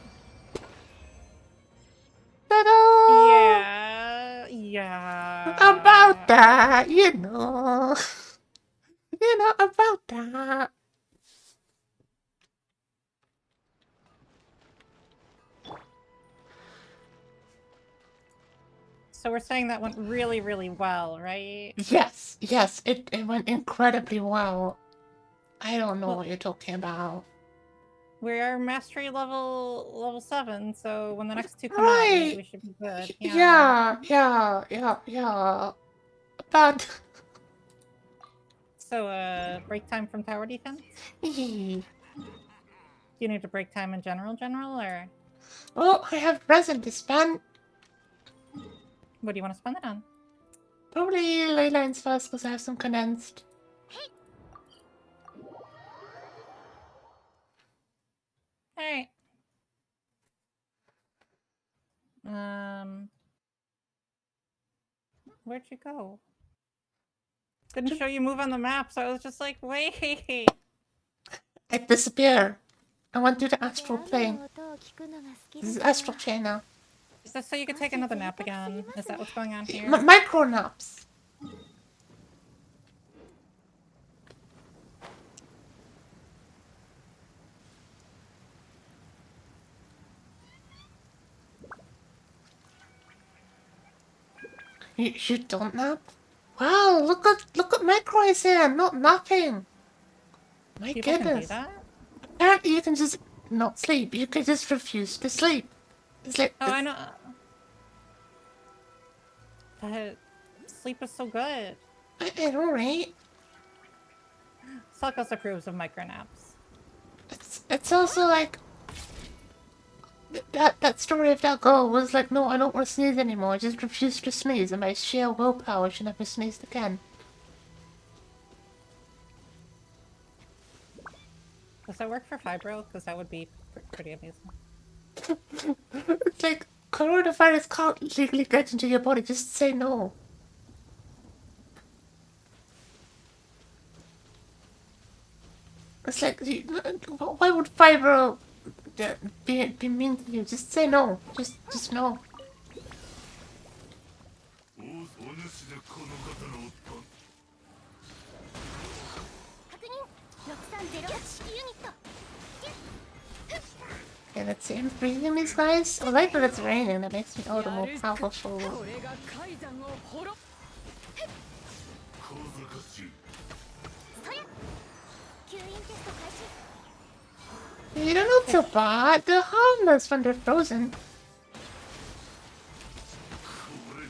Ta-da! Yeah. About that, you know. You know, about that. So we're saying that went really, really well, right? Yes, yes, it went incredibly well. I don't know Well- what you're talking about. We are mastery level 7, so when the next two come out, Right. we should be good. Yeah. But So, break time from tower defense? Do you need to break time in general, or well, I have present to spend. what do you want to spend it on? Probably ley lines first because I have some condensed. Alright. Where'd you go? Didn't show you move on the map, so I was just like, wait. I disappear. I went through the astral plane. This is astral chain now. Is this so you could take another nap again? Is that what's going on here? Micro naps. You don't nap? Wow, look at micro is here, not napping. My People can do goodness. that? Apparently you can just not sleep. You can just refuse to sleep. It's like Oh, I know. But sleep is so good. I know, right? Suckles approves of micronaps. It's also like that story of that girl was like, no, I don't want to sneeze anymore. I just refuse to sneeze, and by sheer willpower, she never sneezed again. Does that work for fibro? Because that would be pretty amazing. It's like coronavirus can't legally get into your body. Just say no. It's like, why would fibro be mean to you? Just say no. Just no. Okay, let's see. I'm freezing these guys. I like that it's raining. That makes me all the more powerful. You don't look so bad. They're harmless when they're frozen.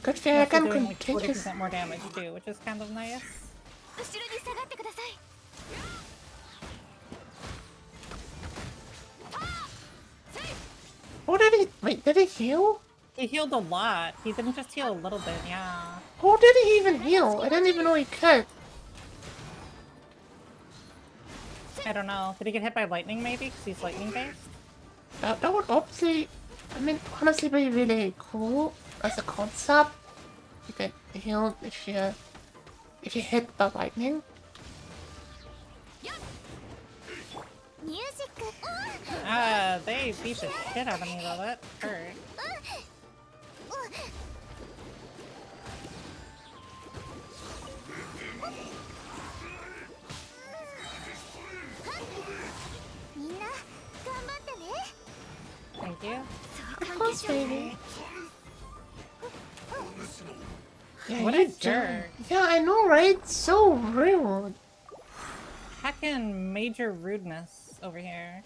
Good thing I Also can doing like contagious. 40% more damage too, which is kind of nice. 後ろに下がってください Oh, did he? Wait, did he heal? He healed a lot. He didn't just heal a little bit, yeah. Oh, did he even heal? I didn't even know he could. I don't know. Did he get hit by lightning maybe? Because he's lightning based? That would obviously, I mean, honestly be really cool as a concept. You get healed if you hit the lightning. ミュージック Ah, they beat the shit out of me though. That hurt. みんな頑張ってね Thank you. Of course, baby. Yeah, What you a do. jerk. Yeah, I know, right? So rude. Heckin' major rudeness over here.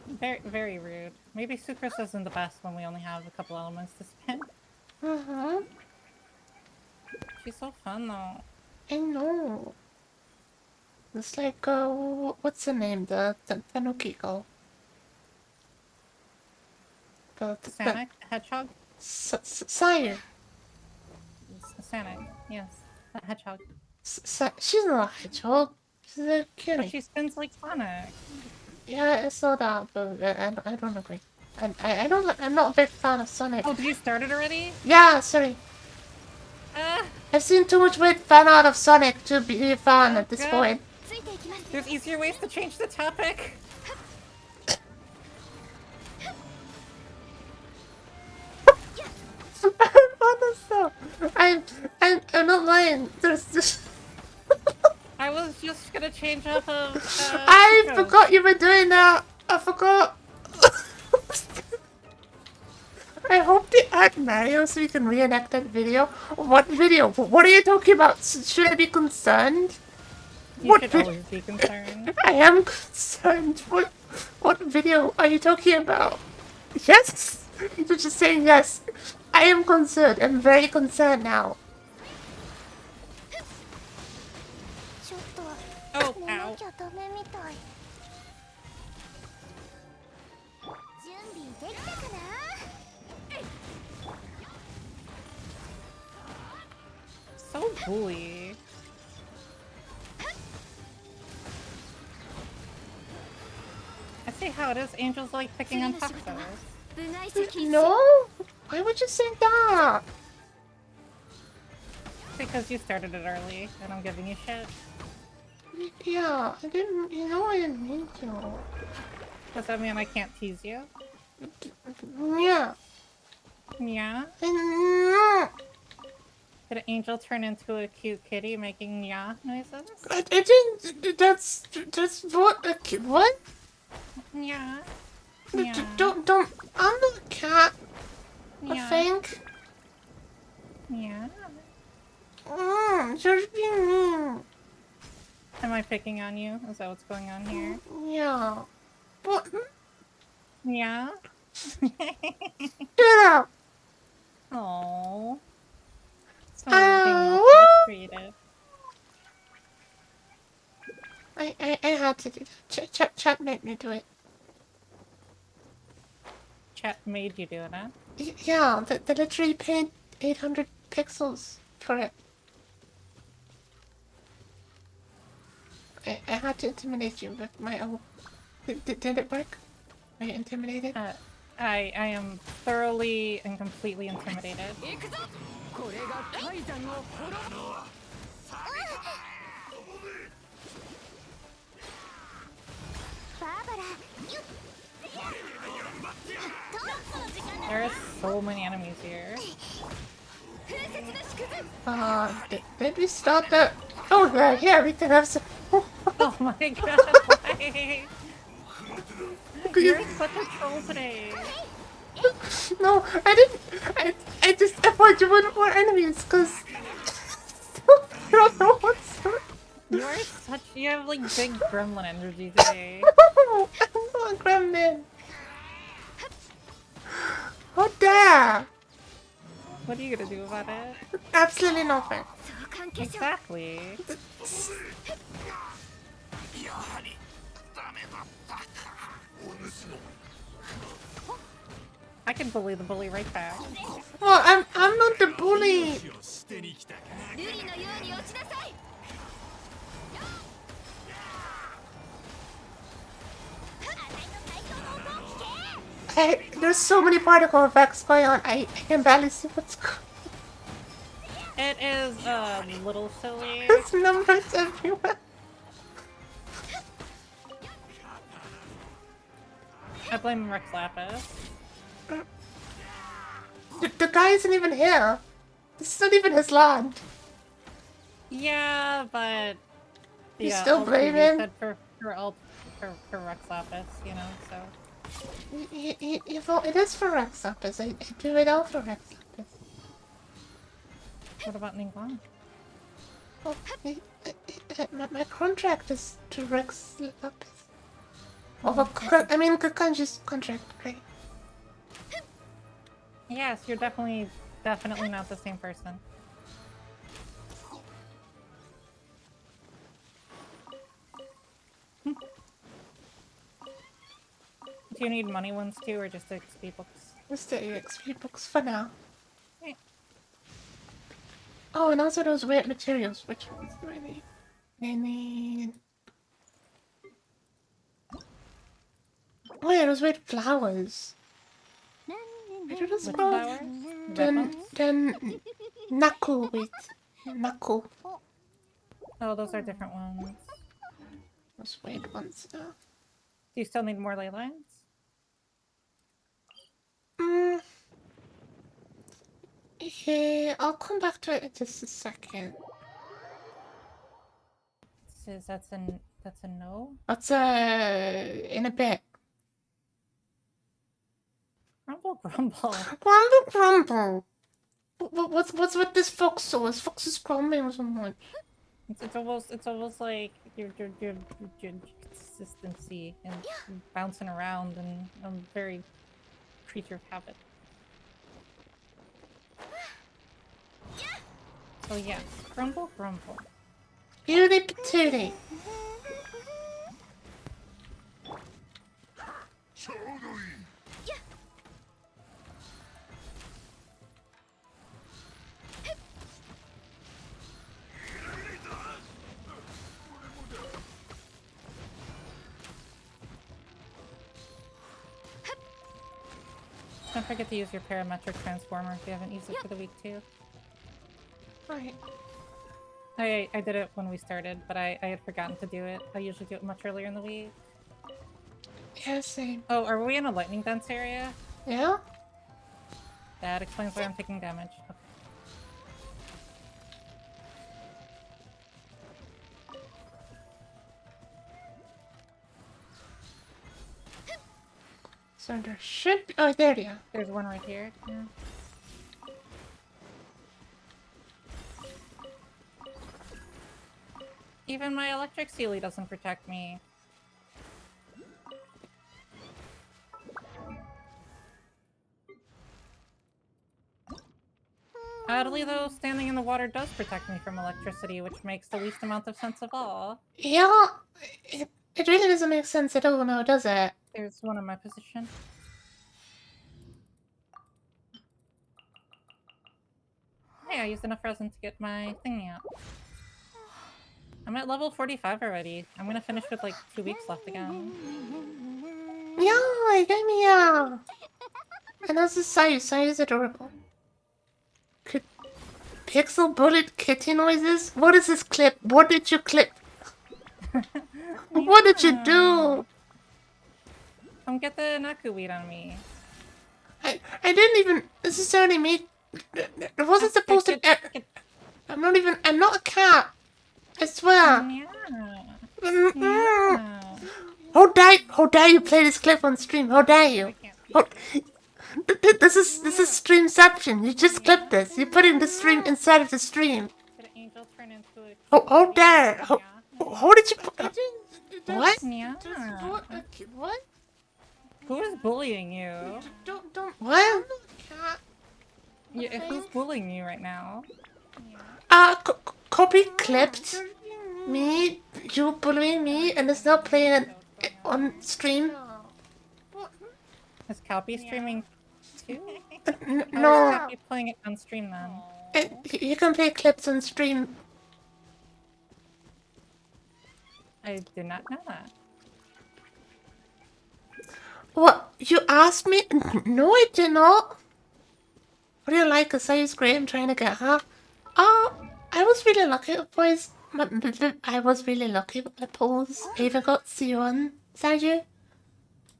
Very, very rude. Maybe Sucrose isn't the best when we only have a couple elements to spin. She's so fun though. I know. It's like, what's the name? The Tanuki girl. The Sonic? Hedgehog? Sire. Sonic, yes. A hedgehog. She's not a hedgehog. She's a But cutie. she spins like Sonic. Yeah, I saw that, but I don't agree. I don't. I'm not a big fan of Sonic. Oh, did you start it already? Yeah, sorry. Ah! I've seen too much weird fan art of Sonic to be a fan at this God. point. ついていきます There's easier ways to change the topic. Honestly, I'm not lying. There's just. I was just gonna change off of. I Sucrose. forgot you were doing that. I forgot. I hope they add Mario so we can reenact that video. What video? What are you talking about? Should I be concerned? You What should vid- always be concerned. I am concerned. What video are you talking about? Yes? You're just saying yes. I am concerned. I'm very concerned now. ちょっと Oh, 寝な ow. きゃダメみたい準備できたかな So bully. I see how it is. Angels like picking on Foxos. 部外者禁止 No? Why would you say that? Because you started it early, and I'm giving you shit. Yeah, I didn't. You know I didn't mean to. Does that mean I can't tease you? Yeah. Yeah? No. Did an angel turn into a cute kitty making yeah noises? I didn't. That's what. What? Yeah. D- Yeah. Don't. I'm not a cat. I Yeah. think. Yeah. You're being mean. Am I picking on you? Is that what's going on here? Yeah. What? Yeah? Shut up. Oh. So being all Ow. frustrated. I had to do that. Chat made me do it. Chat made you do it, huh? Yeah, they literally paid 800 pixels for it. I had to intimidate you with my own. Did it work? Are you intimidated? I am thoroughly and completely intimidated. これが泰山を滅ぼバーバラよっ There are so many enemies here. 風雪の縮図 Did we start that? Oh, yeah, we can have some. Oh my god, why? You're such a troll today. No, I didn't. I just I thought you wanted more enemies, cause I don't know what's. You are such. You have like big gremlin energy today. I'm not a gremlin. dare! What are you gonna do about it? Absolutely nothing. Exactly. I can bully the bully right back. Well, I'm not the bully. 瑠璃のように落ちなさい There's so many particle effects going on. I can barely see what's going on. It is a little silly. There's numbers everywhere. I blame Rex Lapis. The guy isn't even here. This is not even his land. Yeah, but You yeah, still Alt blame TV him? said for Rex Lapis, you know. So You vote, it is for Rex Lapis. I do it all for Rex Lapis. what about Ningguang? Oh, my contract is to Rex Lapis. Oh, but I mean, Kukanji's contract, right? Yes, you're definitely not the same person. Do you need money ones too, or just XP books? Just the EXP books for now. Yeah. Oh, and also those weird materials. Which ones do I need? I need... Oh yeah, those weird flowers. I do this Which called? flowers? Red ones? Then... Naku, wait. Naku. Oh, those are different ones. Those weird ones now. Do you still need more ley lines? Yeah, I'll come back to it in just a second. That's a no? That's in a bit. Grumble grumble. Grumble, grumble. What's with this fox sauce? This fox is grumbling so much. It's almost like your consistency and bouncing around and very creature of habit. So yes, grumble grumble. Beauty patootie. Don't forget to use your parametric transformer if you haven't used it for the week too. Right. I did it when we started, but I had forgotten to do it. I usually do it much earlier in the week. Yeah, same. Oh, are we in a lightning dense area? Yeah? That explains why I'm taking damage. Okay. So there should be... Oh, there you are. There's one right here. Yeah. Even my electric Sealy doesn't protect me. Oddly though, standing in the water does protect me from electricity, which makes the least amount of sense of all. Yeah, it really doesn't make sense at all now, does it? There's one in my position. Hey, I used enough resin to get my thingy out. I'm at level 45 already. I'm gonna finish with like 2 weeks left again. Yeah, give me a... And that's the size. Size is adorable. Pixel bullet kitty noises? What is this clip? What did you clip? What did you do? Come get the Naku weed on me. I didn't even necessarily make... It wasn't supposed to... I'm not even... I'm not a cat. I swear. Yeah. Yeah. How dare you play this clip on stream? How dare you? This is streamception. You just clipped this. You're putting the stream inside of the stream. How dare? How did you? What? Yeah. What? Who is bullying you? Don't. What? cat. Who's bullying you right now? Copy clipped me, you bullying me, and it's not playing it on stream. Is Calpy streaming too? No, How is Calpy playing it on stream then? you can play clips on stream. I did not know that. What? You asked me? No, I did not. What do you like? A size grade? I'm trying to get her. Oh, I was really lucky, boys. I was really lucky with my polls. I even got C1. Is that you?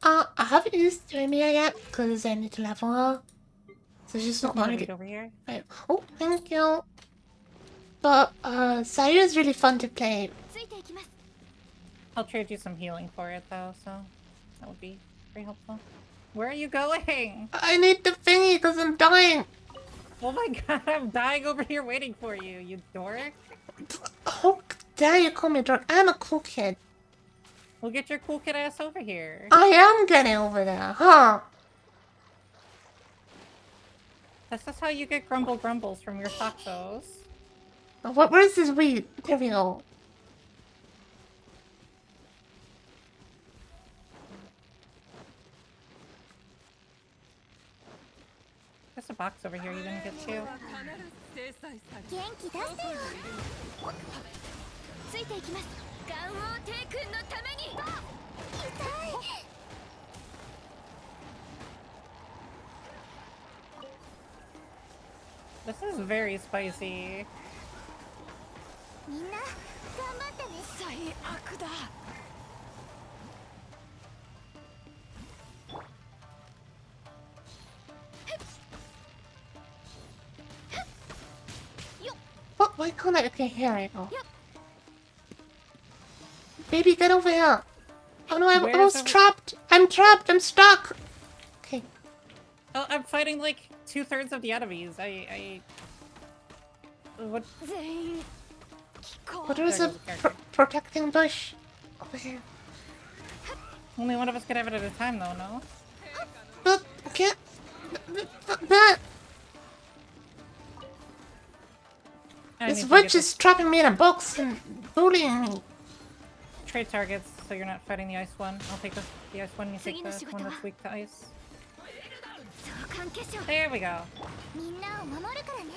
I haven't used Jeremia yet because I need to level her. So she's not already over here. right. Oh, thank you. But Sayu is really fun to play. I'll trade you some healing for it though, so that would be very helpful. Where are you going? I need the thingy because I'm dying. Oh my god, I'm dying over here waiting for you, you dork. How dare you call me drunk? I'm a cool kid. We'll get your cool kid ass over here. I am getting over there, huh? That's just how you get grumbles from your Foxos. Where's this weed? There we go. There's a box over here you didn't get to. 元気出せよついていきますガンオーテイ君のために痛い This is very spicy. みんな頑張ってね最悪だ What? Why can't I? Okay, here I go. Baby, get over here. Oh no, I was trapped. I'm trapped. I'm stuck. Okay. Oh, I'm fighting like 2/3 of the enemies. What? But there's a protecting bush over here. Only one of us could have it at a time, though. No. But can't. But this witch is trapping me in a box and bullying me. Trade targets, so you're not fighting the ice one. I'll take the ice one. You take the one that's weak to ice. There we go. みんなを守るからね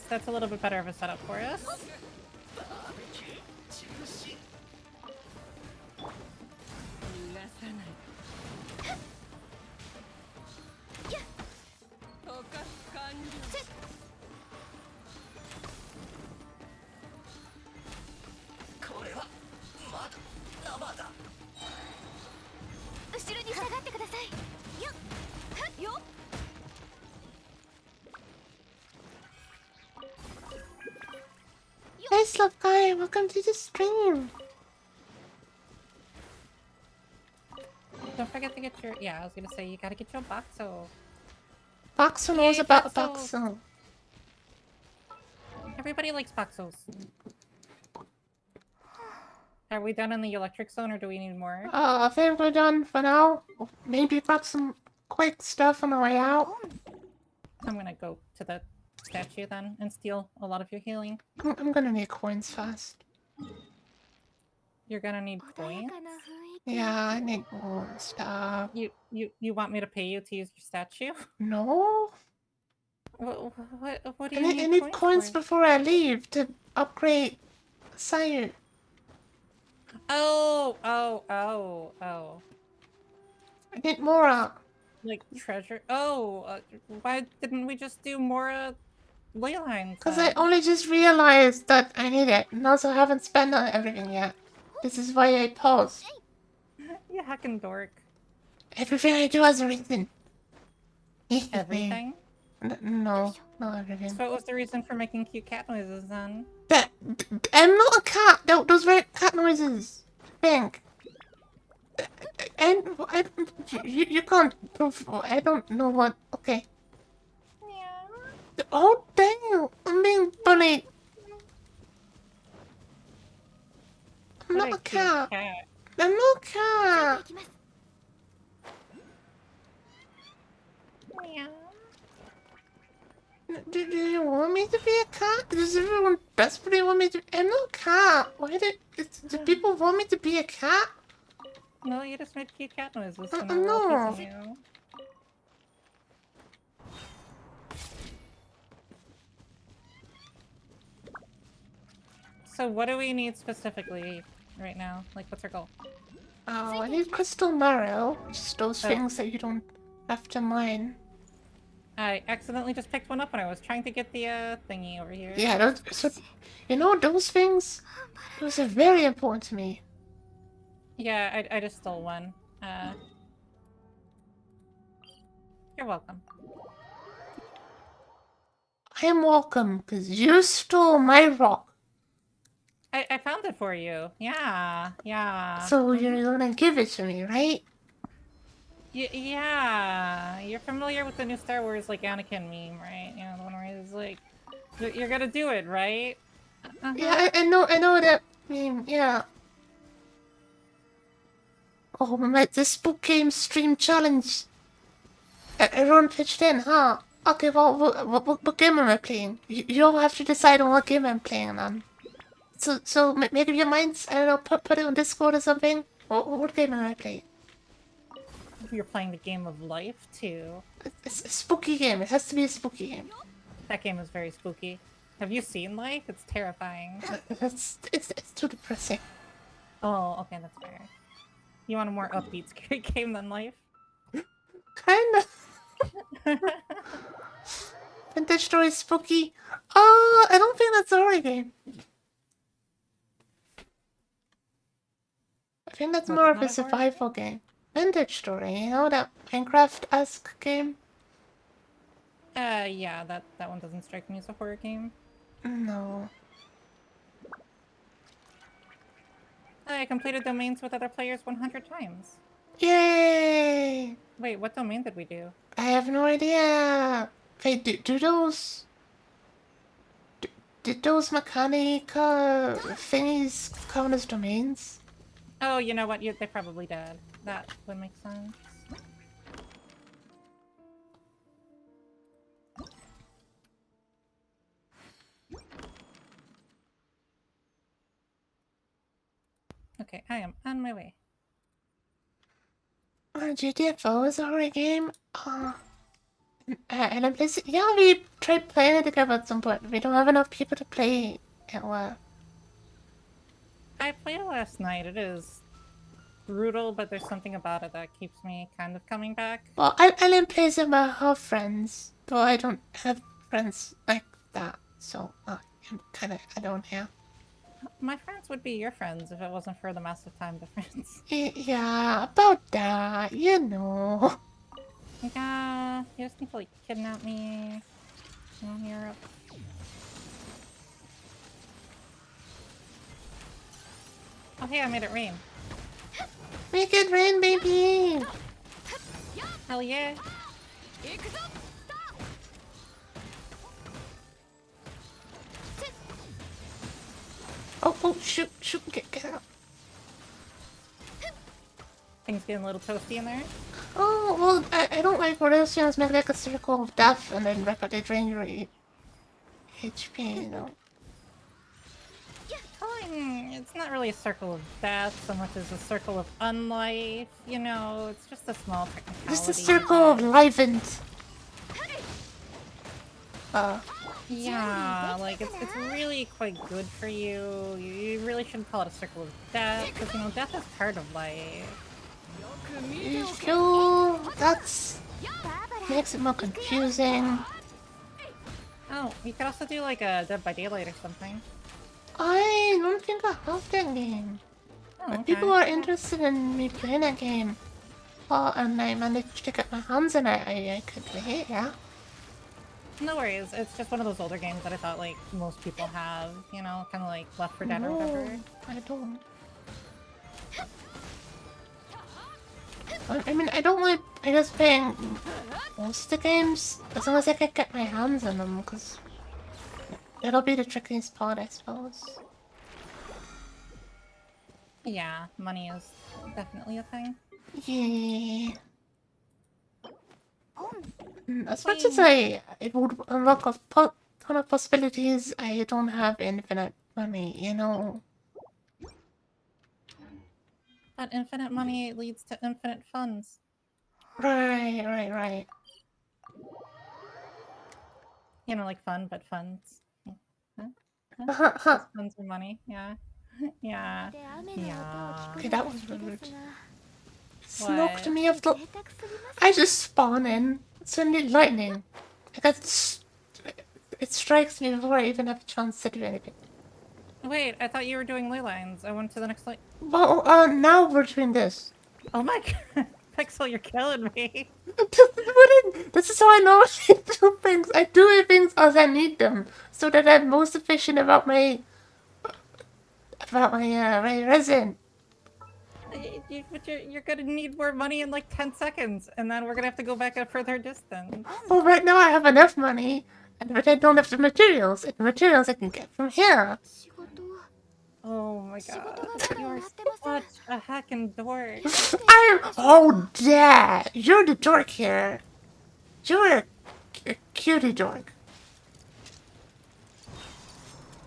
That's a little bit better of a setup for us. Nice love guy, welcome to the stream. Don't forget to get your. Yeah, I was gonna say you gotta get your Boxo. Boxo knows about Boxo. Everybody likes Boxos. Are we done in the electric zone, or do we need more? I think we're done for now. Maybe got some quick stuff on the way out. I'm gonna go to the statue then and steal a lot of your healing. I'm gonna need coins fast. You're gonna need coins? Yeah, I need more stuff. You want me to pay you to use your statue? No. What do you need? I need coins before I leave to upgrade Sayu. Oh. I need more. Like treasure? Oh, why didn't we just do more ley lines? Because I only just realized that I need it, and also haven't spent on everything yet. This is why I paused. You heckin' dork. Everything I do has a reason. Everything? No, not everything. So what was the reason for making cute cat noises then? I'm not a cat. Those weren't cat noises. Think. And you can't prove. I don't know what. Okay. Oh dang! I'm being bullied. I'm not a cat. I'm not a cat. Do you want me to be a cat? Does everyone desperately want me to? I'm not a cat. Why do people want me to be a cat? No, you just made cute cat noises, so now we're all No. teasing you. So what do we need specifically right now? Like, what's our goal? Oh, I need crystal marrow. Just those Oh. things that you don't have to mine. I accidentally just picked one up when I was trying to get the thingy over here. Yeah, those things, those are very important to me. Yeah, I just stole one. You're welcome. I am welcome, because you stole my rock. I found it for you. Yeah, yeah. So you're gonna give it to me, right? Yeah. You're familiar with the new Star Wars, like, Anakin meme, right? You know, the one where he's like, you're gonna do it, right? Yeah, I know that meme, yeah. Oh, the Spook Game Stream Challenge. Everyone pitched in, huh? Okay, well, what game am I playing? You all have to decide on what game I'm playing on. So make up your minds. I don't know, put it on Discord or something. What game am I playing? You're playing the game of life, too. It's a spooky game. It has to be a spooky game. That game is very spooky. Have you seen Life? It's terrifying. It's too depressing. Oh, okay, that's fair. You want a more upbeat, scary game than Life? Kinda. Vintage Story spooky. Oh, I don't think that's a horror game. I think that's more of a survival game. Vintage Story, you know, that Minecraft-esque game? Yeah, that one doesn't strike me as a horror game. No. I completed domains with other players 100 times. Yay! Wait, what domain did we do? I have no idea. Wait, do those... Did those mechanical thingies count as domains? Oh, you know what? They probably did. That would make sense. Okay, I am on my way. GTFO is a horror game. And I'm placing. Yeah, we tried playing it together at some point. We don't have enough people to play it with. I played it last night. It is brutal, but there's something about it that keeps me kind of coming back. Well, Ellen plays it with her friends, though I don't have friends like that. So I'm kind of I don't have. My friends would be your friends if it wasn't for the massive time difference. Yeah, about that, you know. Yeah, you just need to like kidnap me in Europe. Oh hey, I made it rain. Make it rain, baby. Hell yeah. Oh, shoot, get out. Things getting a little toasty in there. Oh, well, I don't like where those things make like a circle of death and then rapidly drain your HP, you know. It's not really a circle of death so much as a circle of unlife, you know, it's just a small technicality. Just a circle of livened. Yeah, like, it's really quite good for you. You really shouldn't call it a circle of death, because, you know, death is part of life. Cool. That's... makes it more confusing. Oh, you could also do, like, a Dead by Daylight or something. I don't think I have that game. Oh, But okay. people are interested in me playing that game. Oh, and I managed to get my hands on it. I could play it, yeah. No worries, it's just one of those older games that I thought, like, most people have, you know, kind of like Left 4 Dead or whatever. No, I don't. I mean, I don't like, I guess, playing most of the games, as long as I can get my hands on them, because it'll be the trickiest part, I suppose. Yeah, money is definitely a thing. Yeah. As much as it would unlock a ton of possibilities, I don't have infinite money, you know. But infinite money leads to infinite funds. Right. You know, like fun, but funds. Yeah. Huh? Huh? Huh. Just funds or money. Yeah. Yeah. で雨の音を聞く Okay, の that が was 好きで rude. すが Knocked me off the. 贅沢すぎます I just spawn in. Suddenly lightning. It strikes me before I even have a chance to do anything. Wait, I thought you were doing ley lines. I went to the next line. Well, now we're doing this. Oh my god. Pixel, you're killing me. This is how I know I do things. I do things as I need them, so that I'm most efficient about my my resin. But you're gonna need more money in like 10 seconds, and then we're gonna have to go back a further distance. Well, right now I have enough money, but I don't have the materials. And the materials I can get from here. 仕事 Oh my 仕事 god. がまだ終 You わ are ってません such a heckin' dork. Oh, Dad, you're the dork here. You're a cutie dork.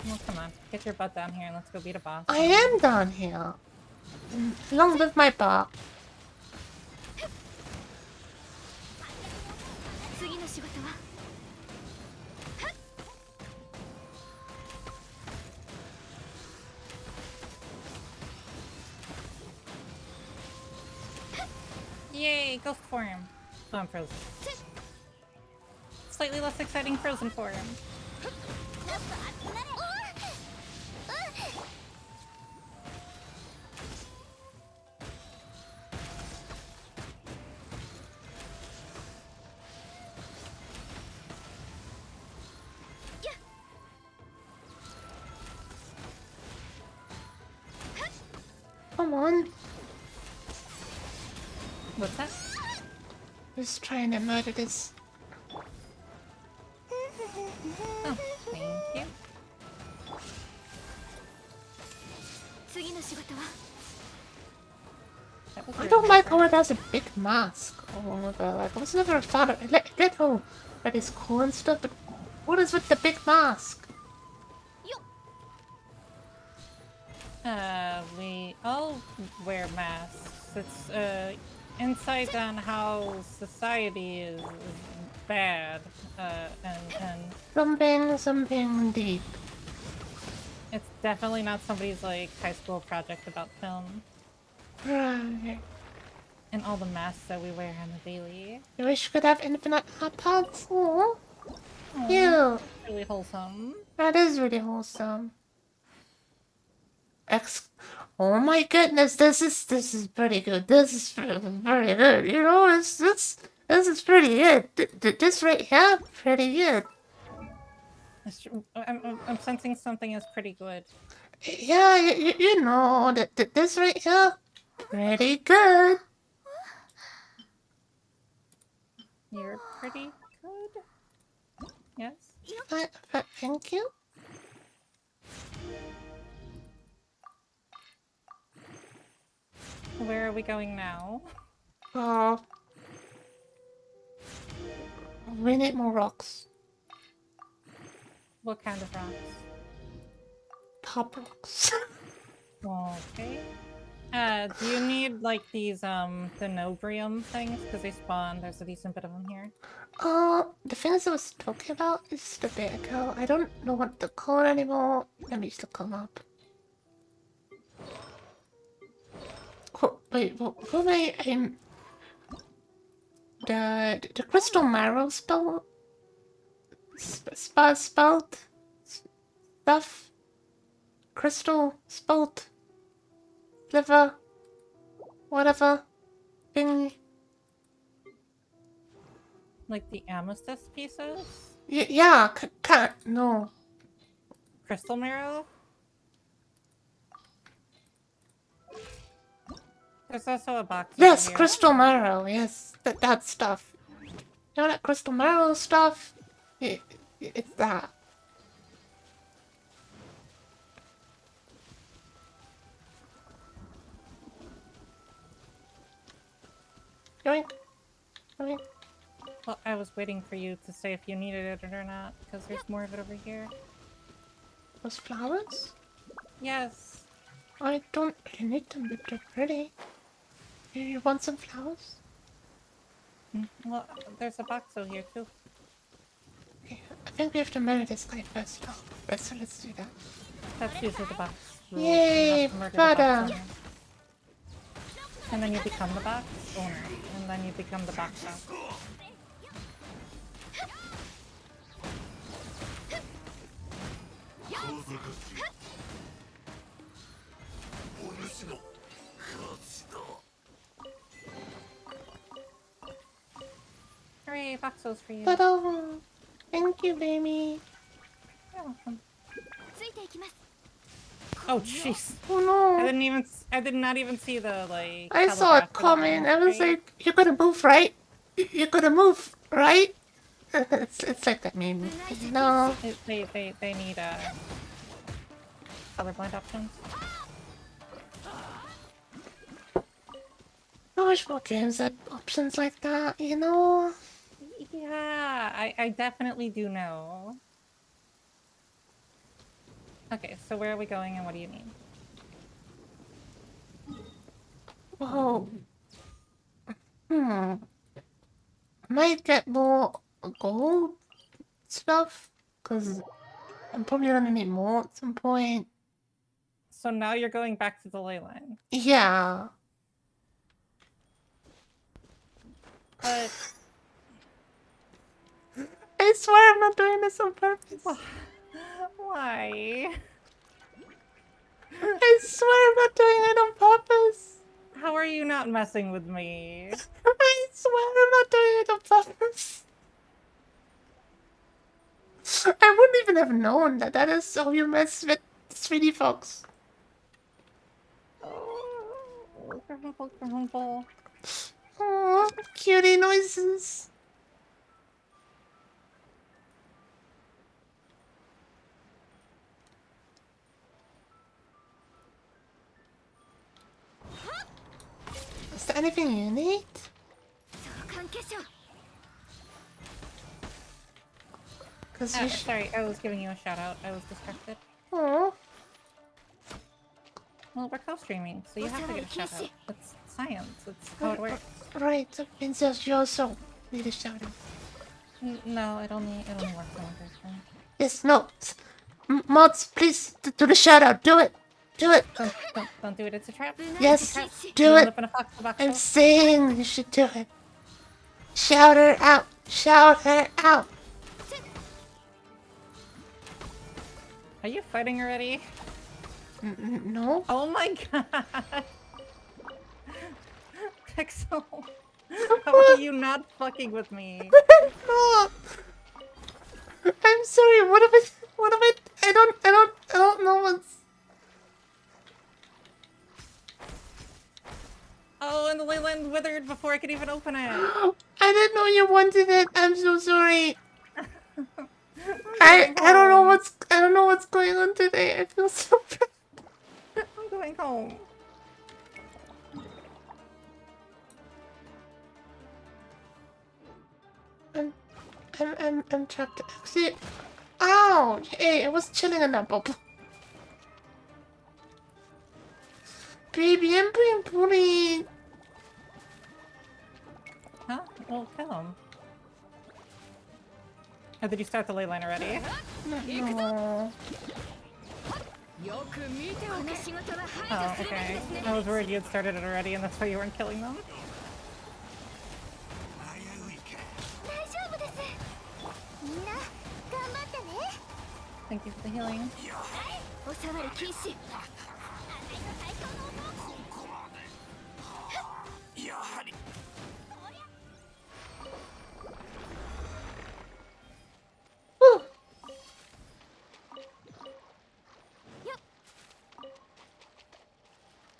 Well, come on. Get your butt down here and let's go beat a boss. I am down here. Along with my bar. 次の仕事は Yay, ghost form. Oh, I'm frozen. Slightly less exciting frozen form. Come on. What's that? Just trying to murder this. Oh, thank you. 次の仕事は That was I rude. don't like how it has a big mask. Oh, like I was never a fan of it. I get how that is cool and stuff, but what is with the big mask? We all wear masks. It's, insight on how society is bad, and Something deep. it's definitely not somebody's, like, high school project about film. Right. And all the masks that we wear on the daily. I wish you could have infinite hot pots. Oh, Aw, cute. really wholesome. That is really wholesome. Oh my goodness, this is pretty good. This is very good. You know, this is pretty good. This right here, pretty good. I'm sensing something is pretty good. Yeah, you know that this right here, pretty good. You're pretty good. Yes. Thank you. Where are we going now? Oh, we need more rocks. What kind of rocks? Top rocks. Okay. Do you need like these the Nobrium things? Because they spawn. There's a decent bit of them here. The things I was talking about is the bit ago. I don't know what to call it anymore. Let me just come up. Wait, what am I? The crystal marrow spell spelled stuff. Crystal spelled liver whatever thing. Like the amethyst pieces? Yeah, can't no. Crystal marrow? There's also a box. Yes, over here. crystal marrow. Yes, that stuff. You know that crystal marrow stuff? It's that. Yoink. Yoink. Well, I was waiting for you to say if you needed it or not, because there's more of it over here. Those flowers? Yes. I don't really need them, but they're pretty. You want some flowers? Well, there's a box over here too. Okay, I think we have to murder this guy first, though. So let's do that. That's usually the box rule. Yay, You have to murder the butter. box owner. And then you become the box owner. And then you become the box boss. Hooray, boxos for you. Ta-da! Thank you, baby. You're welcome. ついていきます Oh, jeez. Oh I no. did not even see the, like, I saw it telegraph for that coming. one, I was right? like, you're gonna move, right? You're gonna move, right? It's like that meme. No. They need, colorblind options. I wish more games had options like that, you know? Yeah, I definitely do know. Okay, so where are we going and what do you need? Whoa. Might get more gold stuff, because I'm probably gonna need more at some point. So now you're going back to the ley line. Yeah. But I swear I'm not doing this on purpose. why? I swear I'm not doing it on purpose. How are you not messing with me? I swear I'm not doing it on purpose. I wouldn't even have known that that is how you mess with 3D Fox. Oh, cutie noises. Is there anything you need? 相関化粧 Because Sorry, I was giving you a shout out. I was distracted. Oh, Well, we're co-streaming, so you have to get a shout out. It's science. It's how it works. right. Princess, you also need a shout out. No, it only works on one person. Yes, no. Mods, please do the shout out. Do it. Do it. Don't do it. It's a trap. Yes, You do it. live in a box I'm house. saying you should do it. Shout her out. Shout her out. Are you fighting already? No. Oh my god! Pixel! How are you not fucking with me? No. I'm sorry. What have I? I don't know what's. Oh, and the leyland withered before I could even open it! I didn't know you wanted it. I'm so sorry. I don't know what's going on today. I feel so bad. I'm going home. I'm trapped. Actually, ow! Hey, I was chilling in that bubble. Baby, I'm being bullied. Huh? Well, kill him. Oh, did you start the ley line already? No. よく見ておけこの仕事は排 Oh, 除するべき okay. ですね I was worried you had started it already and that's why you weren't killing them. 大丈夫ですみんな頑張ってね Thank you for the healing. お触り禁止 Whew.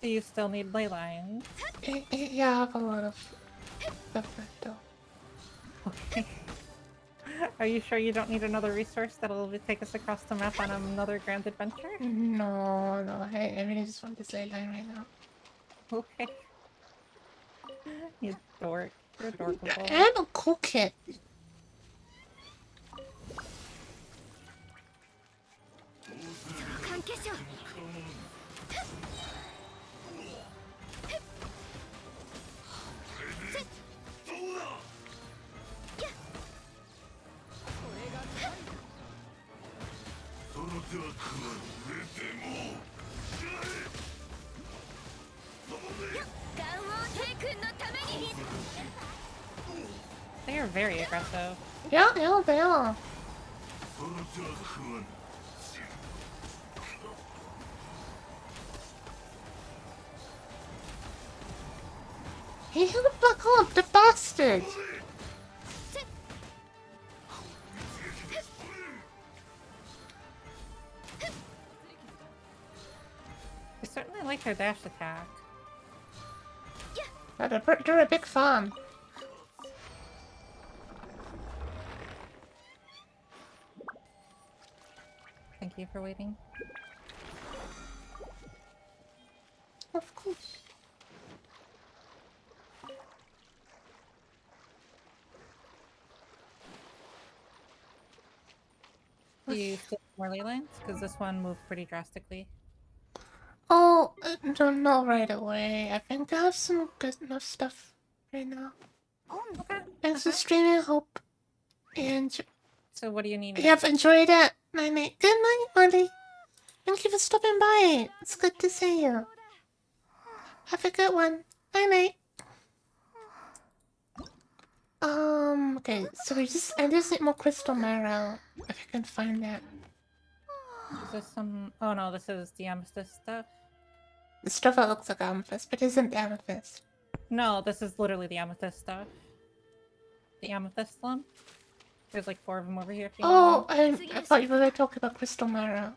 Do you still need ley lines? Yeah, I have a lot of stuff left though. Okay. Are you sure you don't need another resource that'll take us across the map on another grand adventure? No, I really just want this ley line right now. Okay. You dork. You're adorable. And a cool kit. They are very aggressive. Yeah, yeah, they are. He hit a black orb, the bastard! I certainly like her dash attack. They're a big fan. Thank you for waiting. Of course. Do you still have more ley lines? Because this one moved pretty drastically. Oh, don't know right away. I think I have some good enough stuff right now. Okay. Thanks for streaming, Hope. And So what do you need? you have enjoyed it. Night night. Good night, Molly. Thank you for stopping by. It's good to see you. Have a good one. Night night. Okay, so I just need more crystal marrow. If I can find that. Is this some... Oh no, this is the amethyst stuff. The stuff that looks like amethyst, but isn't amethyst. No, this is literally the amethyst stuff. The amethyst lump. There's like 4 of them over here if you want one. I thought you were talking about crystal marrow.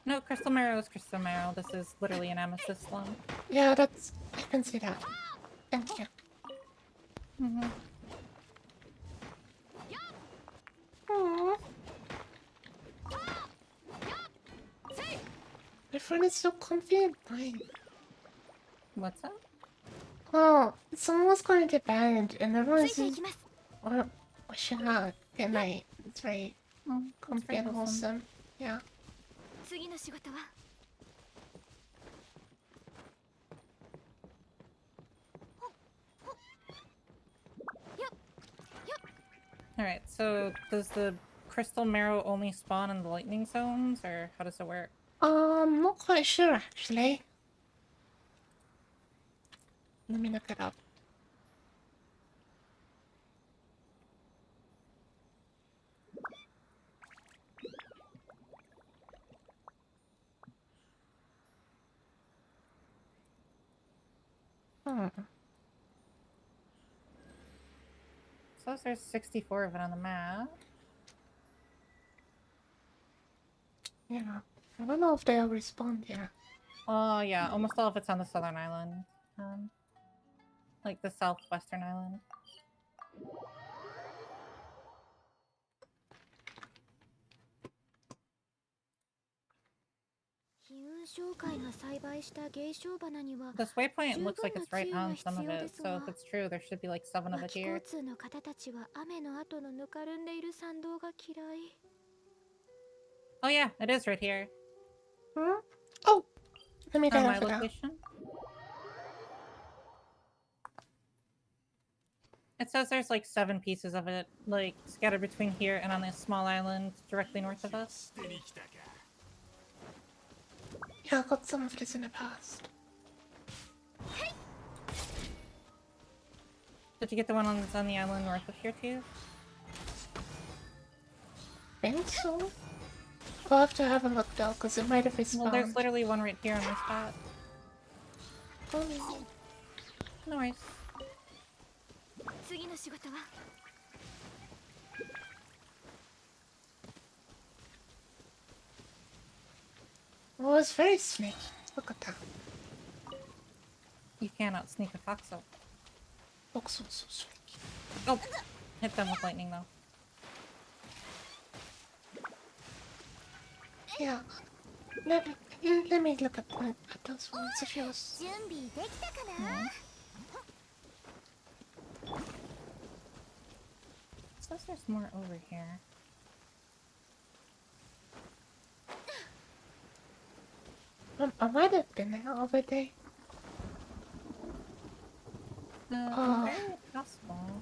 No, crystal marrow is crystal marrow. This is literally an amethyst lump. Yeah, I can see that. Thank you. Mm-hmm. Aww. My friend is so comfy and fine. What's up? Oh, someone was going to bed and everyone's just wishing out good night. It's very Oh, comfy and wholesome. Yeah. 次の仕事は Alright, so does the crystal marrow only spawn in the lightning zones, or how does it work? Not quite sure actually. Let me look it up. So there's 64 of it on the map. Yeah. I don't know if they'll respond yet. Oh yeah, almost all of it's on the southern island. Like the southwestern island. This waypoint looks like it's right on some of it, so if it's true, there should be like 7 of it here. Oh yeah, it is right here. Hmm? Oh! Let me On get my it out. location. It says there's like 7 pieces of it, like scattered between here and on this small island directly north of us. Yeah, I got some of this in the past. Did you get the one that's on the island north of here too? Think so? We'll have to have a look though, because it might have respawned. Well, there's literally one right here on this spot. Oh. No worries. 次の仕事は Oh, it's very sneaky. Look at that. You cannot sneak a foxel. Looks so sneaky. Oh! Hit them with lightning though. Yeah. Let me look at those ones if you was... 準備できたかな says there's more over here. I might have been there over there. Oh. Very possible.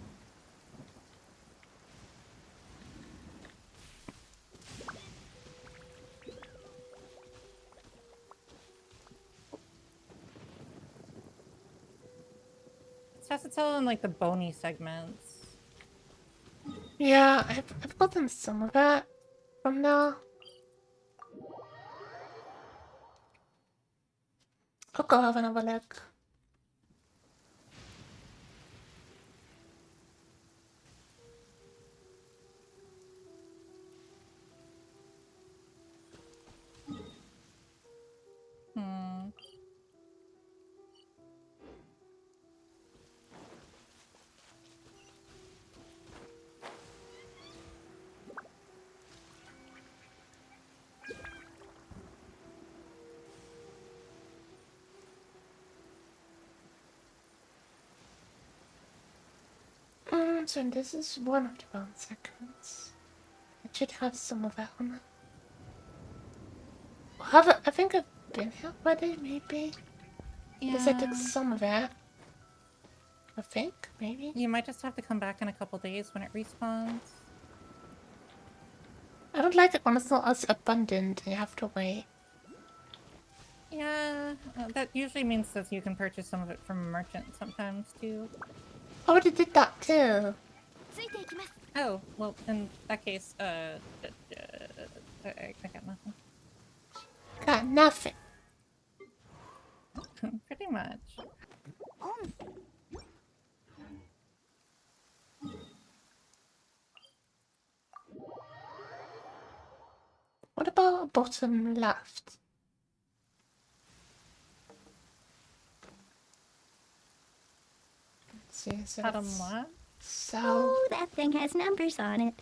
It says it's all in like the bony segments. Yeah, I've gotten some of that from now. I'll go have another look. Hmm. So this is one of the bone seconds. It should have some of that on it. I think I've been here already, maybe? Because I took some of that. I think, maybe? You might just have to come back in a couple days when it respawns. I don't like it when it's not as abundant and you have to wait. Yeah, that usually means that you can purchase some of it from a merchant sometimes too. I already did that too. ついていきます Oh, well, in that case, I got nothing. Got nothing. Pretty much. What about bottom left? Let's see, so Bottom it's left? So Oh, that thing has numbers on it.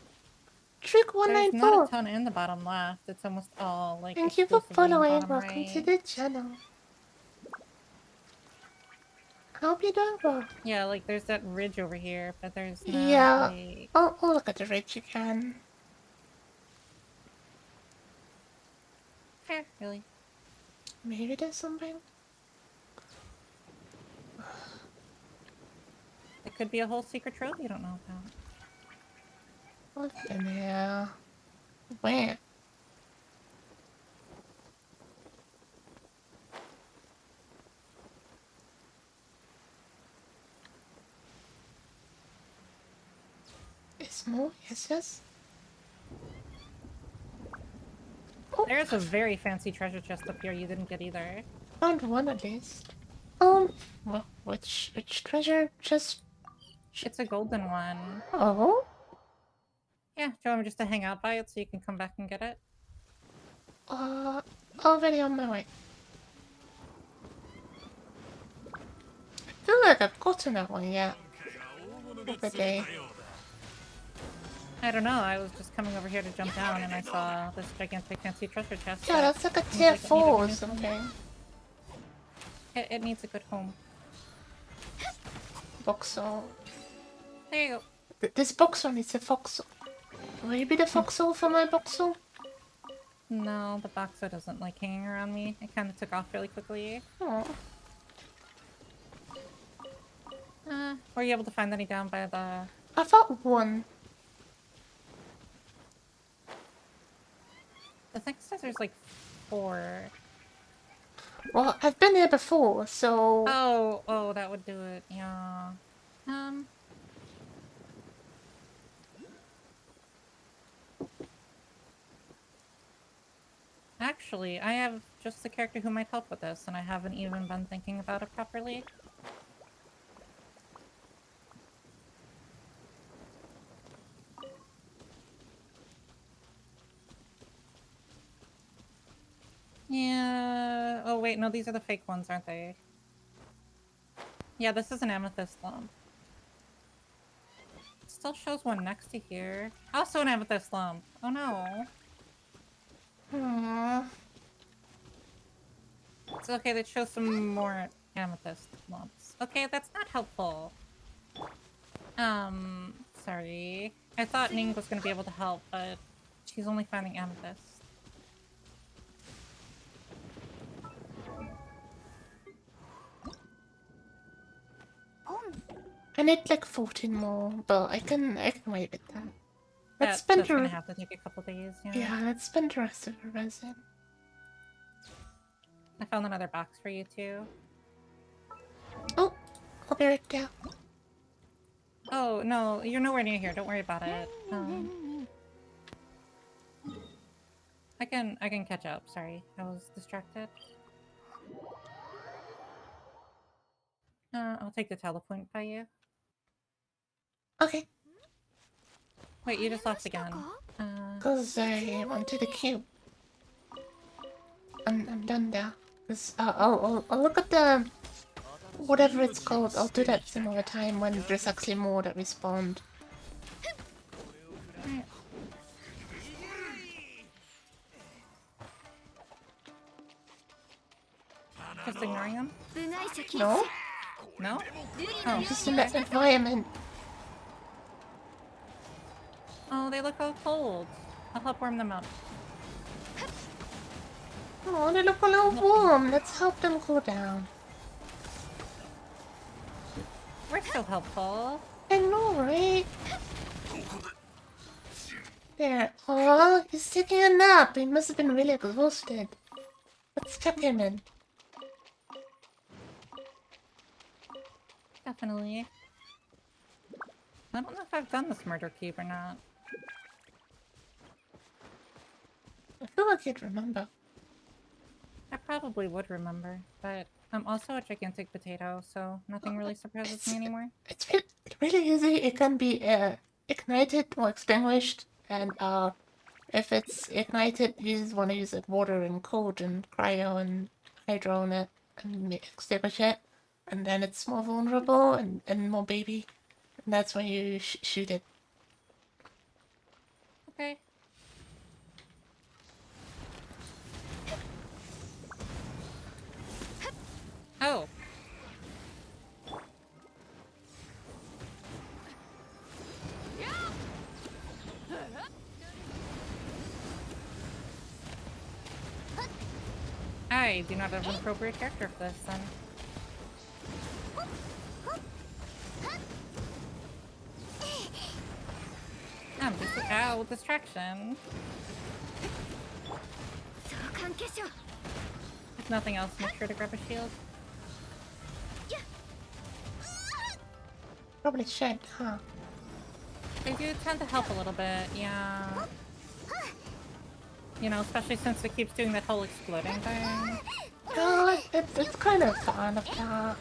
trick There's 194. not a ton in the bottom left. It's almost all like. Thank you for exclusively in following. bottom Welcome right. to the channel. I hope you're doing well. Yeah, like there's that ridge over here, but there's not. Yeah. Like... Oh, look at the ridge again. Fair, really. Maybe there's something. It could be a whole secret trove you don't know about. What's in here? Where? It's more? Yes. Oh, There's a very fancy treasure chest up here you didn't get either. found one at least. Well, which treasure? Just It's a golden one. oh. Yeah, do you want me just to hang out by it so you can come back and get it? Already on my way. I feel like I've gotten that one yet. Over there. I don't know, I was just coming over here to jump down and I saw this gigantic fancy treasure chest. Yeah, that's like a tier 4 or something. It needs a good home. Voxel. There you go. This Voxel needs a Voxel. Will you be the Voxel for my Voxel? No, the boxer doesn't like hanging around me. It kind of took off really quickly. Oh. Were you able to find any down by the... I thought one. The thing says there's like 4. Well, I've been here before, so... Oh, that would do it, yeah. Actually, I have just the character who might help with this, and I haven't even been thinking about it properly. Yeah... Oh wait, no, these are the fake ones, aren't they? Yeah, this is an amethyst lump. It still shows one next to here. Also an amethyst lump. Oh no. It's okay, that shows some more amethyst lumps. Okay, that's not helpful. Sorry. I thought Ning was gonna be able to help, but she's only finding amethyst. I need like 14 more, but I can wait with that. Let's spend That's gonna the have to take a couple days, yeah. yeah, let's spend the rest of the resin. I found another box for you too. Oh, I'll be right down. Oh, no, you're nowhere near here. Don't worry about it. I can catch up. Sorry, I was distracted. I'll take the telepoint by you. Okay, Wait, you just left again. cause I wanted a cube. I'm done now. Cause I'll look at the whatever it's called. I'll do that some other time when there's actually more that respond. Just ignoring them? No, No? Oh, just in that environment. oh, they look all cold. I'll help warm them up. Oh, they look a little warm. Let's help them cool down. We're so helpful. I know, right? There. Oh, he's taking a nap. He must have been really exhausted. Let's check him in. Definitely. I don't know if I've done this murder cube or not. I feel like he'd remember. I probably would remember, but I'm also a gigantic potato, so nothing really surprises me anymore. It's really easy. It can be ignited or extinguished, and if it's ignited, you just want to use like water and cold and cryo and hydro on it and extinguish it, and then it's more vulnerable and more baby, and that's when you shoot it. Okay. Oh. I do not have an appropriate character for this, then. Ow, distraction. If nothing else, make sure to grab a shield. Probably should, huh? They do tend to help a little bit, yeah. You know, especially since it keeps doing that whole exploding thing. No, it's kind of fun of that.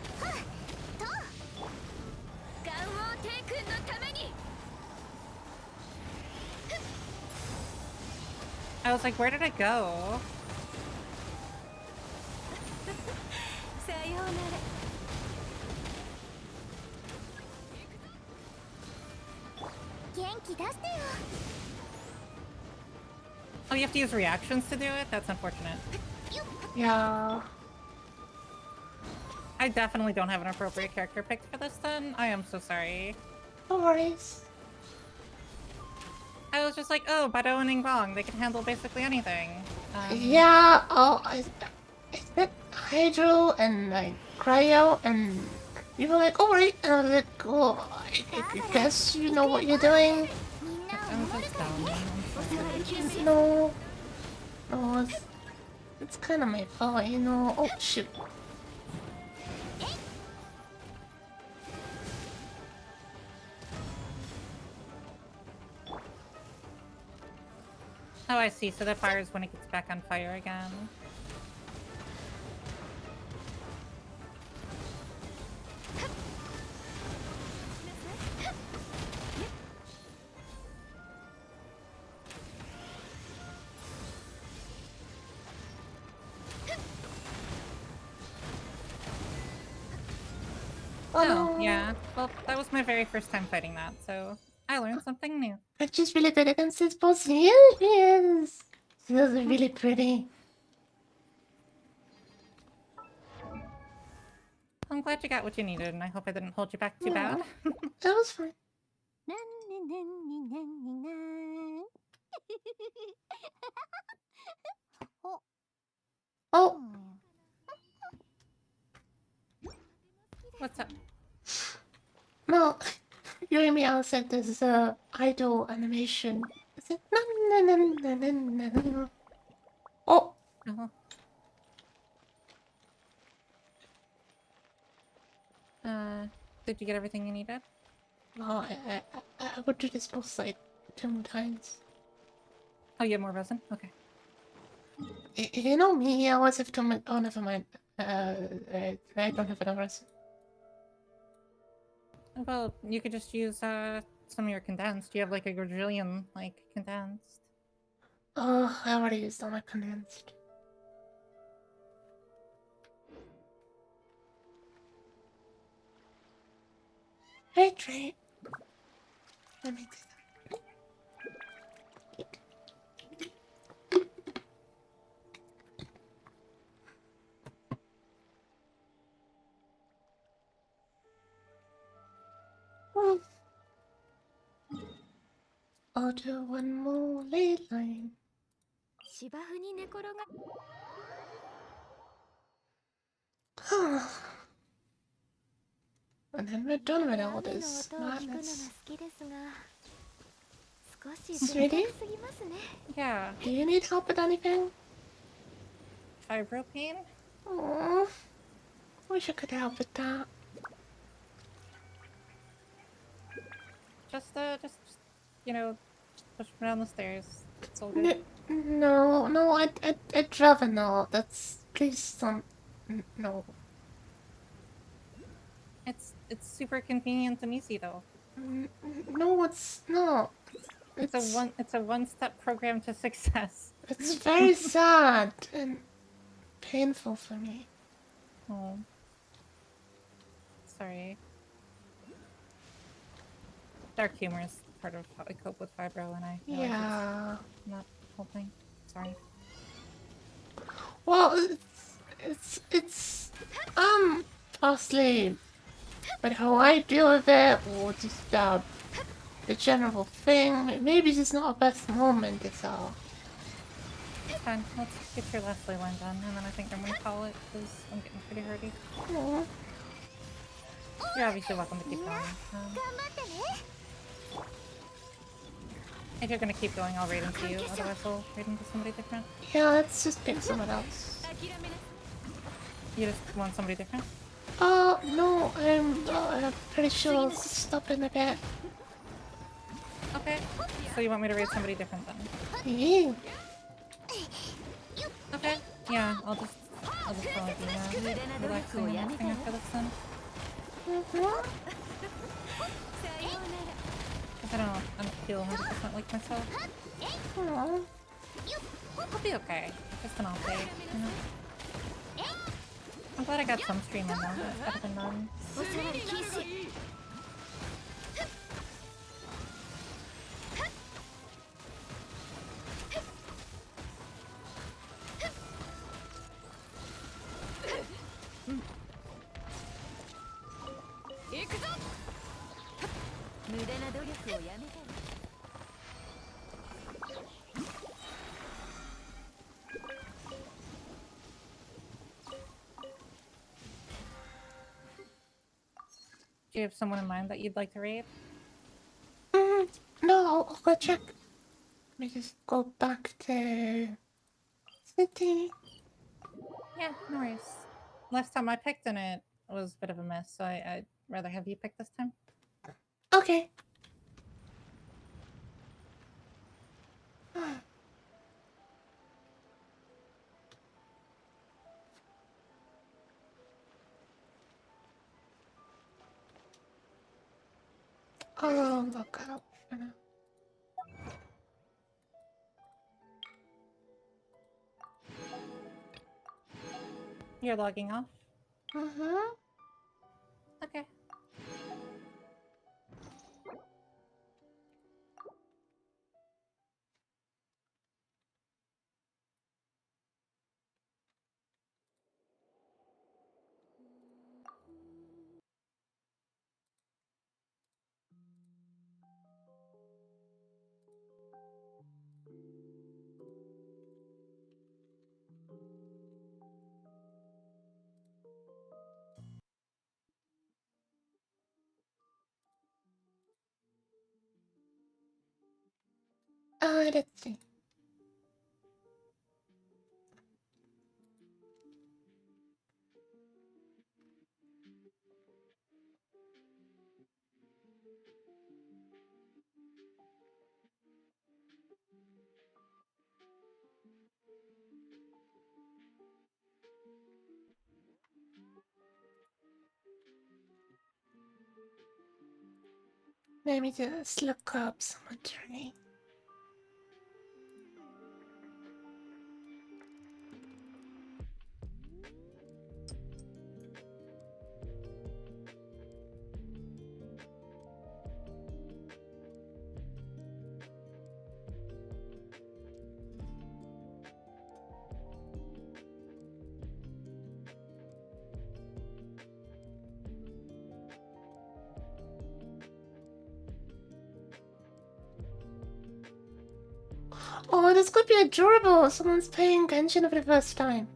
I was like, where did it go? Oh, you have to use reactions to do it? That's unfortunate. Yeah. I definitely don't have an appropriate character picked for this then. I am so sorry. No worries. I was just like, oh, Bado and Ingbong, they can handle basically anything. Yeah, I said hydro and like cryo, and you were like, alright, and I was like, oh, I guess you know what you're doing. I'm just dumb. I'm sorry. No, it's kind of my fault, you know. Oh shoot. Oh, I see. So that fires when it gets back on fire again. Oh, yeah. Well, that was my very first time fighting that, so I learned something new. I'm just really good against this boss. Here he is. Those are really pretty. I'm glad you got what you needed, and I hope I didn't hold you back too bad. That was fun. Oh, What's up? no. Yuri Meow said there's a idol animation. Is it? Na, na, na, na, na, na, na. Oh, Uh-huh. Did you get everything you needed? no, I would do this boss like 2 more times. Oh, you have more resin? Okay. You know me, I always have too much. Oh, never mind. I don't have enough rest. Well, you could just use some of your condensed. You have like a quadrillion like condensed. Oh, I already used all my condensed. Hydrate. Let me do that. Oh. I'll do one more ley line. 芝生に寝転が And then we're done with 雨 all の this 音を聞くのが madness. 好きですが少し Sweetie? 冷たすぎますね Yeah. Do you need help with anything? Fibro pain? Oh, wish I could help with that. Just you know, push me down the stairs. It's all good. No, I'd rather not. That's please don't. No. It's super convenient and easy though. No, it's not. It's a one-step program to success. It's very sad and painful for me. Oh. Sorry. Dark humor is part of how I cope with fibro, and I feel like Yeah. it's not helping. Sorry. Well, it's partly but how I deal with it, or just the general thing. Maybe it's just not a best moment. It's all. It's fine. Let's get your last ley line done, and then I think I'm gonna call it because I'm getting pretty hurty. Oh. You're obviously welcome to keep going. 頑張ってね If you're gonna keep going, I'll raid into you. Otherwise, I'll raid into somebody different. Yeah, let's just pick someone else. You just want somebody different? No, I'm pretty sure I'll stop in a bit. Okay. So you want me to raid somebody different then? Yeah. Okay. Yeah, I'll just probably be relaxing and resting after this then. Mm-hmm. Because I don't feel 100% like myself. Aw. I'll be okay. Just an off day, you know? I'm glad I got some stream in though. It's better than none. おさわり禁止 行くぞ無駄な努力をやめたら Do you have someone in mind that you'd like to raid? No, I'll go check. Let me just go back to city. Yeah, no worries. Last time I picked and it was a bit of a mess, so I'd rather have you pick this time. Okay. I'll look out for now. You're logging off? Mm-hmm. Okay. let's see. Let me just look up cemetery. Oh, this could be adorable. Someone's playing Genshin for the first time.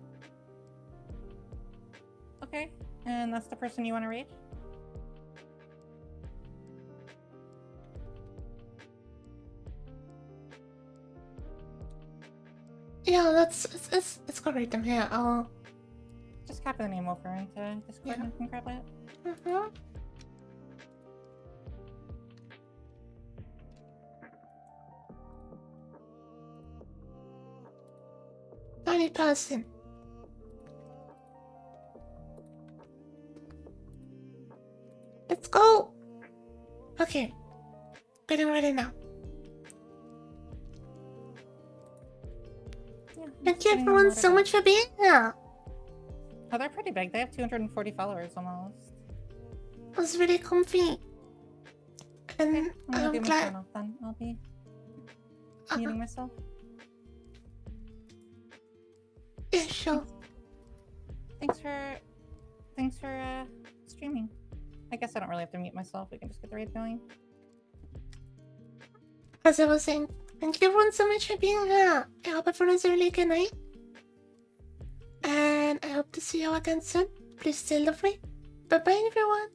Okay, and that's the person you want to read? Yeah, it's gonna read them here. I'll. Just copy the name over into Discord Yeah. and I can grab it. Mm-hmm. Tiny person. Let's go. Okay, getting ready now. Yeah, Thank you getting everyone loaded so up. much for being here. Oh, they're pretty big. They have 240 followers almost. It was really comfy. And I'm gonna I'm do my glad. sign off then. I'll be Uh, muting myself. yeah, sure. Thanks for streaming. I guess I don't really have to mute myself. We can just get the raid going. As I was saying, thank you everyone so much for being here. I hope everyone has a really good night. And I hope to see you again soon. Please stay lovely. Bye bye, everyone.